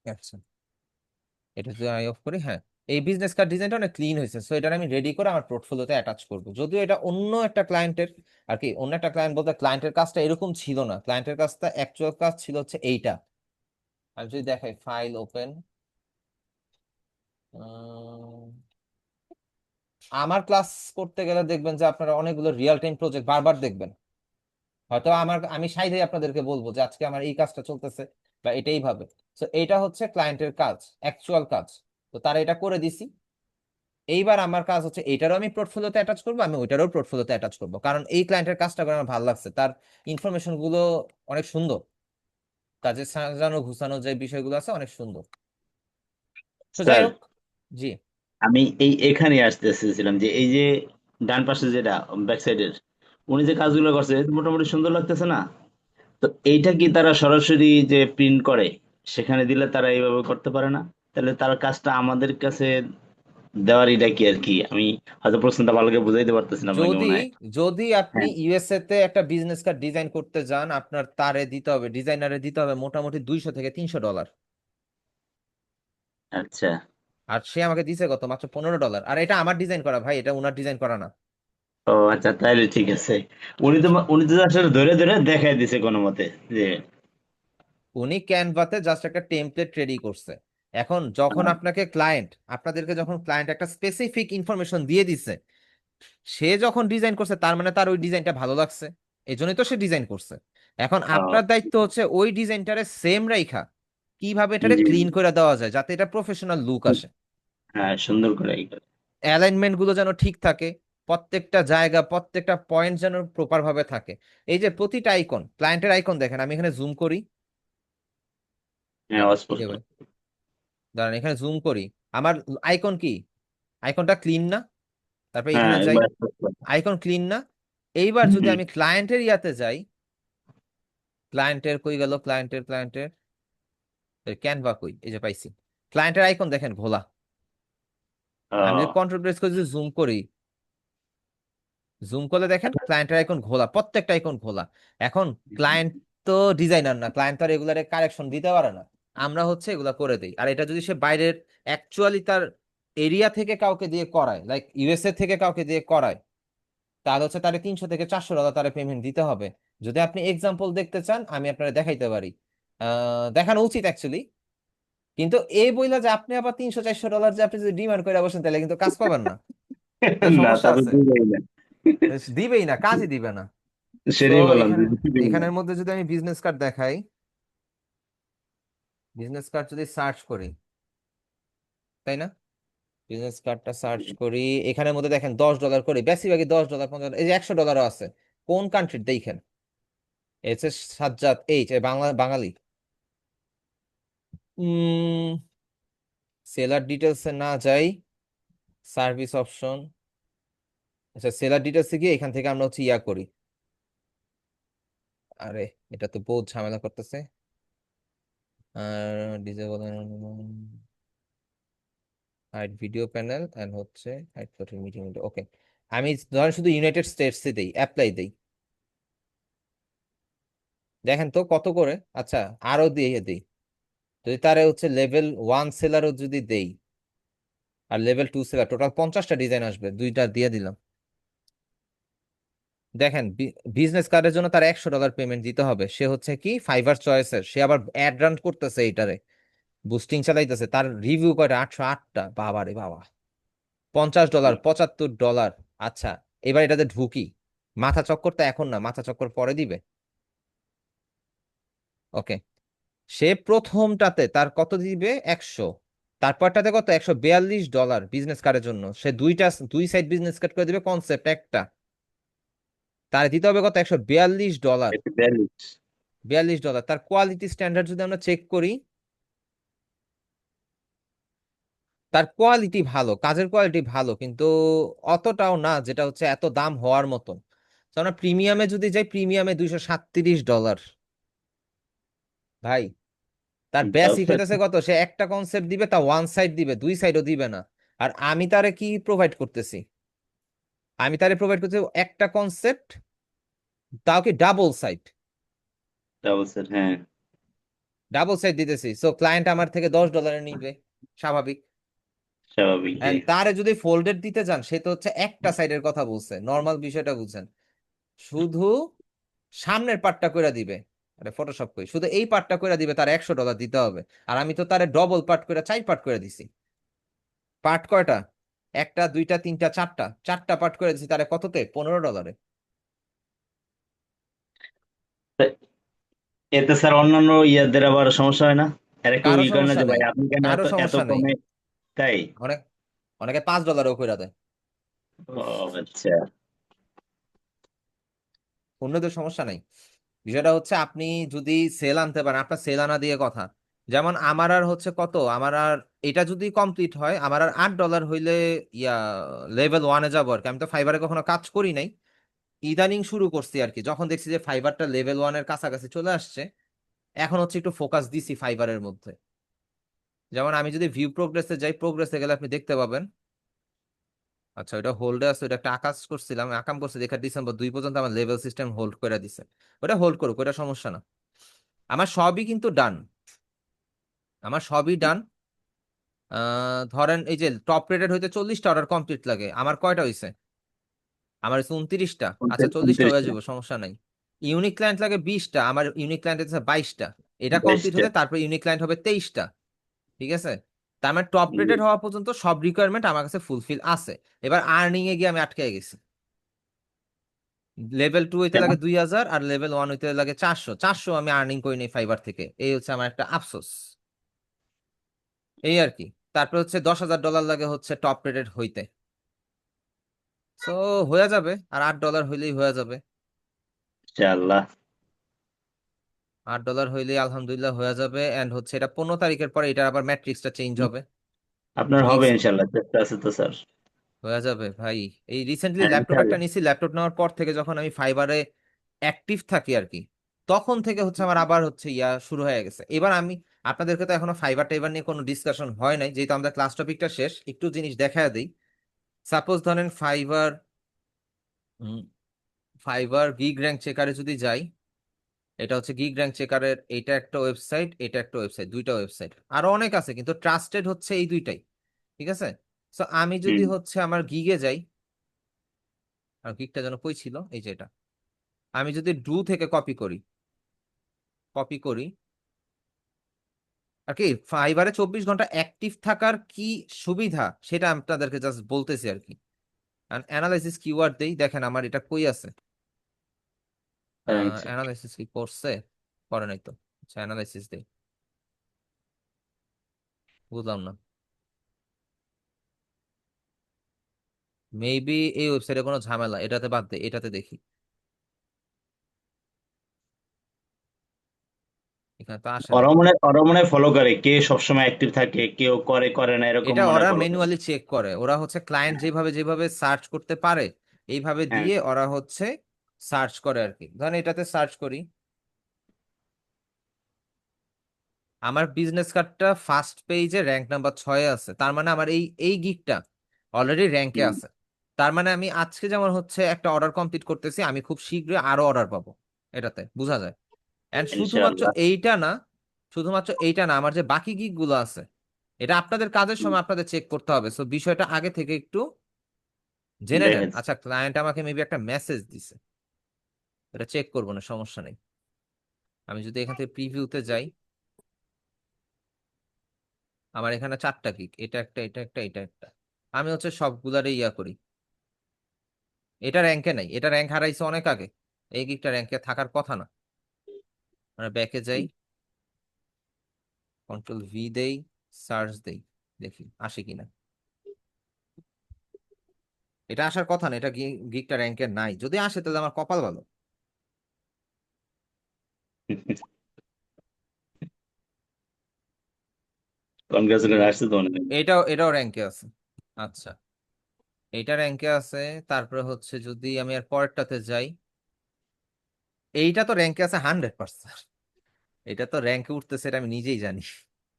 আচ্ছা, এটা যদি আমি অফ করি, হ্যাঁ, এই বিজনেস কার্ড ডিজাইনটা অনেক ক্লিন হয়েছে। সো এটা আমি রেডি করে আমার পোর্টফোলিওতে অ্যাটাচ করব। যদিও এটা অন্য একটা ক্লায়েন্টের আর কি, অন্য একটা ক্লায়েন্ট বলতে ক্লায়েন্টের কাজটা এরকম ছিল না, ক্লায়েন্টের কাজটা অ্যাকচুয়াল কাজ ছিল হচ্ছে এইটা। আমি যদি দেখাই, ফাইল ওপেন, আমার ক্লাস করতে গেলে দেখবেন যে আপনারা অনেকগুলো রিয়েল টাইম প্রজেক্ট বারবার দেখবেন। হয়তো আমি সাইডে আপনাদেরকে বলবো যে আজকে আমার এই কাজটা চলতেছে বা এটাই ভাবে। তো এটা হচ্ছে ক্লায়েন্টের কাজ, অ্যাকচুয়াল কাজ। তো তারা এটা করে দিছি। এইবার আমার কাজ হচ্ছে এটারও আমি পোর্টফোলিওতে অ্যাটাচ করবো, আমি ওইটারও পোর্টফোলিওতে অ্যাটাচ করবো, কারণ এই ক্লায়েন্টের কাজটা করে আমার ভালো লাগছে, তার ইনফরমেশন গুলো অনেক সুন্দর, কাজে সাজানো গুছানো যে বিষয়গুলো আছে অনেক সুন্দর। তো যাই স্যার, হোক, জি। আমি এখানে আসতে এসেছিলাম যে এই যে ডান পাশে যেটা ব্যাক সাইডের উনি যে কাজগুলো করছে এটা মোটামুটি সুন্দর লাগতেছে না? তো এইটা কি তারা সরাসরি যে প্রিন্ট করে সেখানে দিলে তারা এইভাবে করতে পারে না? তাহলে তার কাজটা আমাদের কাছে দেওয়ার এটা কি আর কি? আমি হয়তো প্রশ্নটা ভালো করে বুঝাইতে পারতেছি না আপনাকে যদি মনে হয়। যদি আপনি হ্যাঁ। ইউএসএ তে একটা বিজনেস কার্ড ডিজাইন করতে যান, আপনার তারে দিতে হবে, ডিজাইনারে দিতে হবে মোটামুটি $200 থেকে $300। আচ্ছা। আর সে আমাকে দিছে কত, মাত্র $15। আর এটা আমার ডিজাইন করা ভাই, এটা ওনার ডিজাইন করা না। ও আচ্ছা, তাহলে ঠিক আছে। উনি তো আসলে ধরে ধরে দেখাই দিছে কোনো মতে যে উনি ক্যানভাতে জাস্ট একটা টেমপ্লেট রেডি করছে। এখন যখন আপনাদেরকে যখন ক্লায়েন্ট একটা স্পেসিফিক ইনফরমেশন দিয়ে দিছে, সে যখন ডিজাইন করছে তার মানে তার ওই ডিজাইনটা ভালো লাগছে, এই জন্যই তো সে ডিজাইন করছে। এখন আহ, আপনার দায়িত্ব হচ্ছে ওই ডিজাইনটারে সেম রাইখা কিভাবে এটারে জি, ক্লিন করে দেওয়া যায় যাতে এটা প্রফেশনাল লুক আসে, হ্যাঁ, সুন্দর করে অ্যালাইনমেন্ট গুলো যেন ঠিক থাকে, প্রত্যেকটা জায়গা প্রত্যেকটা পয়েন্ট যেন প্রপার ভাবে থাকে। এই যে প্রতিটা আইকন, ক্লায়েন্টের আইকন দেখেন, আমি এখানে জুম করি, হ্যাঁ, এই যে অস্পষ্ট। ভাই, দাঁড়ান এখানে জুম করি, আমার আইকন কি, আইকনটা ক্লিন না? তারপর হ্যাঁ, এখানে যাই, একবার স্পষ্ট। আইকন ক্লিন না? এইবার যদি হুম, আমি ক্লায়েন্টের ইয়াতে যাই, ক্লায়েন্টের কই গেল, ক্লায়েন্টের ক্যানভা কই, এই যে পাইছি। ক্লায়েন্টের আইকন দেখেন ঘোলা। আমি যদি আহ, কন্ট্রোল প্রেস করে যদি জুম করি, জুম করলে দেখেন ক্লায়েন্টের আইকন ঘোলা, প্রত্যেকটা আইকন ঘোলা। এখন ক্লায়েন্ট তো ডিজাইনার না, ক্লায়েন্ট তো আর এগুলার কারেকশন দিতে পারে না, আমরা হচ্ছে এগুলা করে দিই। আর এটা যদি সে বাইরের অ্যাকচুয়ালি তার এরিয়া থেকে কাউকে দিয়ে করায়, লাইক ইউএসএ থেকে কাউকে দিয়ে করায়, তাহলে হচ্ছে তারে $300 থেকে $400 তারে পেমেন্ট দিতে হবে। যদি আপনি এক্সাম্পল দেখতে চান আমি আপনারা দেখাইতে পারি, দেখানো উচিত অ্যাকচুয়ালি। কিন্তু এই বইলা যে আপনি আবার $300-400 যে আপনি যদি ডিমান্ড করে বসেন তাহলে কিন্তু কাজ পাবেন না, এটা না, সমস্যা তাদের আছে। বুঝাই না। দিবেই না, কাজই দিবে না। সো সেটাই বললাম যে এখানে, বুঝবেই না। এখানের মধ্যে যদি আমি বিজনেস কার্ড দেখাই, বিজনেস কার্ড যদি সার্চ করি, তাই না, বিজনেস কার্ডটা সার্চ করি, এখানের মধ্যে দেখেন $10 করে, বেশিরভাগই $10, $15, এই যে $100 আছে। কোন কান্ট্রির দেখেন, এস এস সাজ্জাদ এইচ, বাঙালি। সেলার ডিটেলসে না যাই, সার্ভিস অপশন, আচ্ছা সেলার ডিটেলসে গিয়ে এখান থেকে আমরা হচ্ছে ইয়া করি। আরে এটা তো বহুত ঝামেলা করতেছে। আর disable hide video panel and হচ্ছে হাইড ফটো মিটিং, ওকে। আমি ধরেন শুধু ইউনাইটেড স্টেটসে দেই, অ্যাপ্লাই দেই, দেখেন তো কত করে। আচ্ছা, আরো দিয়ে দেই, যদি তারে হচ্ছে লেভেল 1 সেলারও যদি দেই আর লেভেল 2 সেলার, টোটাল 50টা ডিজাইন আসবে, দুইটা দিয়ে দিলাম। দেখেন বিজনেস কার্ডের জন্য তার $100 পেমেন্ট দিতে হবে, সে হচ্ছে কি ফাইবার চয়েসের, সে আবার অ্যাড রান করতেছে, এটারে বুস্টিং চালাইতেছে, তার রিভিউ কয়টা, 808টা, বাবা রে বাবা। $50, $75। আচ্ছা, এবার এটাতে ঢুকি। মাথা চক্করটা এখন না, মাথা চক্কর পরে দিবে। ওকে, সে প্রথমটাতে তার কত দিবে? 100। তারপরটাতে কত? $142 বিজনেস কার্ডের জন্য। সে দুই সাইড বিজনেস কার্ড করে দিবে, কনসেপ্ট একটা। তার দিতে হবে কত? $142। $42। তার কোয়ালিটি স্ট্যান্ডার্ড যদি আমরা চেক করি, তার কোয়ালিটি ভালো, কাজের কোয়ালিটি ভালো, কিন্তু অতটাও না যেটা হচ্ছে এত দাম হওয়ার মতন। তো আমরা প্রিমিয়ামে যদি যাই, প্রিমিয়ামে $237। ভাই, তার বেসিক হইতেছে কত? সে একটা কনসেপ্ট দিবে, তা ওয়ান সাইড দিবে, দুই সাইডও দিবে না। আর আমি তারে কি প্রোভাইড করতেছি? আমি তারে প্রোভাইড করতেছি একটা কনসেপ্ট, তাও কি ডাবল সাইড। হ্যাঁ, ডাবল সাইড দিতেছি, সো ক্লায়েন্ট আমার থেকে $10 নিবে, স্বাভাবিক। স্বাভাবিক জি। এন্ড তারে যদি ফোল্ডেড দিতে যান, সে তো হচ্ছে একটা সাইডের কথা বলছে, নর্মাল বিষয়টা বুঝছেন। শুধু সামনের পার্টটা কইরা দিবে, আরে ফটোশপ কই, শুধু এই পার্টটা কইরা দিবে, তার $100 দিতে হবে। আর আমি তো তারে ডবল পার্ট করে 4 পার্ট করে দিছি। পার্ট কয়টা? একটা, দুইটা, তিনটা, চারটা পার্ট করে দিছি, তারে কততে? $15। এতে স্যার অন্যান্য ইয়াদের আবার সমস্যা হয় না? এরা কেউ কারো ই করে না সমস্যা যে নেই, ভাই আপনি কেন কারো এত এত সমস্যা নেই। কমে? তাই? অনেক, অনেকে $5 করে দেয়। ও আচ্ছা। অন্যদের সমস্যা নাই। বিষয়টা হচ্ছে আপনি যদি সেল আনতে পারেন, আপনার সেল আনা দিয়ে কথা। যেমন আমার আর হচ্ছে কত, আমার আর এটা যদি কমপ্লিট হয়, আমার আর $8 হইলে ইয়া লেভেল 1-এ যাবো আর কি। আমি তো ফাইবারে কখনো কাজ করি নাই, ইদানিং শুরু করছি আর কি। যখন দেখছি যে ফাইবারটা লেভেল 1-এর কাছাকাছি চলে আসছে, এখন হচ্ছে একটু ফোকাস দিছি ফাইবারের মধ্যে। যেমন আমি যদি ভিউ প্রোগ্রেসে যাই, প্রোগ্রেসে গেলে আপনি দেখতে পাবেন। আচ্ছা, ওটা হোল্ডে আছে, ওটা একটা আকাশ করছিলাম, আকাম করছি দেখা ডিসেম্বর 2 পর্যন্ত আমার লেভেল সিস্টেম হোল্ড করে দিছে। ওটা হোল্ড করুক, ওটা সমস্যা না। আমার সবই কিন্তু ডান, আমার সবই ডান। ধরেন এই যে টপ রেটেড হইতে 40টা অর্ডার কমপ্লিট লাগে, আমার কয়টা হইছে? আমার হচ্ছে 29টা। আচ্ছা, 40টা হয়ে 29টা, যাবে, সমস্যা নাই। ইউনিক ক্লায়েন্ট লাগে 20টা, আমার ইউনিক ক্লায়েন্ট হচ্ছে 22টা। এটা কমপ্লিট 22টা। হলে তারপর ইউনিক ক্লায়েন্ট হবে 23টা। ঠিক আছে, তার মানে টপ রেটেড হওয়া পর্যন্ত সব রিকোয়ারমেন্ট আমার কাছে ফুলফিল আছে। এবার আর্নিং এ গিয়ে আমি আটকে গেছি। লেভেল 2 হইতে লাগে 2000, আর লেভেল 1 হইতে লাগে 400 আমি আর্নিং করি নাই ফাইবার থেকে, এই হচ্ছে আমার একটা আফসোস, এই আর কি। তারপর হচ্ছে $10,000 লাগে হচ্ছে টপ রেটেড হইতে। সো হয়ে যাবে, আর $8 হইলেই হয়ে যাবে। ইনশাআল্লাহ। $8 হইলেই আলহামদুলিল্লাহ হয়ে যাবে। এন্ড হচ্ছে এটা 15 তারিখের পরে এটার আবার ম্যাট্রিক্সটা চেঞ্জ হবে। আপনার হবে নেক্সট ইনশাআল্লাহ, চেষ্টা আছে তো স্যার। হয়ে যাবে ভাই। এই রিসেন্টলি হ্যাঁ ল্যাপটপ একটা ইনশাআল্লাহ। নিছি, ল্যাপটপ নেওয়ার পর থেকে যখন আমি ফাইবারে অ্যাক্টিভ থাকি আর কি, তখন থেকে হচ্ছে আমার আবার হচ্ছে ইয়া শুরু হয়ে গেছে। এবার আমি আপনাদেরকে তো এখনো ফাইবার টাইবার নিয়ে কোনো ডিসকাশন হয় নাই, যেহেতু আমাদের ক্লাস টপিকটা শেষ, একটু জিনিস দেখায় দিই। সাপোজ ধরেন ফাইবার, ফাইবার গিগ র্যাঙ্ক চেকারে যদি যাই, এটা হচ্ছে গিগ র্যাঙ্ক চেকারের, এটা একটা ওয়েবসাইট, এটা একটা ওয়েবসাইট, দুইটা ওয়েবসাইট। আরো অনেক আছে কিন্তু ট্রাস্টেড হচ্ছে এই দুইটাই। ঠিক আছে, সো আমি যদি হুম। হচ্ছে আমার গিগে যাই, আর গিগটা যেন কই ছিল, এই যে এটা। আমি যদি ডু থেকে কপি করি, কপি করি আর কি, ফাইবারে 24 ঘন্টা অ্যাক্টিভ থাকার কি সুবিধা সেটা আপনাদেরকে জাস্ট বলতেছি আর কি। অ্যানালাইসিস কিওয়ার্ড দেই, দেখেন আমার এটা কই আছে। অ্যানালাইসিস কি করছে? করে নাই তো। আচ্ছা, অ্যানালাইসিস দেই, বুঝলাম না। মেবি এই ওয়েবসাইটে কোনো ঝামেলা, এটাতে বাদ দে, এটাতে দেখি। এখানে তো আসে নাই। ওরা মনে হয় ফলো করে কে সবসময় অ্যাক্টিভ থাকে, কেউ করে করে না, এরকম এটা মনে ওরা হয় ফলো করে। ম্যানুয়ালি চেক করে, ওরা হচ্ছে ক্লায়েন্ট যেভাবে যেভাবে সার্চ করতে পারে এইভাবে হ্যাঁ। দিয়ে ওরা হচ্ছে সার্চ করে আর কি। ধরেন এটাতে সার্চ করি, আমার বিজনেস কার্ডটা ফার্স্ট পেজে র্যাঙ্ক নাম্বার 6-এ আছে, তার মানে আমার এই এই গিগটা অলরেডি র্যাঙ্কে হুম। আছে। তার মানে আমি আজকে যেমন হচ্ছে একটা অর্ডার কমপ্লিট করতেছি, আমি খুব শীঘ্রই আরো অর্ডার পাবো, এটাতে বোঝা যায়। এন্ড শুধুমাত্র ইনশাআল্লাহ। এইটা না, শুধুমাত্র এইটা না, আমার যে বাকি গিগ গুলো আছে, এটা আপনাদের কাজের হুম। সময় আপনাদের চেক করতে হবে। সো বিষয়টা আগে থেকে একটু জেনে নেন। দেখেন। আচ্ছা, ক্লায়েন্ট আমাকে মেবি একটা মেসেজ দিছে, এটা চেক করবো না, সমস্যা নেই। আমি যদি এখান থেকে প্রিভিউতে যাই, আমার এখানে 4টা গিগ, এটা একটা, এটা একটা, এটা একটা। আমি হচ্ছে সবগুলারে ইয়া করি। এটা র্যাঙ্কে নাই, এটা র্যাঙ্ক হারাইছে অনেক আগে, এই গিকটা র্যাঙ্কে থাকার কথা না। আমরা ব্যাকে যাই, কন্ট্রোল ভি দেই, সার্চ দেই, দেখি আসে কিনা। এটা আসার কথা না, এটা গিকটা র্যাঙ্কে নাই। যদি আসে তাহলে আমার কপাল ভালো। কনগ্রাচুলেশন এই আসছে তো অনেক। এটাও র্যাঙ্কে আছে। আচ্ছা, এইটা র্যাঙ্কে আছে। তারপরে হচ্ছে যদি আমি আর পরেরটাতে যাই, এইটা তো র্যাঙ্কে আছে 100%। এটা তো র্যাঙ্কে উঠতেছে, এটা আমি নিজেই জানি,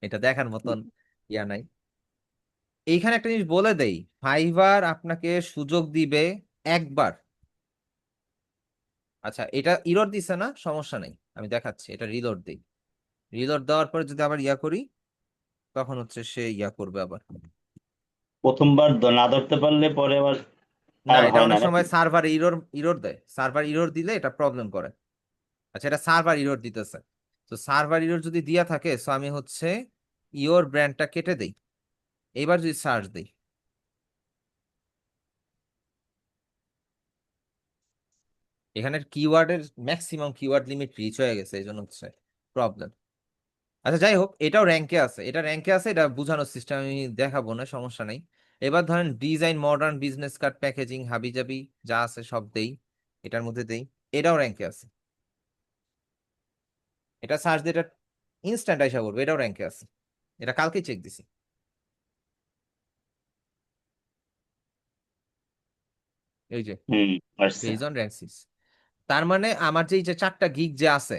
এটা দেখার মতন ইয়া নাই। এইখানে একটা জিনিস বলে দেই, ফাইবার আপনাকে সুযোগ দিবে একবার। আচ্ছা, এটা ইরর দিছে না, সমস্যা নেই, আমি দেখাচ্ছি। এটা রিলোড দিই, রিলোড দেওয়ার পরে যদি আবার ইয়া করি, তখন হচ্ছে সে ইয়া করবে আবার। প্রথমবার না ধরতে পারলে পরে আবার না, আর এটা হয় না অনেক নাকি? সময় সার্ভার ইরর ইরর দেয়, সার্ভার ইরর দিলে এটা প্রবলেম করে। আচ্ছা, এটা সার্ভার ইরর দিতেছে। তো সার্ভার ইরর যদি দিয়া থাকে, সো আমি হচ্ছে ইওর ব্র্যান্ডটা কেটে দেই। এইবার যদি সার্চ দেই, এখানে কিওয়ার্ডের ম্যাক্সিমাম কিওয়ার্ড লিমিট রিচ হয়ে গেছে, এই জন্য হচ্ছে প্রবলেম। আচ্ছা, যাই হোক, এটাও র্যাঙ্কে আছে, এটা র্যাঙ্কে আছে, এটা বোঝানোর সিস্টেম আমি দেখাবো না, সমস্যা নেই। এবার ধরেন design, modern, business card, packaging, হাবিজাবি যা আছে সব দেই, এটার মধ্যে দেই। এটাও র্যাঙ্কে আছে, এটা সার্চ দিয়ে এটা ইনস্ট্যান্ট আইসা করবে, এটাও র্যাঙ্কে আছে। এটা কালকেই চেক দিছি, এই যে আসছে। Page on rank 6। তার মানে আমার যে এই যে 4টা গিগ যে আছে,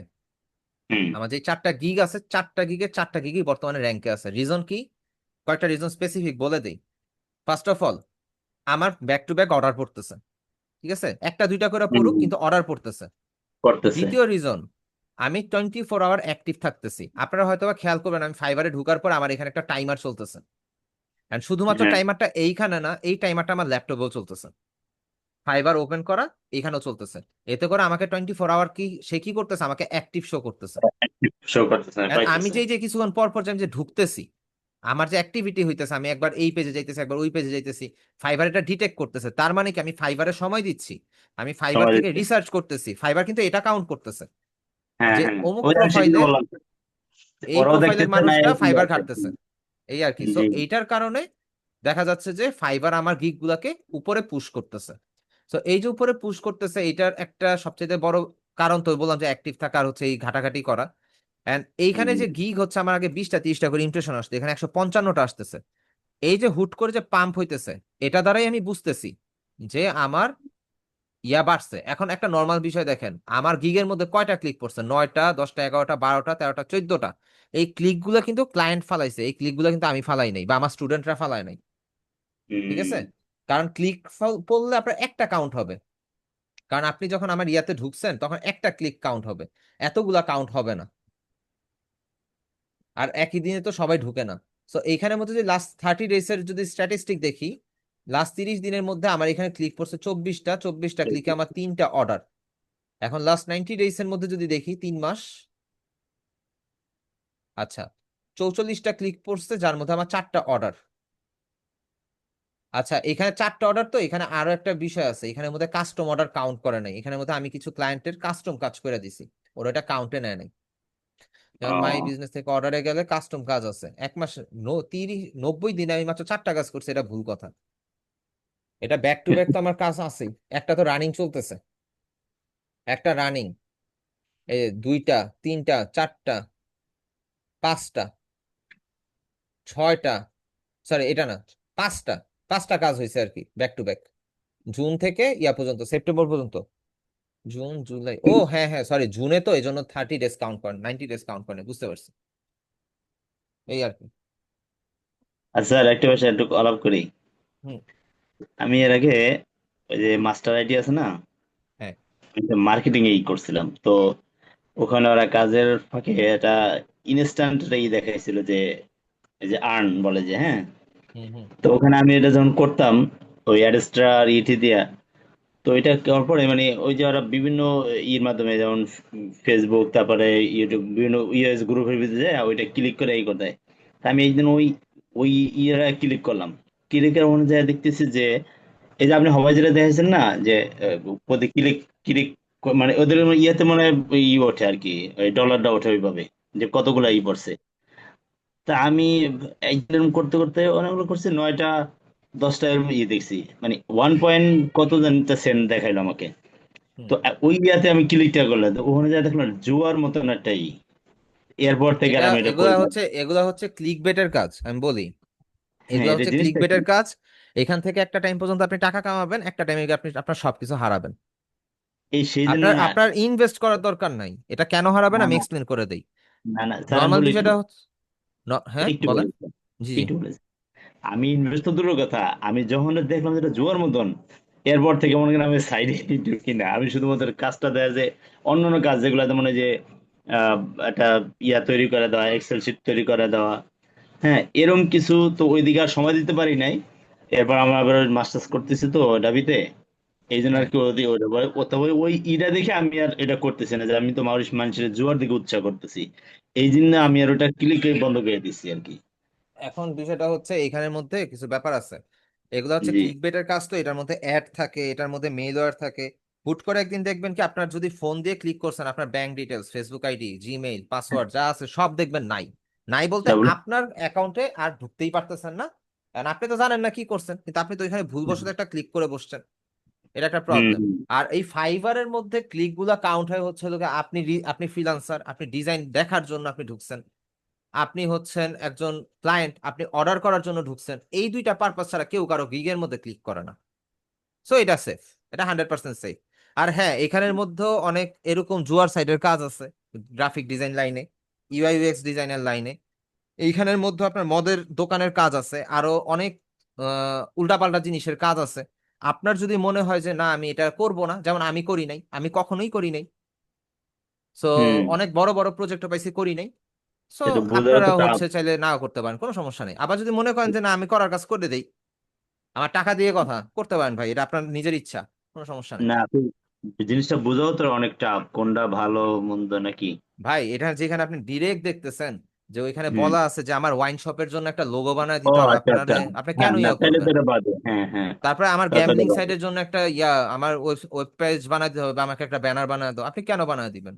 হুম। আমার যে 4টা গিগ আছে, 4টা গিগের 4টা গিগই বর্তমানে র্যাঙ্কে আছে। রিজন কি? কয়েকটা রিজন স্পেসিফিক বলে দেই। ফার্স্ট অফ অল, আমার ব্যাক টু ব্যাক অর্ডার পড়তেছে, ঠিক আছে, একটা দুইটা করে হুম, পড়ুক কিন্তু অর্ডার পড়তেছে। করতেছে। দ্বিতীয় রিজন, আমি 24 আওয়ার অ্যাক্টিভ থাকতেছি। আপনারা হয়তো বা খেয়াল করবেন, আমি ফাইবারে ঢুকার পর আমার এখানে একটা টাইমার চলতেছে। And শুধুমাত্র হ্যাঁ, টাইমারটা এইখানে না, এই টাইমারটা আমার ল্যাপটপেও চলতেছে, ফাইবার ওপেন করা এখানেও চলতেছে। এতে করে আমাকে 24 আওয়ার কি সে কি করতেছে, আমাকে অ্যাক্টিভ শো করতেছে। শো করতেছে না, And আমি পাইতেছে। যে কিছুক্ষণ পর পর যে আমি যে ঢুকতেছি, আমার যে অ্যাক্টিভিটি হইতেছে, আমি একবার এই পেজে যাইতেছি, একবার ওই পেজে যাইতেছি, ফাইবার এটা ডিটেক্ট করতেছে। তার মানে কি, আমি ফাইবারে সময় দিচ্ছি, আমি ফাইবার সময় থেকে দিচ্ছে। রিসার্চ করতেছি, ফাইবার কিন্তু এটা কাউন্ট করতেছে হ্যাঁ, যে হ্যাঁ, অমুক ওই আমি সেটাই প্রোফাইলের, বললাম। এই ওরাও প্রোফাইলের দেখতেছে না, মানুষটা এরকম ফাইবার আছে। ঘাটতেছে, এই আর কি। সো জি। এইটার কারণে দেখা যাচ্ছে যে ফাইবার আমার গিগ গুলাকে উপরে পুশ করতেছে। সো এই যে উপরে পুশ করতেছে, এটার একটা সবচেয়ে বড় কারণ তো বললাম যে অ্যাক্টিভ থাকা আর হচ্ছে এই ঘাটাঘাটি করা। এন্ড এইখানে হুম, যে গিগ হচ্ছে, আমার আগে 20টা 30টা করে ইমপ্রেশন আসছে, এখানে 155টা আসতেছে। এই যে হুট করে যে পাম্প হইতেছে, এটা দ্বারাই আমি বুঝতেছি যে আমার ইয়া বাড়ছে। এখন একটা নর্মাল বিষয় দেখেন, আমার গিগের মধ্যে কয়টা ক্লিক পড়ছে, 9টা 10টা 11টা 12টা 13টা 14টা। এই ক্লিক গুলো কিন্তু ক্লায়েন্ট ফালাইছে, এই ক্লিক গুলো কিন্তু আমি ফালাই নাই বা আমার স্টুডেন্টরা ফালায় নাই, ঠিক আছে। হুম, কারণ ক্লিক পড়লে আপনার একটা কাউন্ট হবে, কারণ আপনি যখন আমার ইয়াতে ঢুকছেন তখন একটা ক্লিক কাউন্ট হবে, এতগুলা কাউন্ট হবে না। আর একই দিনে তো সবাই ঢুকে না। সো এইখানের মধ্যে যদি লাস্ট 30 ডেজ এর যদি স্ট্যাটিস্টিক দেখি, লাস্ট 30 দিনের মধ্যে আমার এখানে ক্লিক পড়ছে 24টা ক্লিকে আমার 3টা অর্ডার। এখন লাস্ট 90 ডেজ এর মধ্যে যদি দেখি, 3 মাস, আচ্ছা, 44টা ক্লিক পড়ছে, যার মধ্যে আমার 4টা অর্ডার। আচ্ছা, এখানে 4টা অর্ডার, তো এখানে আরো একটা বিষয় আছে, এখানের মধ্যে কাস্টম অর্ডার কাউন্ট করে নাই, এখানের মধ্যে আমি কিছু ক্লায়েন্টের কাস্টম কাজ করে দিছি, ওরা এটা কাউন্টে নেয় নাই। যেমন মাই ও, বিজনেস থেকে অর্ডারে গেলে কাস্টম কাজ আছে, 1 মাস 90 দিনে আমি মাত্র 4টা কাজ করছি, এটা ভুল কথা। এটা ব্যাক টু ব্যাক তো আমার কাজ আছেই, একটা তো রানিং চলতেছে, একটা রানিং, এই 2টা 3টা 4টা 5টা 6টা, সরি এটা না, 5টা 5টা কাজ হয়েছে আর কি ব্যাক টু ব্যাক, জুন থেকে ইয়া পর্যন্ত, সেপ্টেম্বর পর্যন্ত। জুন জুলাই, ও হ্যাঁ হ্যাঁ সরি, জুনে তো এই জন্য 30 ডেজ কাউন্ট করেন, 90 ডেজ কাউন্ট করেন, বুঝতে পারছি, এই আর কি। আচ্ছা স্যার, একটা বিষয় একটু আলাপ করি। হুম। আমি এর আগে ওই যে মাস্টার আইডি আছে না, হ্যাঁ। মার্কেটিং এই করছিলাম তো। ওখানে ওরা কাজের ফাঁকে এটা ইনস্ট্যান্ট দেখাইছিল যে এই যে আর্ন বলে যে, হ্যাঁ। হুম হুম তো ওখানে আমি এটা যখন করতাম ওই অ্যাডস্ট্রা আর ইটি দিয়া, তো এটা করার পরে মানে ওই যে ওরা বিভিন্ন ইয়ের মাধ্যমে, যেমন ফেসবুক, তারপরে ইউটিউব, বিভিন্ন ইউএস গ্রুপের ভিতরে যায় ওইটা ক্লিক করে এই করে দেয়। তা আমি একদিন ওই ওই ইয়েরা ক্লিক করলাম, ক্লিকের অনুযায়ী দেখতেছি যে এই যে আপনি হবাই যেটা দেখেছেন না যে প্রতি ক্লিক ক্লিক মানে ওদের ইয়েতে মানে ই ওঠে আর কি, ওই ডলারটা ওঠে ওইভাবে যে কতগুলা ই পড়ছে। তা আমি একদম করতে করতে অনেকগুলো করছি, 9টা 10টা এরকম ইয়ে দেখছি, মানে 1 পয়েন্ট কত জানিটা সেন্ট দেখাইলো আমাকে। হুম। তো ওই ইয়াতে আমি ক্লিকটা করলাম, তো ওখানে যা দেখলাম জুয়ার মতন একটা ই। এরপর থেকে আর আমি এটা করি না। এগুলা হচ্ছে ক্লিক বেটের কাজ, আমি বলি হ্যাঁ, এগুলা এটা হচ্ছে ক্লিক জিনিসটা কি? বেটের কাজ। এখান থেকে একটা টাইম পর্যন্ত আপনি টাকা কামাবেন, একটা টাইমে আপনি আপনার সবকিছু হারাবেন। এই সেই জন্য আপনার না। আপনার ইনভেস্ট করার দরকার নাই। এটা কেন হারাবেন না আমি না এক্সপ্লেন করে দেই। না না স্যার, আমি নর্মাল বলি একটু, বিষয়টা হচ্ছে হ্যাঁ একটু বলেন। বলি স্যার, জি জি। একটু বলি। আমি ইনভেস্ট তো দূরের কথা, আমি যখন দেখলাম যেটা জুয়ার মতন, এরপর থেকে মনে করেন আমি সাইডে ঢুকি না। আমি শুধুমাত্র কাজটা দেয় যে অন্যান্য কাজ যেগুলো মানে যে আহ, একটা ইয়া তৈরি করে দেওয়া, এক্সেল শিট তৈরি করে দেওয়া, হ্যাঁ এরকম কিছু। তো ওইদিকে আর সময় দিতে পারি নাই। এরপর আমরা আবার মাস্টার্স করতেছি তো ডাবিতে, এই জন্য আর হ্যাঁ কি তবে ওই ইটা দেখে আমি আর এটা করতেছি না, যে আমি তো মানুষের জুয়ার দিকে উৎসাহ করতেছি। এই জন্য আমি আর ওটা ক্লিক বন্ধ করে দিচ্ছি আর কি। এখন বিষয়টা হচ্ছে এইখানের মধ্যে কিছু ব্যাপার আছে। এগুলো হচ্ছে জি। ক্লিক বেটের কাজ, তো এটার মধ্যে অ্যাড থাকে, এটার মধ্যে মেইলওয়্যার থাকে। হুট করে একদিন দেখবেন কি আপনার যদি ফোন দিয়ে ক্লিক করছেন, আপনার bank details, Facebook ID, Gmail, password যা আছে সব দেখবেন নাই। নাই বলতে তারপরে আপনার অ্যাকাউন্টে আর ঢুকতেই পারতেছেন না, কারণ আপনি তো জানেন না কি করছেন, কিন্তু আপনি তো এখানে ভুলবশত একটা ক্লিক করে বসছেন। এটা একটা হুম প্রবলেম। হুম আর এই ফাইবারের মধ্যে ক্লিক গুলা কাউন্ট হয় হচ্ছে হলো গিয়ে আপনি ফ্রিল্যান্সার, আপনি ডিজাইন দেখার জন্য আপনি ঢুকছেন, আপনি হচ্ছেন একজন ক্লায়েন্ট, আপনি অর্ডার করার জন্য ঢুকছেন, এই দুইটা পারপাস ছাড়া কেউ কারো গিগের মধ্যে ক্লিক করে না। সো এটা সেফ, এটা 100% সেফ। আর হ্যাঁ, এখানের মধ্যেও অনেক এরকম জুয়ার সাইডের কাজ আছে, গ্রাফিক ডিজাইন লাইনে, ইউআই ইউএক্স ডিজাইনের লাইনে। এইখানের মধ্যে আপনার মদের দোকানের কাজ আছে, আরো অনেক উল্টাপাল্টা জিনিসের কাজ আছে। আপনার যদি মনে হয় যে না আমি এটা করব না, যেমন আমি করি নাই, আমি কখনোই করি নাই। সো হুম। অনেক বড় বড় প্রজেক্ট পাইছি, করি নাই। সো এটা বোঝাও আপনারা তো টাফ। হচ্ছে চাইলে নাও করতে পারেন, কোনো সমস্যা নেই। আবার যদি মনে করেন যে না আমি করার কাজ করে দেই, আমার টাকা দিয়ে কথা করতে পারেন ভাই, এটা আপনার নিজের ইচ্ছা, কোনো সমস্যা নেই। না আপনি জিনিসটা বোঝাও তো অনেক টাফ, কোনটা ভালো মন্দ নাকি। ভাই এটা যেখানে আপনি ডিরেক্ট দেখতেছেন যে ওইখানে হুম। বলা আছে যে আমার ওয়াইন শপের জন্য একটা লোগো বানায় ও দিতে হবে আচ্ছা আপনারা, আচ্ছা। আপনি হ্যাঁ কেন না, ইয়া তাহলে তো করবেন? এটা বাদে, হ্যাঁ হ্যাঁ। তারপরে আমার তাহলে গ্যামলিং বাদে। সাইটের জন্য একটা আমার ওয়েব পেজ বানায় দিতে হবে, আমাকে একটা ব্যানার বানায় দাও, আপনি কেন বানায় দিবেন?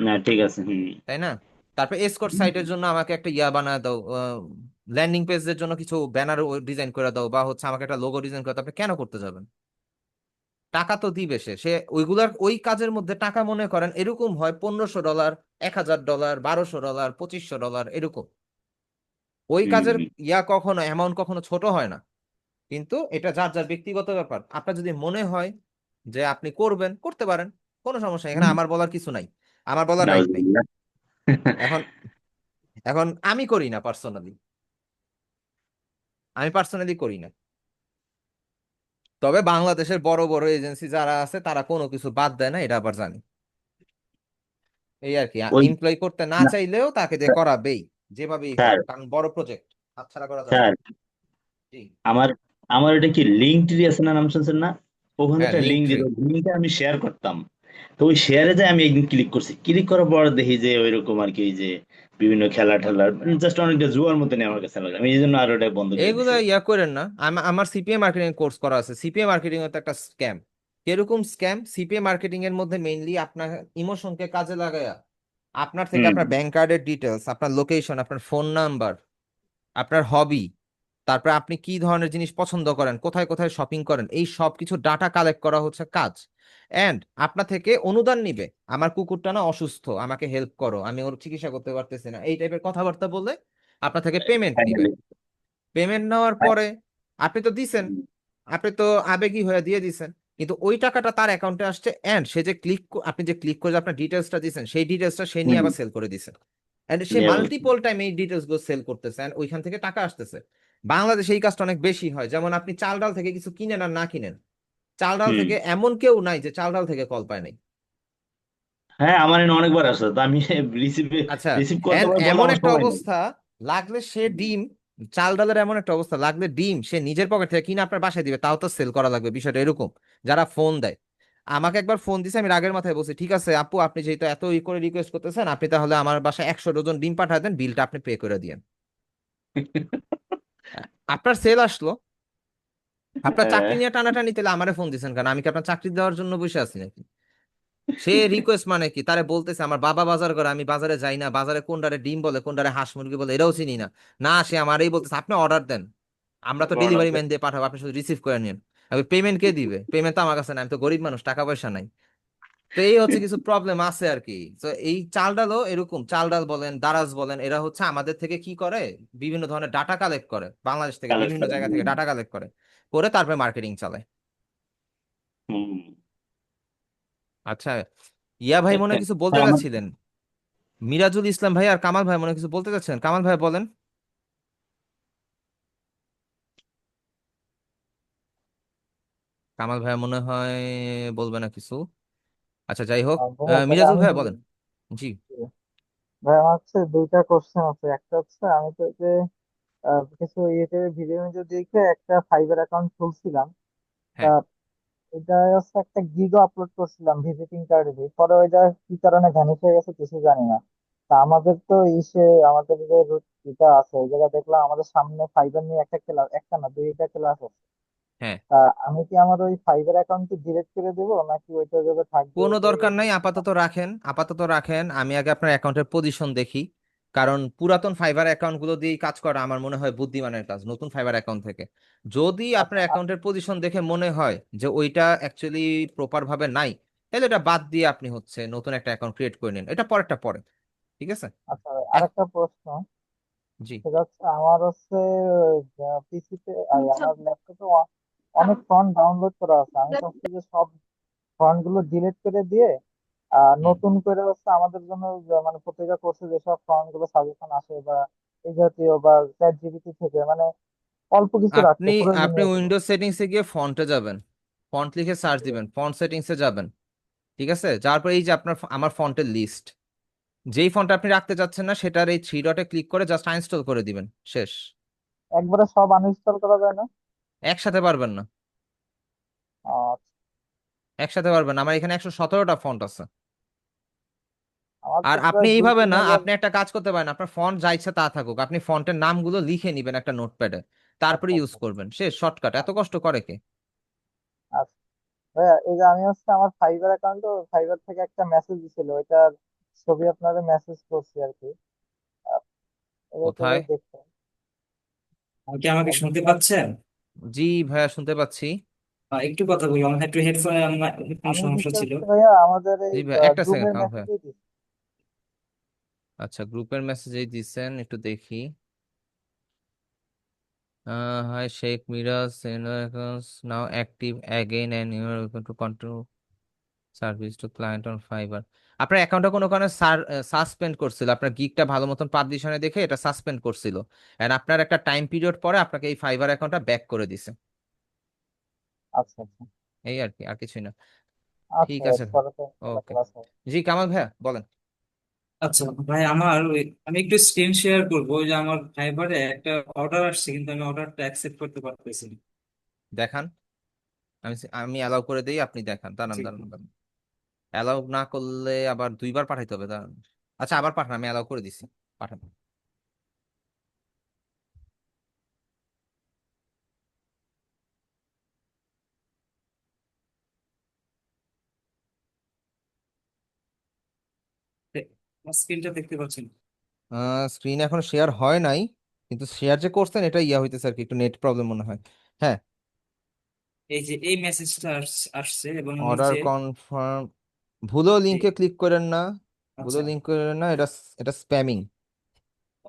না ঠিক আছে, হুম। তাই না? তারপরে এসকর্ট সাইটের জন্য আমাকে একটা বানায় দাও, ল্যান্ডিং পেজের জন্য কিছু ব্যানার ডিজাইন করে দাও, বা হচ্ছে আমাকে একটা লোগো ডিজাইন করে দাও, আপনি কেন করতে যাবেন? টাকা তো দিবে সে সে ওইগুলার ওই কাজের মধ্যে টাকা মনে করেন এরকম হয় $1500, $1000, $1200, $2500 এরকম। ওই হুম কাজের হুম কখনো অ্যামাউন্ট কখনো ছোট হয় না। কিন্তু এটা যার যার ব্যক্তিগত ব্যাপার। আপনার যদি মনে হয় যে আপনি করবেন, করতে পারেন, কোনো সমস্যা নেই। এখানে হুম। আমার বলার কিছু নাই, আমার বলার রাইট নাই। নাউজুবিল্লাহ। এখন এখন আমি করি না পার্সোনালি, আমি পার্সোনালি করি না। তবে বাংলাদেশের বড় বড় এজেন্সি যারা আছে তারা কোনো কিছু বাদ দেয় না, এটা আবার জানি। এই আর কি, ওই এমপ্লয় করতে না না, চাইলেও তাকে দিয়ে করাবেই, যেভাবেই হোক, স্যার কারণ বড় প্রজেক্ট হাতছাড়া করা যাবে না। স্যার জি। আমার আমার এটা কি লিঙ্ক ট্রি আছে না, নাম শুনছেন না? ওখানে হ্যাঁ, একটা লিঙ্ক লিঙ্ক ট্রি। দিত, লিঙ্কটা আমি শেয়ার করতাম। তো ওই শেয়ারে যে আমি একদিন ক্লিক করছি, ক্লিক করার পর দেখি যে ওইরকম আর কি, ওই যে বিভিন্ন খেলা ঠেলার জাস্ট অনেকটা জুয়ার মতনই আমার কাছে লাগলো। আমি এই জন্য আর ওটা বন্ধ করে এগুলা দিছি। করেন না। আমার সিপিএ মার্কেটিং কোর্স করা আছে, সিপিএ মার্কেটিং তো একটা স্ক্যাম। কিরকম স্ক্যাম? সিপিএ মার্কেটিং এর মধ্যে মেইনলি আপনার ইমোশনকে কাজে লাগায়া আপনার থেকে হুম আপনার ব্যাংক কার্ডের ডিটেলস, আপনার লোকেশন, আপনার ফোন নাম্বার, আপনার হবি, তারপরে আপনি কি ধরনের জিনিস পছন্দ করেন, কোথায় কোথায় শপিং করেন, এই সব কিছু ডাটা কালেক্ট করা হচ্ছে কাজ। এন্ড আপনার থেকে অনুদান নিবে, আমার কুকুরটা না অসুস্থ, আমাকে হেল্প করো, আমি ওর চিকিৎসা করতে পারতেছি না, এই টাইপের কথাবার্তা বলে আপনার থেকে পেমেন্ট নিবে। ফাইনালি। পেমেন্ট নেওয়ার পরে আপনি তো দিছেন, আপনি তো আবেগী হয়ে দিয়ে দিছেন, কিন্তু ওই টাকাটা তার অ্যাকাউন্টে আসছে, এন্ড সে যে আপনি যে ক্লিক করে আপনার ডিটেলসটা দিছেন, সেই ডিটেলসটা সে নিয়ে আবার সেল করে দিছেন। এন্ড সে মাল্টিপল টাইম এই ডিটেলস গুলো সেল করতেছে, and ওইখান থেকে টাকা আসতেছে। বাংলাদেশে এই কাজটা অনেক বেশি হয়। যেমন আপনি চাল ডাল থেকে কিছু কিনেন আর না কিনেন, চাল ডাল হুম। থেকে এমন কেউ নাই যে চাল ডাল থেকে কল পায় নাই। হ্যাঁ, আমার এখানে অনেকবার আসছে, তো আমি রিসিভ আচ্ছা, রিসিভ করতে এন্ড বলে এমন আমার একটা সময় নেই। অবস্থা, লাগলে সে ডিম, চাল ডালের এমন একটা অবস্থা, লাগলে ডিম সে নিজের পকেট থেকে কিনে আপনার বাসায় দিবে, তাও তো সেল করা লাগবে। বিষয়টা এরকম। যারা ফোন দেয়, আমাকে একবার ফোন দিছে, আমি রাগের মাথায় বলছি ঠিক আছে আপু, আপনি যেহেতু এত করে রিকোয়েস্ট করতেছেন, আপনি তাহলে আমার বাসায় 100 ডজন ডিম পাঠায় দেন, বিলটা আপনি পে করে দিয়েন। আপনার সেল আসলো, আপনার চাকরি হ্যাঁ, নিয়ে টানাটানি, তাহলে আমারে ফোন দিছেন কেন? আমি কি আপনার চাকরি দেওয়ার জন্য বসে আছি নাকি? সে রিকোয়েস্ট মানে কি, তারে বলতেছে আমার বাবা বাজার করে, আমি বাজারে যাই না, বাজারে কোনটারে ডিম বলে কোনটারে হাঁস মুরগি বলে এটাও চিনি না। না, সে আমারই বলতেছে আপনি অর্ডার দেন, আমরা তো অর্ডার ডেলিভারি দেন। ম্যান দিয়ে পাঠাবো, আপনি শুধু রিসিভ করে নিন। পেমেন্ট কে দিবে? পেমেন্ট তো আমার কাছে নাই, আমি তো গরিব মানুষ, টাকা পয়সা নাই। তো এই হচ্ছে কিছু প্রবলেম আছে আর কি। তো এই চাল ডালও এরকম, চাল ডাল বলেন দারাজ বলেন, এরা হচ্ছে আমাদের থেকে কি করে, বিভিন্ন ধরনের ডাটা কালেক্ট করে, বাংলাদেশ থেকে কালেক্ট বিভিন্ন করে। জায়গা থেকে ডাটা কালেক্ট করে, করে তারপরে মার্কেটিং চালায়। হুম। আচ্ছা, ইয়া ভাই মনে হয় কিছু বলতে আমার চাচ্ছিলেন, মিরাজুল ইসলাম ভাই আর কামাল ভাই মনে হয় কিছু বলতে চাচ্ছেন, কামাল ভাই বলেন। কামাল ভাই মনে হয় বলবে না কিছু। আচ্ছা যাই হোক, ভাইয়া তাহলে মিরাজুল আমি ভাই বলি। বলেন। জি। ভাই আমার হচ্ছে দুইটা কোশ্চেন আছে। একটা হচ্ছে আমি তো যে কিছু ইয়েতে ভিডিও ভিডিও দেখে একটা ফাইবার অ্যাকাউন্ট খুলছিলাম। তা হ্যাঁ। এটা হচ্ছে একটা গিগও আপলোড করছিলাম ভিজিটিং কার্ডে দিয়ে, পরে ওইটা কি কারণে ভ্যানিশ হয়ে গেছে কিছু জানি না। তা আমাদের তো আমাদের যে এটা আছে ওই জায়গায় দেখলাম আমাদের সামনে ফাইবার নিয়ে একটা ক্লাস, একটা না দুইটা ক্লাস আছে। হ্যাঁ, তা আমি কি আমার ওই ফাইবার অ্যাকাউন্ট কি ডিলিট করে দেবো নাকি ওইটা জায়গায় থাকবে কোনো ওইটাই? দরকার নাই, আপাতত রাখেন, আপাতত রাখেন। আমি আগে আপনার অ্যাকাউন্টের পজিশন দেখি, কারণ পুরাতন ফাইবার অ্যাকাউন্ট গুলো দিয়ে কাজ করা আমার মনে হয় বুদ্ধিমানের কাজ নতুন ফাইবার অ্যাকাউন্ট থেকে। যদি আপনার আচ্ছা অ্যাকাউন্টের পজিশন দেখে মনে হয় যে ওইটা অ্যাকচুয়ালি প্রপার ভাবে নাই, তাহলে এটা বাদ দিয়ে আপনি হচ্ছে নতুন একটা অ্যাকাউন্ট ক্রিয়েট করে নিন, এটা পরেরটা পরে। ঠিক আছে। আচ্ছা এক- আরেকটা প্রশ্ন। জি। সেটা হচ্ছে আমার হচ্ছে পিসিতে আমার ল্যাপটপে অনেক ফন্ট ডাউনলোড করা আছে। আমি চাচ্ছি যে সব ফন্ট গুলো ডিলিট করে দিয়ে হুম। নতুন করে হচ্ছে আমাদের জন্য মানে প্রত্যেকটা কোর্সে যেসব ফন্ট গুলো সাজেশন আসে বা এই জাতীয় বা চ্যাট জিপিটি থেকে মানে অল্প কিছু রাখতে আপনি আপনি প্রয়োজনীয় গুলো। উইন্ডোজ সেটিংসে গিয়ে ফন্টে যাবেন, ফন্ট লিখে সার্চ দিবেন, ফন্ট সেটিংসে যাবেন। ঠিক আছে, যাওয়ার পরে এই যে আপনার আমার ফন্টের লিস্ট, যেই ফন্ট আপনি রাখতে চাচ্ছেন না সেটার এই থ্রি ডটে ক্লিক করে জাস্ট ইনস্টল করে দিবেন, শেষ। একবারে সব আনইনস্টল করা যায় না? একসাথে পারবেন না, আহ, একসাথে পারবেন না। আমার এখানে 117টা ফন্ট আছে। আমার তো আর আপনি প্রায় দুই এইভাবে তিন না, হাজার আপনি একটা কাজ করতে পারেন, আপনার ফন্ট যা ইচ্ছা তা থাকুক, আপনি ফন্টের নামগুলো লিখে নিবেন একটা নোটপ্যাডে, তারপরে আচ্ছা ইউজ আচ্ছা করবেন, শেষ, শর্টকাট, এত কষ্ট করে কে? আচ্ছা। ভাইয়া এই যে আমি হচ্ছে আমার ফাইবার অ্যাকাউন্টে ফাইবার থেকে একটা মেসেজ দিছিল, ওইটার ছবি আপনাদের মেসেজ করছি আর কি। আহ, এটা কোথায়? দেখতে আপনি কি আমাকে শুনতে বুঝলাম। পাচ্ছেন? জি ভাইয়া, শুনতে পাচ্ছি। একটু কথা বলি, আমার একটু হেডফোনে আমার কোনো আমি সমস্যা দিতে ছিল। হচ্ছে ভাইয়া আমাদের জি এই ভাই, একটা সেকেন্ড গ্রুপের কাম ভাইয়া। মেসেজেই দিচ্ছি। আচ্ছা, গ্রুপের মেসেজেই দিচ্ছেন, একটু দেখি। Hi Sheikh Miraz, sender accounts now active again and you are able to continue service to client on fibre. আপনার অ্যাকাউন্টটা কোনো কারণে সাসপেন্ড করছিল, আপনার গিগটা ভালো মতন পাবলিশনে দেখে এটা সাসপেন্ড করছিল, এন্ড আপনার একটা টাইম পিরিয়ড পরে আপনাকে এই ফাইবার অ্যাকাউন্টটা ব্যাক করে দিছে। আচ্ছা আচ্ছা এই আর কি, আর কিছুই না। ঠিক আচ্ছা। আছে। এরপরে তো ওকে। ক্লাস হবে। জি কামাল ভাইয়া বলেন। আচ্ছা ভাই, আমি একটু স্ক্রিন শেয়ার করবো। ওই যে আমার ফাইবারে একটা অর্ডার আসছে, কিন্তু আমি অর্ডারটা অ্যাকসেপ্ট করতে পারতেছি না। দেখান, আমি অ্যালাউ করে দিই, আপনি দেখান, দাঁড়ান জি। দাঁড়ান দাঁড়ান। অ্যালাউ না করলে আবার দুইবার পাঠাইতে হবে, দাঁড়ান। আচ্ছা আবার পাঠান, আমি অ্যালাউ করে দিছি, পাঠান। আমার স্ক্রিনটা দেখতে পাচ্ছেন? স্ক্রিন এখন শেয়ার হয় নাই, কিন্তু শেয়ার যে করছেন এটা ইয়া হইতেছে আর কি, একটু নেট প্রবলেম মনে হয়। হ্যাঁ। এই যে এই মেসেজটা আসছে এবং অর্ডার নিচে কনফার্ম, ভুলো এই লিংকে ক্লিক করেন না, ভুলো আচ্ছা লিংক করেন না, এটা এটা স্প্যামিং।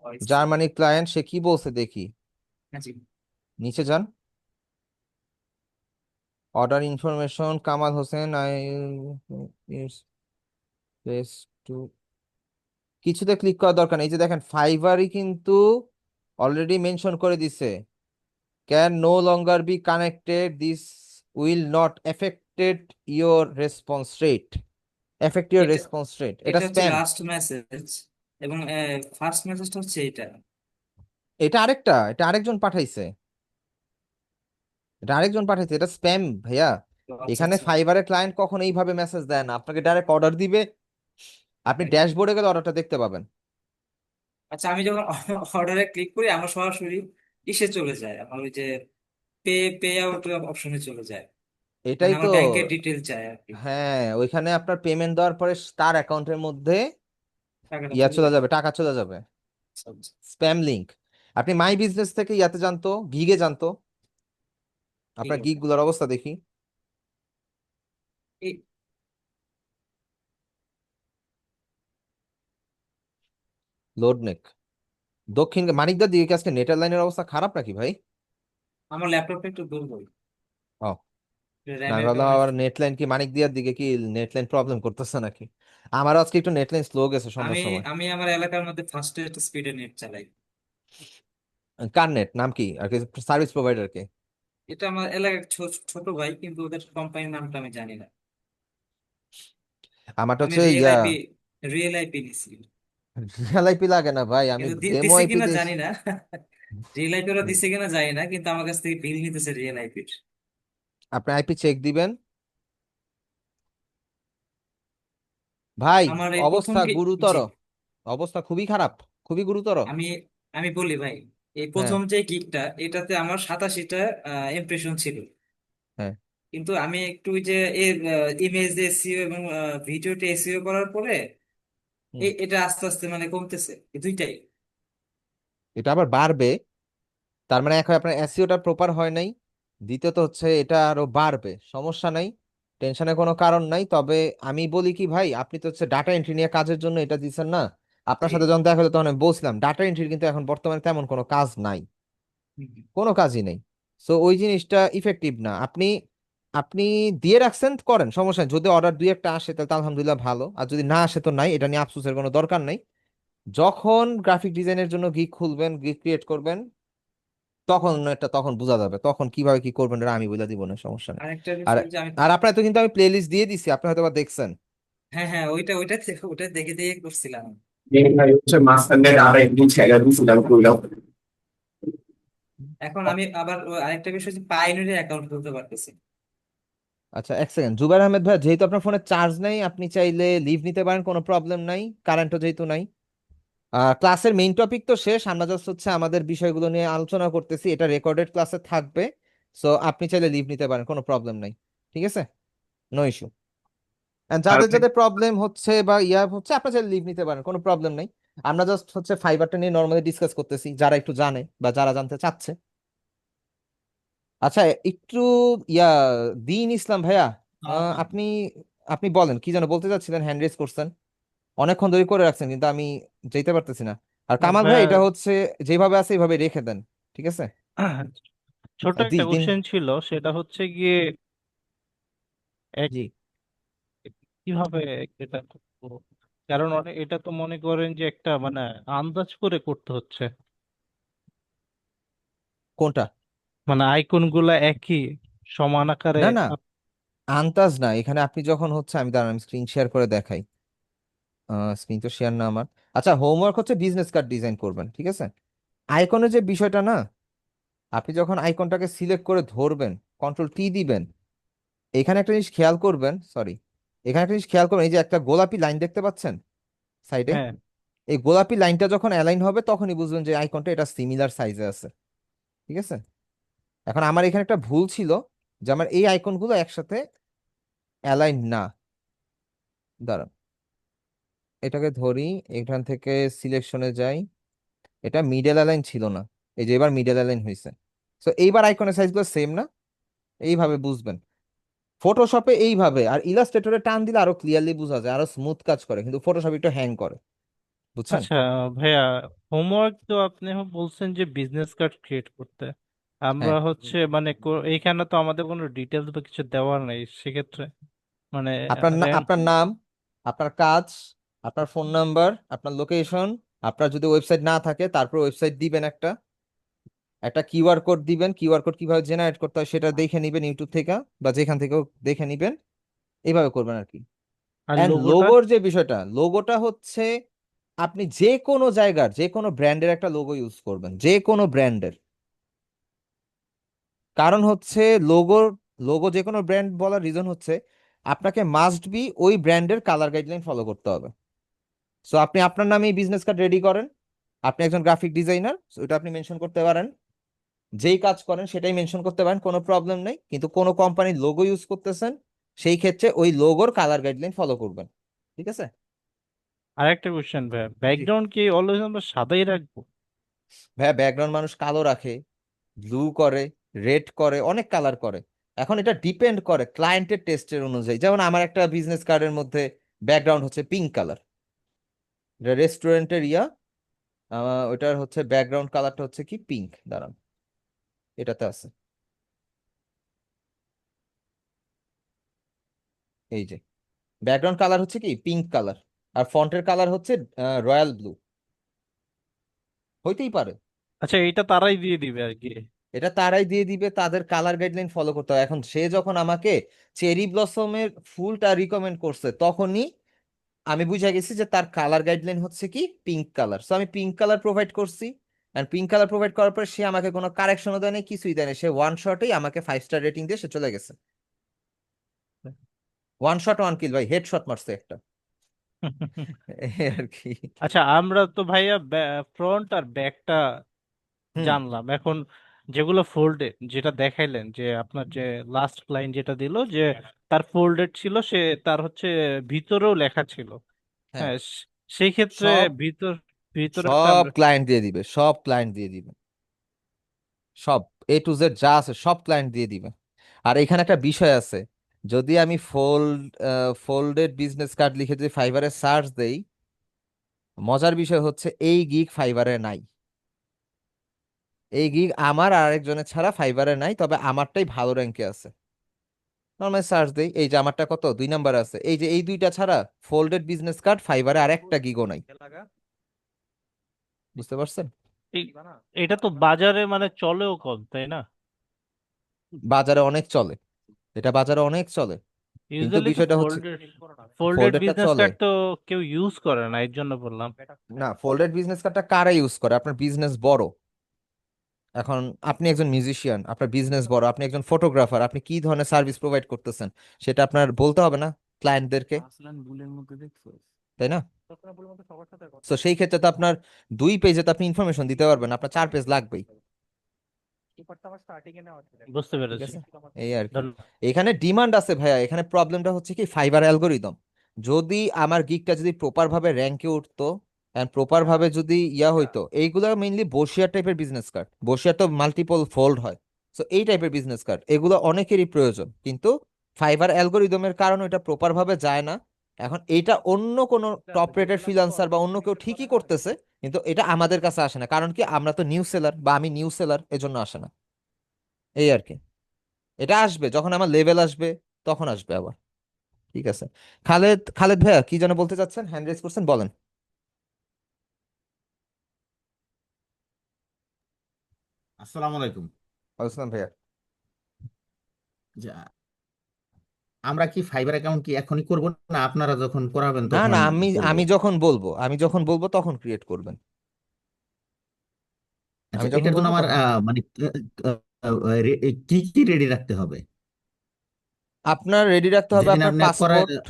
আচ্ছা, জার্মানি ক্লায়েন্ট, সে কি বলছে দেখি, হ্যাঁ জি। নিচে যান। Order information Kamal Hossain, I place to, কিছুতে ক্লিক করার দরকার নেই। এই যে দেখেন ফাইবারই কিন্তু অলরেডি মেনশন করে দিছে, can no longer be connected, this will not affected your response rate, affect your এটা রেসপন্স রেট, এটা এটা হচ্ছে স্প্যাম। লাস্ট মেসেজ এবং ফার্স্ট মেসেজটা হচ্ছে এটা। এটা আরেকটা, এটা আরেকজন পাঠাইছে, এটা আরেকজন পাঠাইছে, এটা স্প্যাম ভাইয়া। আচ্ছা এখানে আচ্ছা ফাইবারের ক্লায়েন্ট কখনো এইভাবে মেসেজ দেয় না, আপনাকে ডাইরেক্ট অর্ডার দিবে, আপনি ড্যাশবোর্ডে গেলে অর্ডারটা দেখতে পাবেন। আচ্ছা, আমি যখন অর্ডারে ক্লিক করি আমার সরাসরি ইসে চলে যায়, আমার ওই যে পে পে আউট অপশনে চলে যায়, মানে এটাই তো। আমার ব্যাংকের ডিটেল চায় আর কি। হ্যাঁ, ওইখানে আপনার পেমেন্ট দেওয়ার পরে তার অ্যাকাউন্টের মধ্যে টাকাটা ইয়া চলে চলে যায়। যাবে, টাকা চলে যাবে। আচ্ছা, আচ্ছা। Spam link. আপনি মাই বিজনেস থেকে ইয়াতে জানতো, গিগে জানতো, ঠিক আপনার গিগ আছে। গুলোর অবস্থা দেখি। এই লোডনেক, দক্ষিণ মানিকদার দিকে কি আজকে নেটের লাইনের অবস্থা খারাপ নাকি ভাই? আমার ল্যাপটপটা একটু দুর্বল, ও, না আমি র্যামের ভাবলাম কারণে। আবার নেট লাইন কি মানিক দিয়ার দিকে কি নেট লাইন প্রবলেম করতেছে নাকি। আমার আজকে একটু নেট লাইন স্লো গেছে আমি সন্ধ্যার সময়। আমি আমার এলাকার মধ্যে ফাস্টেস্ট স্পিডে নেট চালাই। কার নেট নাম কি আর কি, সার্ভিস প্রোভাইডার কে? এটা আমার এলাকার ছোট ভাই, কিন্তু ওদের কোম্পানির নামটা আমি জানি না। আমারটা আমি হচ্ছে রিয়েল ইয়া, আইপি রিয়েল আইপি নিছি, এলআইপি লাগে না ভাই, আমি কিন্তু ডেমো দিছে আইপি কিনা দিয়েছি। জানি না। রিয়েল আইপি ওরা হুম। দিছে কিনা জানি না, কিন্তু আমার কাছ থেকে বিল নিতেছে রিয়েল আইপির। আপনি আইপি চেক দিবেন ভাই। আমার এই প্রথম অবস্থা কি, গুরুতর, জি, অবস্থা খুবই খারাপ, খুবই গুরুতর। আমি আমি বলি ভাই, এই হ্যাঁ, প্রথম যে গিগটা, এটাতে আমার 87টা ইমপ্রেশন ছিল, হ্যাঁ। কিন্তু আমি একটু ওই যে ইমেজ এসইও এবং ভিডিওতে এসইও করার পরে হুম। এটা আস্তে আস্তে মানে কমতেছে, এই দুইটাই। এটা আবার বাড়বে, তার মানে এখন আপনার এসইওটা প্রপার হয় নাই। দ্বিতীয়ত হচ্ছে এটা আরো বাড়বে, সমস্যা নাই, টেনশনের কোনো কারণ নাই। তবে আমি বলি কি ভাই, আপনি তো হচ্ছে ডাটা এন্ট্রি নিয়ে কাজের জন্য এটা দিচ্ছেন না। আপনার জি। সাথে যখন দেখা হলো তখন আমি বলছিলাম ডাটা এন্ট্রির কিন্তু এখন বর্তমানে তেমন কোনো কাজ নাই, হুম, কোনো কাজই নেই। সো ওই জিনিসটা ইফেক্টিভ না। আপনি আপনি দিয়ে রাখছেন, করেন, সমস্যা নেই। যদি অর্ডার দুই একটা আসে তাহলে তো আলহামদুলিল্লাহ ভালো, আর যদি না আসে তো নাই, এটা নিয়ে আফসোসের কোনো দরকার নাই। যখন গ্রাফিক ডিজাইনের জন্য গিগ খুলবেন, গিগ ক্রিয়েট করবেন, তখন বোঝা যাবে, তখন কিভাবে কি করবেন এটা আমি বলে দিব, না সমস্যা নেই। আরেকটা আর বিষয় যে আমি, আর আপনার তো কিন্তু আমি প্লে লিস্ট দিয়ে দিছি, আপনি হয়তো বা দেখছেন। হ্যাঁ হ্যাঁ, ওইটা দেখে দেখে করছিলাম। ভাই হচ্ছে মাঝখানে আর একদিন ছেড়ে দিয়েছিলাম করলাম। এখন আমি আবার আরেকটা বিষয় যে পাইনিয়ার অ্যাকাউন্ট খুলতে পারতেছি। আচ্ছা, এক সেকেন্ড, জুবাইর আহমেদ ভাই, যেহেতু আপনার ফোনে চার্জ নেই আপনি চাইলে লিভ নিতে পারেন, কোনো প্রবলেম নাই, কারেন্টও যেহেতু নাই। ক্লাসের মেইন টপিক তো শেষ, আমরা জাস্ট হচ্ছে আমাদের বিষয়গুলো নিয়ে আলোচনা করতেছি, এটা রেকর্ডেড ক্লাসে থাকবে। সো আপনি চাইলে লিভ নিতে পারেন, কোনো প্রবলেম নাই, ঠিক আছে, নো ইস্যু। আর যাদের যাদের প্রবলেম হচ্ছে বা ইয়া হচ্ছে আপনার চাইলে লিভ নিতে পারেন, কোনো প্রবলেম নাই। আমরা জাস্ট হচ্ছে ফাইবারটা নিয়ে নর্মালি ডিসকাস করতেছি, যারা একটু জানে বা যারা জানতে চাচ্ছে। আচ্ছা, একটু ইয়া, দিন ইসলাম ভাইয়া, হ্যাঁ, হ্যাঁ। আপনি আপনি বলেন কি যেন বলতে চাচ্ছিলেন, হ্যান্ড রেজ করছেন, অনেকক্ষণ ধরে করে রাখছেন কিন্তু আমি যেতে পারতেছি না। আর কামাল ভাই, ভাইয়া, এটা হচ্ছে যেভাবে আছে এইভাবে রেখে দেন, ঠিক আছে। ছোট একটা দিন। কোশ্চেন ছিল, সেটা হচ্ছে গিয়ে এক জি। কিভাবে এটা করবো? কারণ এটা তো মনে করেন যে একটা মানে আন্দাজ করে করতে হচ্ছে, কোনটা? মানে আইকন গুলা একই সমান আকারে না না, আন্তাজ না, এখানে আপনি যখন হচ্ছে, আমি দাঁড়ান আমি স্ক্রিন শেয়ার করে দেখাই। স্ক্রিন তো শেয়ার না আমার। আচ্ছা, হোমওয়ার্ক হচ্ছে বিজনেস কার্ড ডিজাইন করবেন, ঠিক আছে। আইকনের যে বিষয়টা না, আপনি যখন আইকনটাকে সিলেক্ট করে ধরবেন, কন্ট্রোল T দিবেন, এখানে একটা জিনিস খেয়াল করবেন, সরি, এখানে একটা জিনিস খেয়াল করবেন, এই যে একটা গোলাপি লাইন দেখতে পাচ্ছেন সাইডে, হ্যাঁ। এই গোলাপি লাইনটা যখন অ্যালাইন হবে তখনই বুঝবেন যে আইকনটা এটা সিমিলার সাইজে আছে, ঠিক আছে। এখন আমার এখানে একটা ভুল ছিল, যে আমার এই আইকনগুলো একসাথে অ্যালাইন না। দাঁড়ান, এটাকে ধরি, এখান থেকে সিলেকশনে যাই, এটা মিডল অ্যালাইন ছিল না, এই যে এবার মিডল অ্যালাইন হয়েছে। তো এইবার আইকনের সাইজগুলো সেম না, এইভাবে বুঝবেন। ফটোশপে এইভাবে, আর ইলাস্ট্রেটরে টান দিলে আরো ক্লিয়ারলি বোঝা যায়, আরো স্মুথ কাজ করে, কিন্তু ফটোশপ একটু হ্যাং করে, বুঝছেন। আচ্ছা ভাইয়া, হোমওয়ার্ক তো আপনি বলছেন যে বিজনেস কার্ড ক্রিয়েট করতে, আমরা হ্যাঁ, হচ্ছে মানে এইখানে তো আমাদের কোনো ডিটেলস বা কিছু দেওয়ার নেই সেক্ষেত্রে, মানে র্যান্ড। আপনার নাম, আপনার কাজ, আপনার ফোন নাম্বার, আপনার লোকেশন, আপনার যদি ওয়েবসাইট না থাকে তারপর ওয়েবসাইট দিবেন, একটা একটা কিউআর কোড দিবেন, কিউআর কোড কিভাবে জেনারেট করতে হয় সেটা দেখে নিবেন ইউটিউব থেকে বা যেখান থেকেও দেখে নিবেন, এইভাবে করবেন আর কি। আর এন্ড লোগোটা? লোগোর যে বিষয়টা, লোগোটা হচ্ছে আপনি যে কোনো জায়গার যে কোনো ব্র্যান্ডের একটা লোগো ইউজ করবেন, যে কোনো ব্র্যান্ডের। কারণ হচ্ছে লোগোর, লোগো যে কোনো ব্র্যান্ড বলার রিজন হচ্ছে আপনাকে মাস্ট বি ওই ব্র্যান্ডের কালার গাইডলাইন ফলো করতে হবে। সো আপনি আপনার নামেই বিজনেস কার্ড রেডি করেন, আপনি একজন গ্রাফিক ডিজাইনার, ওটা আপনি মেনশন করতে পারেন যেই কাজ করেন সেটাই মেনশন করতে পারেন, কোনো প্রবলেম নেই, কিন্তু কোনো কোম্পানির লোগো ইউজ করতেছেন সেই ক্ষেত্রে ওই লোগোর কালার গাইডলাইন ফলো করবেন। ঠিক আছে? আরেকটা কোশ্চেন ভাই, জি ব্যাকগ্রাউন্ড কি অলওয়েজ আমরা সাদাই রাখবো? ভাইয়া, ব্যাকগ্রাউন্ড মানুষ কালো রাখে, ব্লু করে, রেড করে, অনেক কালার করে। এখন এটা ডিপেন্ড করে ক্লায়েন্টের টেস্টের অনুযায়ী। যেমন আমার একটা বিজনেস কার্ডের মধ্যে ব্যাকগ্রাউন্ড হচ্ছে পিঙ্ক কালার, এটা রেস্টুরেন্টের ওটার হচ্ছে ব্যাকগ্রাউন্ড কালারটা হচ্ছে কি পিঙ্ক, দাঁড়ান এটাতে আছে, এই যে ব্যাকগ্রাউন্ড কালার হচ্ছে কি পিঙ্ক কালার, আর ফন্টের কালার হচ্ছে রয়্যাল ব্লু। হইতেই পারে, আচ্ছা, এইটা তারাই দিয়ে দিবে আর কি। এটা তারাই দিয়ে দিবে, তাদের কালার গাইডলাইন ফলো করতে হয়। এখন সে যখন আমাকে চেরি ব্লসমের ফুলটা রিকমেন্ড করছে তখনই আমি বুঝে গেছি যে তার কালার গাইডলাইন হচ্ছে কি পিঙ্ক কালার, সো আমি পিঙ্ক কালার প্রোভাইড করছি। এন্ড পিঙ্ক কালার প্রোভাইড করার পর সে আমাকে কোনো কারেকশনও দেয় নাই, কিছুই দেয় নাই, সে ওয়ান শটেই আমাকে 5 স্টার রেটিং দিয়ে সে চলে গেছে। ওয়ান শট ওয়ান কিল ভাই, হেড শট মারছে একটা। এই আর কি। আচ্ছা, আমরা তো ভাইয়া ফ্রন্ট আর ব্যাকটা হুম। জানলাম। এখন যেগুলো ফোল্ডেড, যেটা দেখাইলেন যে আপনার যে লাস্ট ক্লায়েন্ট যেটা দিল যে তার ফোল্ডেড ছিল, সে তার হচ্ছে ভিতরেও লেখা ছিল। হ্যাঁ, হ্যাঁ, সেই ক্ষেত্রে সব ভিতরেরটা সব আমরা ক্লায়েন্ট দিয়ে দিবে, সব ক্লায়েন্ট দিয়ে দিবে, সব A to Z যা আছে সব ক্লায়েন্ট দিয়ে দিবে। আর এখানে একটা বিষয় আছে, যদি আমি ফোল্ডেড বিজনেস কার্ড লিখে যদি ফাইবারে সার্চ দেই, মজার বিষয় হচ্ছে এই গিগ ফাইবারে নাই। এই গিগ আমার আর আরেকজনের ছাড়া ফাইবারে নাই, তবে আমারটাই ভালো র্যাঙ্কে আছে। নর্মাল সার্চ দেই, এই যে আমারটা কত 2 নাম্বার আছে, এই যে এই দুইটা ছাড়া ফোল্ডেড বিজনেস কার্ড ফাইবারে আর একটা গিগও নাই। বুঝতে পারছেন? এই- এটা তো বাজারে মানে চলেও কম, তাই না? বাজারে অনেক চলে, এটা বাজারে অনেক চলে, কিন্তু ইউজুয়ালি তো বিষয়টা হচ্ছে ফোল্ডেড ফোল্ডেডটা বিজনেস চলে কার্ড তো কেউ ইউজ করে না, এর জন্য বললাম। না। ফোল্ডেড বিজনেস কার্ডটা কারা ইউজ করে? আপনার বিজনেস বড়, এখন আপনি একজন মিউজিশিয়ান, আপনার বিজনেস বড়, আপনি একজন ফটোগ্রাফার, আপনি কি ধরনের সার্ভিস প্রোভাইড করতেছেন সেটা আপনার বলতে হবে না ক্লায়েন্টদেরকে, তাই না? তো সেই ক্ষেত্রে তো আপনার 2 পেজে তো আপনি ইনফরমেশন দিতে পারবেন, আপনার 4 পেজ লাগবেই। বুঝতে ঠিক পেরেছি। আছে, এই আর কি। ধন্যবাদ। এখানে ডিমান্ড আছে ভাইয়া, এখানে প্রবলেমটা হচ্ছে কি ফাইবার অ্যালগোরিদম। যদি আমার গিগটা যদি প্রপার ভাবে র্যাঙ্কে উঠতো এন্ড প্রপার ভাবে যদি হইতো, এইগুলো মেইনলি বসিয়ার টাইপের বিজনেস কার্ড, বসিয়ার তো মাল্টিপল ফোল্ড হয়, তো এই টাইপের বিজনেস কার্ড এগুলো অনেকেরই প্রয়োজন, কিন্তু ফাইবার অ্যালগোরিদমের কারণে এটা প্রপার ভাবে যায় না। এখন এইটা অন্য কোনো টপ রেটেড ফ্রিল্যান্সার বা অন্য কেউ ঠিকই করতেছে, কিন্তু এটা আমাদের কাছে আসে না, কারণ কি আমরা তো নিউ সেলার বা আমি নিউ সেলার, এজন্য আসে না। এই আর কি। এটা আসবে যখন আমার লেভেল আসবে, তখন আসবে আবার। ঠিক আছে। খালেদ খালেদ ভাইয়া কি যেন বলতে চাচ্ছেন, হ্যান্ড রেজ করছেন, বলেন। আসসালামু আলাইকুম। ওয়ালাইকুম ভাইয়া। যে আমরা কি ফাইবার অ্যাকাউন্ট কি এখনই করব, না আপনারা যখন করাবেন না তখন না, আমি করব? আমি যখন বলবো তখন ক্রিয়েট করবেন। আচ্ছা, আমি যখন এটার জন্য বলবো আমার তখন। মানে কি কি রেডি রাখতে হবে? আপনার রেডি রাখতে হবে যেদিন আপনার আপনি করার, পাসপোর্ট,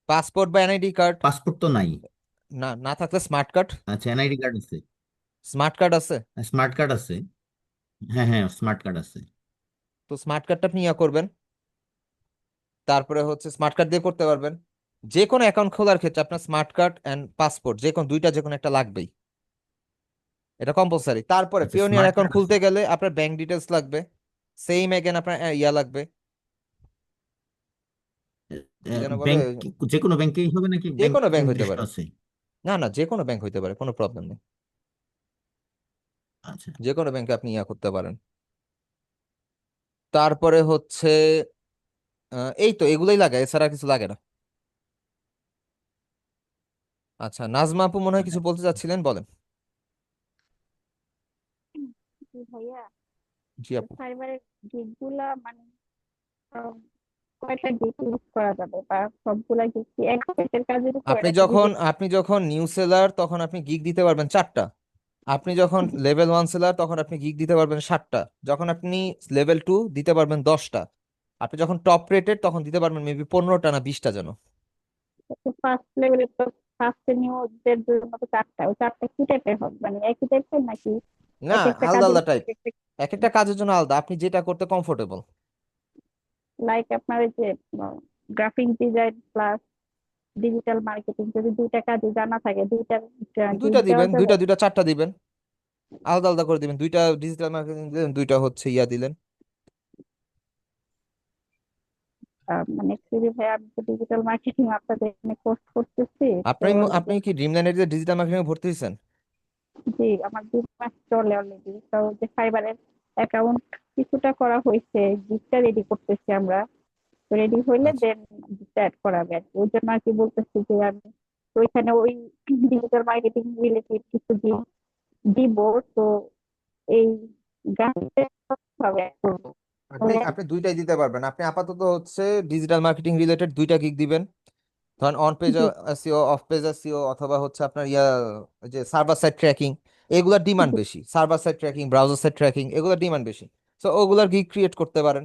পাসপোর্ট বা এনআইডি কার্ড। পাসপোর্ট তো নাই। না, না থাকলে স্মার্ট কার্ড। আচ্ছা, এনআইডি কার্ড আছে, স্মার্ট কার্ড আছে? স্মার্ট কার্ড আছে। হ্যাঁ হ্যাঁ, স্মার্ট কার্ড আছে। তো স্মার্ট কার্ডটা আপনি করবেন, তারপরে হচ্ছে স্মার্ট কার্ড দিয়ে করতে পারবেন। যে কোনো অ্যাকাউন্ট খোলার ক্ষেত্রে আপনার স্মার্ট কার্ড এন্ড পাসপোর্ট যে কোনো দুইটা যে কোনো একটা লাগবেই, এটা কম্পালসারি। তারপরে আচ্ছা, পিওনিয়ার স্মার্ট অ্যাকাউন্ট কার্ড আছে। খুলতে গেলে আপনার ব্যাংক ডিটেলস লাগবে, সেম এগেন আপনার লাগবে, কি যেন বলে, ব্যাংক যে কোনো ব্যাংকেই হবে নাকি যে ব্যাংক কোনো ব্যাংক হইতে নির্দিষ্ট পারে। আছে? না না, যে কোনো ব্যাংক হইতে পারে, কোনো প্রবলেম নেই, আচ্ছা যে কোনো ব্যাংকে আপনি করতে পারেন। তারপরে হচ্ছে এই তো এগুলোই লাগে, এছাড়া কিছু লাগে না। আচ্ছা, নাজমা আপু মনে হয় কিছু বলতে চাচ্ছিলেন, বলেন। জি ভাইয়া, জি আপু। ফাইবারের গিগ গুলা মানে আহ, কয়টা গিগ ইউজ করা যাবে, বা সবগুলা গিগ কি এক সেটের কাজের উপর নাকি আপনি যখন নিউ সেলার তখন আপনি গিগ দিতে পারবেন 4টা, আপনি যখন লেভেল 1 সেলার তখন আপনি গিগ দিতে পারবেন 7টা, যখন আপনি লেভেল 2 দিতে পারবেন 10টা, আপনি যখন টপ রেটেড তখন দিতে পারবেন মেবি 15টা না 20টা যেন। ফার্স্ট লেভেলের তো ফার্স্ট নিউজদের জন্য তো চারটা, ওই চারটা কি টাইপের হবে, মানে একই টাইপের নাকি না, এক একটা আলাদা কাজের আলাদা টাইপ, এক একটা এক একটা কাজের জন্য আলাদা, আপনি যেটা করতে কমফোর্টেবল। লাইক আপনার এই যে graphic design plus digital marketing যদি দুইটা কাজে জানা থাকে দুইটার গিগ দুইটা দেওয়া দিবেন, যাবে। দুইটা চারটা দিবেন, আলাদা আলাদা করে দিবেন, দুইটা ডিজিটাল মার্কেটিং দিলেন, দুইটা হচ্ছে ইয়া দিলেন। মানে অ্যাকচুয়ালি ভাই আমি তো ডিজিটাল মার্কেটিং আপনাদের এখানে কোর্স করতেছি। তো আপনি কি ড্রিমল্যান্ডের যে ডিজিটাল মার্কেটিং ভর্তি হয়েছেন? জি আমার 2 মাস চলে অলরেডি। তো যে ফাইবারের অ্যাকাউন্ট কিছুটা করা হয়েছে, গিগটা রেডি করতেছি আমরা। তো রেডি হইলে আচ্ছা, দেন গিগটা অ্যাড করাবে আর কি। ওই জন্য আর কি বলতেছি যে আমি তো ওইখানে ওই ডিজিটাল মার্কেটিং রিলেটেড কিছু দিব। তো এই গানটা ভাবে অ্যাড করবো। আপনি দুইটাই দিতে পারবেন। আপনি আপাতত হচ্ছে ডিজিটাল মার্কেটিং রিলেটেড দুইটা গিগ দিবেন, ধরেন on page G SEO, of page SEO, অথবা হচ্ছে আপনার ইয়া ওই যে সার্ভার সাইড ট্র্যাকিং, এগুলার ডিমান্ড জি বেশি। Server side tracking, browser side tracking, এগুলোর ডিমান্ড বেশি। সো ওগুলার গিগ ক্রিয়েট করতে পারেন।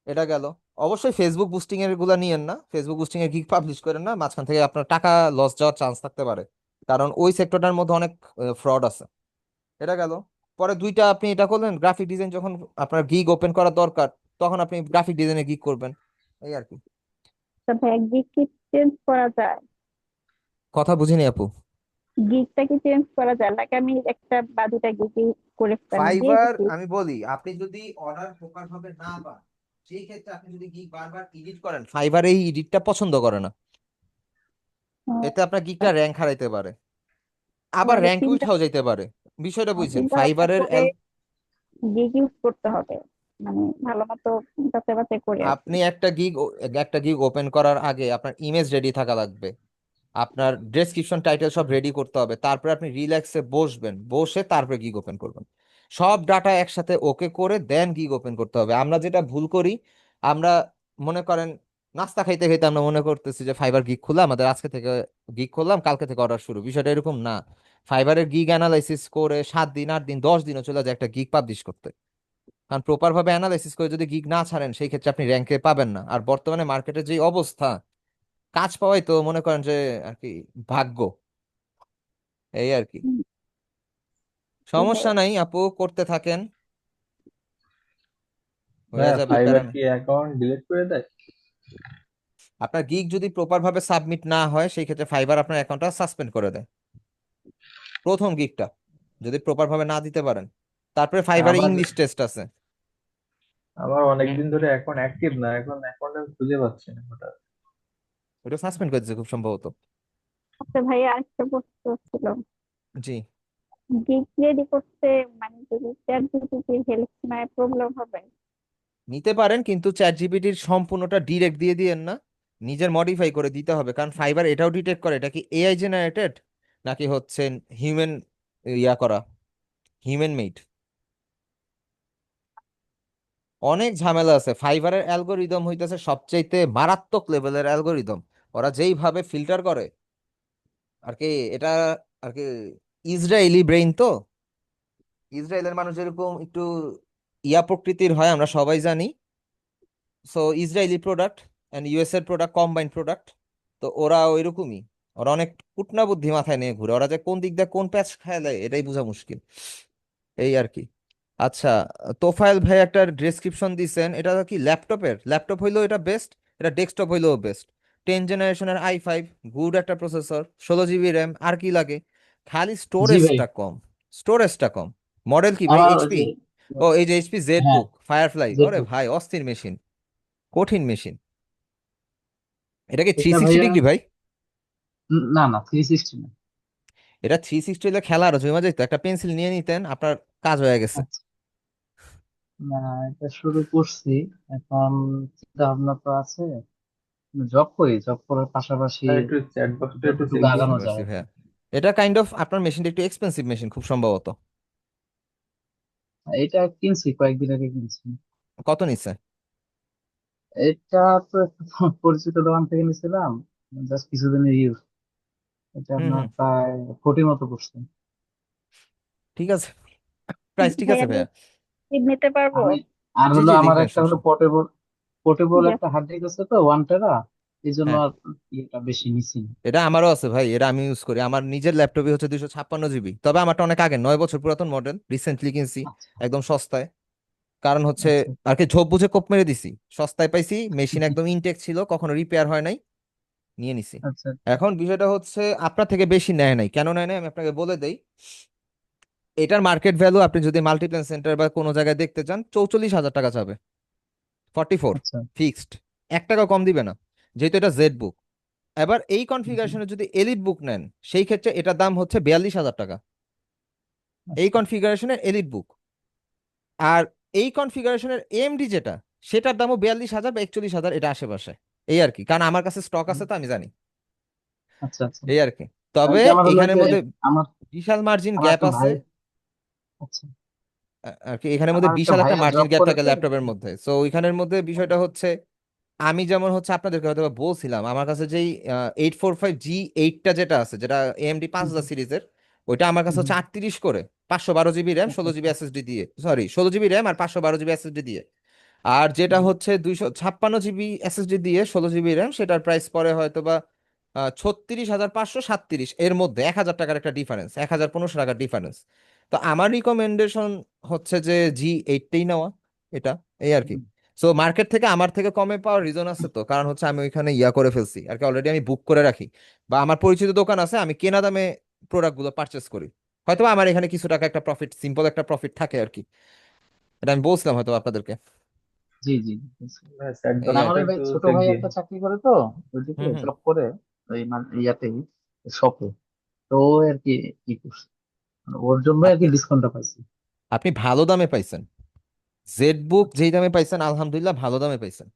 এটা গেল। অবশ্যই ফেসবুক বুস্টিং এর গুলা নিয়েন না, ফেসবুক বুস্টিং এর গিগ পাবলিশ করেন না, মাঝখান থেকে আপনার টাকা লস যাওয়ার চান্স থাকতে পারে, কারণ ওই সেক্টরটার মধ্যে অনেক ফ্রড আছে। এটা গেল। পরে দুইটা আপনি এটা করলেন, গ্রাফিক ডিজাইন যখন আপনার গিগ ওপেন করা দরকার, তখন আপনি গ্রাফিক ডিজাইনে গিগ করবেন, এই আর কি। তা ভাই গিগ কি চেঞ্জ করা যায়? কথা বুঝিনি আপু। গিগটা কি চেঞ্জ করা যায়? লাইক আমি একটা বা দুটা গিগ করে মানে দিয়ে ফাইবার দিচ্ছি। আমি বলি, আপনি যদি অর্ডার প্রপার ভাবে না পান, সেই ক্ষেত্রে আপনি যদি গিগ বারবার এডিট করেন, ফাইবার এই এডিটটা পছন্দ করে না, এতে আপনার গিগটা র্যাঙ্ক হারাইতে পারে, আবার তাহলে র্যাঙ্কে চিন্তা উঠাও যাইতে পারে। বিষয়টা বুঝছেন চিন্তা ভাবনা ফাইবারের করে গিগ ইউজ করতে হবে, মানে ভালো মতো যাচাই বাছাই করে আর কি। আপনি একটা গিগ ওপেন করার আগে আপনার ইমেজ রেডি থাকা লাগবে, আপনার ডেসক্রিপশন টাইটেল সব রেডি করতে হবে, তারপরে আপনি রিল্যাক্সে বসবেন, বসে তারপরে গিগ ওপেন করবেন, সব ডাটা একসাথে ওকে করে দেন গিগ ওপেন করতে হবে। আমরা যেটা ভুল করি, আমরা মনে করেন নাস্তা খাইতে খাইতে আমরা মনে করতেছি যে ফাইবার গিগ খুললাম, আমাদের আজকে থেকে গিগ করলাম, কালকে থেকে অর্ডার শুরু। বিষয়টা এরকম না। ফাইবারের গিগ অ্যানালাইসিস করে 7 দিন, 8 দিন, 10 দিনও চলে যায় একটা গিগ পাবলিশ করতে, কারণ প্রপার ভাবে অ্যানালাইসিস করে যদি গিগ না ছাড়েন, সেই ক্ষেত্রে আপনি র্যাঙ্কে পাবেন না। আর বর্তমানে মার্কেটের যে অবস্থা, কাজ পাওয়াই তো মনে করেন যে আর কি ভাগ্য, এই আর কি। হুম, জি ভাই। সমস্যা নাই আপু, করতে থাকেন, হয়ে ভাইয়া যাবে, প্যারা ফাইবার নাই। কি অ্যাকাউন্ট ডিলিট করে দেয়? আপনার গিগ যদি প্রপার ভাবে সাবমিট না হয়, সেই ক্ষেত্রে ফাইবার আপনার অ্যাকাউন্টটা সাসপেন্ড করে দেয়, প্রথম গিগটা যদি প্রপার ভাবে না দিতে পারেন। তারপরে ফাইবারে আমার ইংলিশ টেস্ট আছে, আমার অনেকদিন ধরে অ্যাকাউন্ট অ্যাক্টিভ না, এখন অ্যাকাউন্ট আমি খুঁজে পাচ্ছি না হঠাৎ। ওটা সাসপেন্ড করে দিচ্ছে খুব সম্ভবত। আচ্ছা ভাই আরেকটা প্রশ্ন ছিল। জি। গিগ রেডি করতে মানে যদি চ্যাট জিপিটির হেল্প নেয় প্রবলেম হবে? নিতে পারেন, কিন্তু চ্যাট জিপিটির সম্পূর্ণটা ডিরেক্ট দিয়ে দিয়েন না, নিজের মডিফাই করে দিতে হবে, কারণ ফাইবার এটাও ডিটেক্ট করে এটা কি এআই জেনারেটেড নাকি হচ্ছে হিউম্যান ইয়া করা, হিউম্যান মেড। অনেক ঝামেলা আছে। ফাইবারের অ্যালগোরিদম হইতেছে সবচাইতে মারাত্মক লেভেলের অ্যালগোরিদম। ওরা যেইভাবে ফিল্টার করে আর কি, এটা আর কি ইসরায়েলি ব্রেইন তো, ইসরায়েলের মানুষ যেরকম একটু ইয়া প্রকৃতির হয় আমরা সবাই জানি। So Israeli product and US এর প্রোডাক্ট কম্বাইন্ড প্রোডাক্ট, তো ওরা ওইরকমই, ওরা অনেক কুটনা বুদ্ধি মাথায় নিয়ে ঘুরে, ওরা যে কোন দিক দিয়ে কোন প্যাচ খেলে এটাই বোঝা মুশকিল, এই আর কি। আচ্ছা, তোফায়েল ভাই একটা ডেসক্রিপশন দিছেন, এটা কি ল্যাপটপের? ল্যাপটপ হইলেও এটা বেস্ট, এটা ডেস্কটপ হইলেও বেস্ট। 10 জেনারেশনের i5, গুড একটা প্রসেসর, 16 জিবি র্যাম, আর কি লাগে? খালি জি ভাই, স্টোরেজটা কম, স্টোরেজটা কম। মডেল কি ভাই, আমার ওই এইচপি? যে ও এই যে এইচপি জেড হ্যাঁ বুক ফায়ারফ্লাই, ওরে জেটবুক। ভাই অস্থির মেশিন, কঠিন মেশিন। এটা কি থ্রি এটা সিক্সটি ভাইয়া ডিগ্রি ভাই? না না 360 না। এটা 360 হলে খেলা আরো জমা যেত, একটা পেন্সিল নিয়ে নিতেন, আপনার কাজ হয়ে গেছে। আচ্ছা, না এটা শুরু করছি এখন, চিন্তা ভাবনা তো আছে। জব করার পাশাপাশি ভাই একটু চ্যাট বক্সটা একটু যতটুকু চেক দিন। আগানো বুঝতে পারছি যায়। ভাইয়া। এটা কাইন্ড অফ আপনার মেশিনটা একটু এক্সপেন্সিভ মেশিন খুব সম্ভবত। এটা কিনছি, কয়েকদিন আগে কিনছি। কত নিচ্ছে? এটা তো একটা পরিচিত দোকান থেকে নিয়েছিলাম, জাস্ট কিছুদিনের ইউজ। এটা হুম আপনার হুম, প্রায় 40 মতো পড়ছে। ঠিক আছে, প্রাইস ঠিক ভাই আছে আমি ভাইয়া। নিতে পারবো? আমি আর জি হলো জি, আমার নিবেন একটা হলো সমস্যা নেই। পোর্টেবল ঠিক একটা আছে। হার্ড ডিস্ক আছে তো 1 টেরা। এই জন্য হ্যাঁ, আর এটা বেশি নিছি না। এটা আমারও আছে ভাই, এটা আমি ইউজ করি। আমার নিজের ল্যাপটপে হচ্ছে 256 জিবি, তবে আমারটা অনেক আগে, 9 বছর পুরাতন মডেল, রিসেন্টলি কিনছি আচ্ছা একদম সস্তায়। কারণ হচ্ছে আচ্ছা আর কি ঝোপ বুঝে কোপ মেরে দিছি, সস্তায় পাইছি, মেশিন একদম ইনটেক ছিল, কখনো রিপেয়ার হয় নাই, নিয়ে নিছি। আচ্ছা এখন বিষয়টা হচ্ছে আপনার থেকে বেশি নেয় নাই, কেন নেয় নাই আমি আপনাকে বলে দেই। এটার মার্কেট ভ্যালু আপনি যদি মাল্টিপ্ল্যান সেন্টার বা কোনো জায়গায় দেখতে চান, 44,000 টাকা যাবে, 44 আচ্ছা ফিক্সড, 1 টাকা কম দিবে না, যেহেতু এটা জেড বুক। এবার এই জি, কনফিগারেশনে যদি এলিট বুক নেন, সেই ক্ষেত্রে এটার দাম হচ্ছে 42,000 টাকা, এই আচ্ছা কনফিগারেশনের এলিট বুক। আর এই কনফিগারেশনের এএমডি যেটা, সেটার দামও 42,000 বা 41,000, এটা আশেপাশে। এই আর কি, কারণ আমার কাছে স্টক আছে তো আমি জানি, আচ্ছা আচ্ছা। এই আর কি। তবে যে আমার হলো এইখানের যে মধ্যে আমার বিশাল মার্জিন আমার গ্যাপ একটা আছে, ভাই, আচ্ছা আর কি এখানের মধ্যে আমার একটা বিশাল একটা ভাইয়া মার্জিন জব গ্যাপ করে থাকে তো। ল্যাপটপের মধ্যে। সো ওইখানের মধ্যে বিষয়টা হচ্ছে, আমি যেমন হচ্ছে আপনাদেরকে হয়তো বা বলছিলাম, আমার কাছে যেই 845G8টা যেটা আছে, যেটা এএমডি হুম 5,000 হুম সিরিজের, ওইটা আমার কাছে হুম হচ্ছে হুম। 38 করে, 512 জিবি র্যাম, আচ্ছা 16 জিবি আচ্ছা এসএসডি দিয়ে, সরি 16 জিবি র্যাম আর 512 জিবি এসএসডি দিয়ে। আর যেটা জি হচ্ছে 256 জিবি এসএসডি দিয়ে 16 জিবি র্যাম, সেটার প্রাইস পড়ে হয়তো বা 36,537, এর মধ্যে 1,000 টাকার একটা ডিফারেন্স, 1,015 টাকার ডিফারেন্স। তো আমার রিকমেন্ডেশন হচ্ছে যে G8টাই নেওয়া, এটা, এই আর কি। হুম, সো মার্কেট থেকে আমার থেকে কমে পাওয়ার রিজন আছে তো, কারণ হচ্ছে আমি ওইখানে ইয়া করে ফেলছি আর কি, অলরেডি আমি বুক করে রাখি, বা আমার পরিচিত দোকান আছে, আমি কেনা দামে প্রোডাক্টগুলো পারচেস করি। হয়তো বা আমার এখানে কিছু টাকা একটা প্রফিট, সিম্পল একটা প্রফিট থাকে আর কি। এটা আমি বলছিলাম হয়তো আপনাদেরকে, জি জি বুঝছি। স্যার এই মানে আর আমার কি। ওই জবটা ভাই একটু ছোট চেক ভাই দিন। একটা চাকরি করে তো, ওইদিকে হুম হুম। জব করে ওই ইয়াতেই, শপে। তো ও আর কি কি করছে, মানে ওর জন্য আর কি আপনি ডিসকাউন্টটা পাইছি। আপনি ভালো দামে পাইছেন, জেড বুক যেই দামে পাইছেন আলহামদুলিল্লাহ ভালো দামে পাইছেন,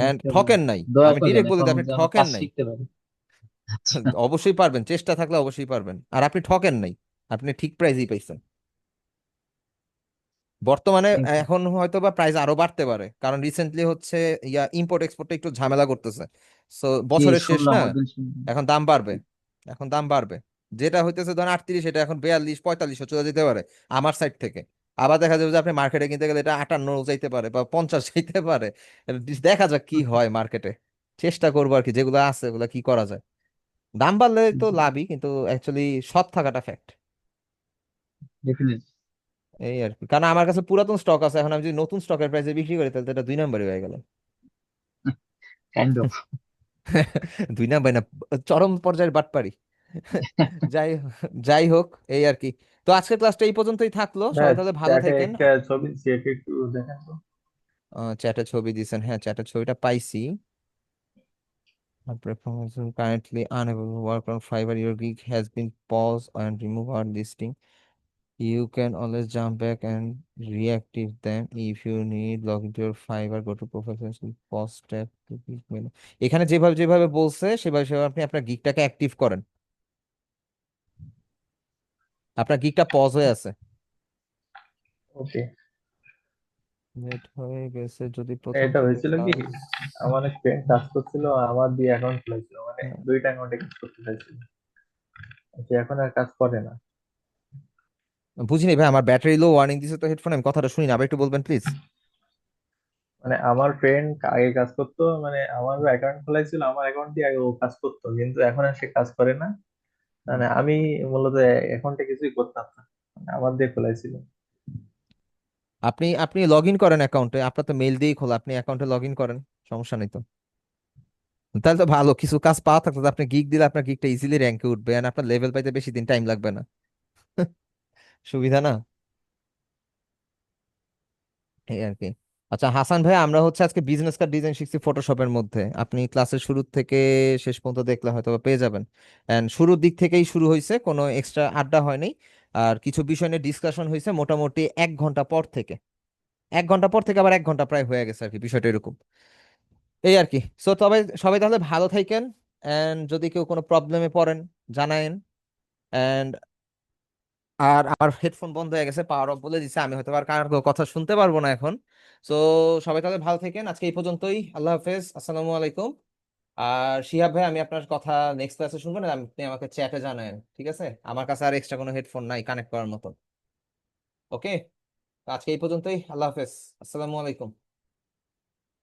এন্ড আচ্ছা ভাই, ঠকেন নাই। দোয়া আমি করেন ডিরেক্ট বলে এখন দিই, আপনি যেন ঠকেন কাজ নাই। শিখতে পারি। আচ্ছা অবশ্যই পারবেন, চেষ্টা থাকলে অবশ্যই পারবেন, আর আপনি ঠকেন নাই, আপনি ঠিক প্রাইসই পাইছেন। বর্তমানে থ্যাংক ইউ। এখন হয়তো বা প্রাইস আরো বাড়তে পারে, কারণ রিসেন্টলি হচ্ছে ইয়া ইম্পোর্ট এক্সপোর্টে একটু ঝামেলা করতেছে। সো জি বছরের শেষ শুনলাম, না, ওই দিন শুনলাম। এখন দাম বাড়বে, এখন দাম বাড়বে। যেটা হইতেছে ধরেন 38, এটা এখন 42-45 চলে যেতে পারে আমার সাইড থেকে। আবার দেখা যাবে যে আপনি মার্কেটে কিনতে গেলে এটা 58 যাইতে পারে বা 50 যাইতে পারে। দেখা যাক কি হয় মার্কেটে, চেষ্টা করবো আর কি, যেগুলো আছে ওগুলো কি করা যায়। দাম বাড়লে তো লাভই, কিন্তু অ্যাকচুয়ালি সৎ থাকাটা ফ্যাক্ট, ডেফিনেটলি। এই আর কি। কারণ আমার কাছে পুরাতন স্টক আছে, এখন আমি যদি নতুন স্টকের প্রাইসে বিক্রি করি তাহলে তো এটা 2 নম্বরই হয়ে গেল। Kind of. 2 নাম্বার না, চরম পর্যায়ের বাটপারি। যাই যাই হোক, এই আর কি। তো আজকের ক্লাসটা এই পর্যন্তই থাকলো, ভাই সবাই তাহলে ভালো চ্যাটে থাকেন। একটা ছবি দিচ্ছি, এটা একটু দেখেন তো। চ্যাটে ছবি দিয়েছেন, হ্যাঁ চ্যাটের ছবিটা পাইছি। Performance is currently unable to work on Fiverr. Your gig has been paused and remove our listing. You can always jump back and reactive them if you need. Log into your Fiverr, go to professional pause tab to gig menu. এখানে যেভাবে যেভাবে বলছে সেভাবে সেভাবে আপনি আপনার গিগটাকে active করেন। আপনার গিগটা পজ হয়ে আছে, ওকে। নেট হয়ে গেছে যদি প্রথম এটা থেকে হয়েছিল কি, ক্লাস। আমার এক ফ্রেন্ড কাজ করছিল, আমার দিয়ে অ্যাকাউন্ট খুলেছিল, মানে হ্যাঁ, দুইটা অ্যাকাউন্টে কাজ করতে চাইছিল, সে এখন আর কাজ করে না। বুঝিনি ভাই, আমার ব্যাটারি লো ওয়ার্নিং দিছে তো হেডফোনে, আমি কথাটা শুনি না, আবার একটু বলবেন প্লিজ। মানে আমার ফ্রেন্ড আগে কাজ করতো, মানে আমার অ্যাকাউন্ট খোলাইছিল, আমার অ্যাকাউন্ট দিয়ে আগে ও কাজ করতো, কিন্তু এখন আর সে কাজ করে না। মানে আমি মূলত অ্যাকাউন্টে কিছুই করতাম না, মানে আমার দিয়ে খোলাইছিল। আপনি আপনি লগ ইন করেন অ্যাকাউন্টে, আপনার তো মেল দিয়েই খোলা, আপনি অ্যাকাউন্টে লগ ইন করেন, সমস্যা নেই তো। তাহলে তো ভালো, কিছু কাজ পাওয়া থাকতো তো, আপনি গিগ দিলে আপনার গিগটা ইজিলি র্যাঙ্কে উঠবে, আর আপনার লেভেল পাইতে বেশি দিন টাইম লাগবে না। সুবিধা না, এই আর কি। আচ্ছা হাসান ভাই, আমরা হচ্ছে আজকে বিজনেস কার্ড ডিজাইন শিখছি ফটোশপের মধ্যে, আপনি ক্লাসের শুরু থেকে শেষ পর্যন্ত দেখলে হয়তো বা পেয়ে যাবেন। এন্ড শুরুর দিক থেকেই শুরু হয়েছে, কোনো এক্সট্রা আড্ডা হয়নি। আর কিছু বিষয় নিয়ে ডিসকাশন হয়েছে মোটামুটি 1 ঘন্টা পর থেকে, 1 ঘন্টা পর থেকে আবার 1 ঘন্টা প্রায় হয়ে গেছে আর কি, বিষয়টা এরকম, এই আর কি। সো তবে সবাই তাহলে ভালো থাকেন, এন্ড যদি কেউ কোনো প্রবলেমে পড়েন জানায়েন। এন্ড আর আমার হেডফোন বন্ধ হয়ে গেছে, পাওয়ার অফ বলে দিছে, আমি হয়তো আর কার কথা শুনতে পারবো না এখন। সো সবাই তাহলে ভালো থাকেন, আজকে এই পর্যন্তই, আল্লাহ হাফেজ, আসসালামু আলাইকুম। আর শিহাব ভাই, আমি আপনার কথা নেক্সট ক্লাসে শুনবেন, আর আপনি আমাকে চ্যাটে জানায়েন, ঠিক আছে? আমার কাছে আর এক্সট্রা কোনো হেডফোন নাই কানেক্ট করার মতো। ওকে, আজকে এই পর্যন্তই, আল্লাহ হাফেজ, আসসালামু আলাইকুম।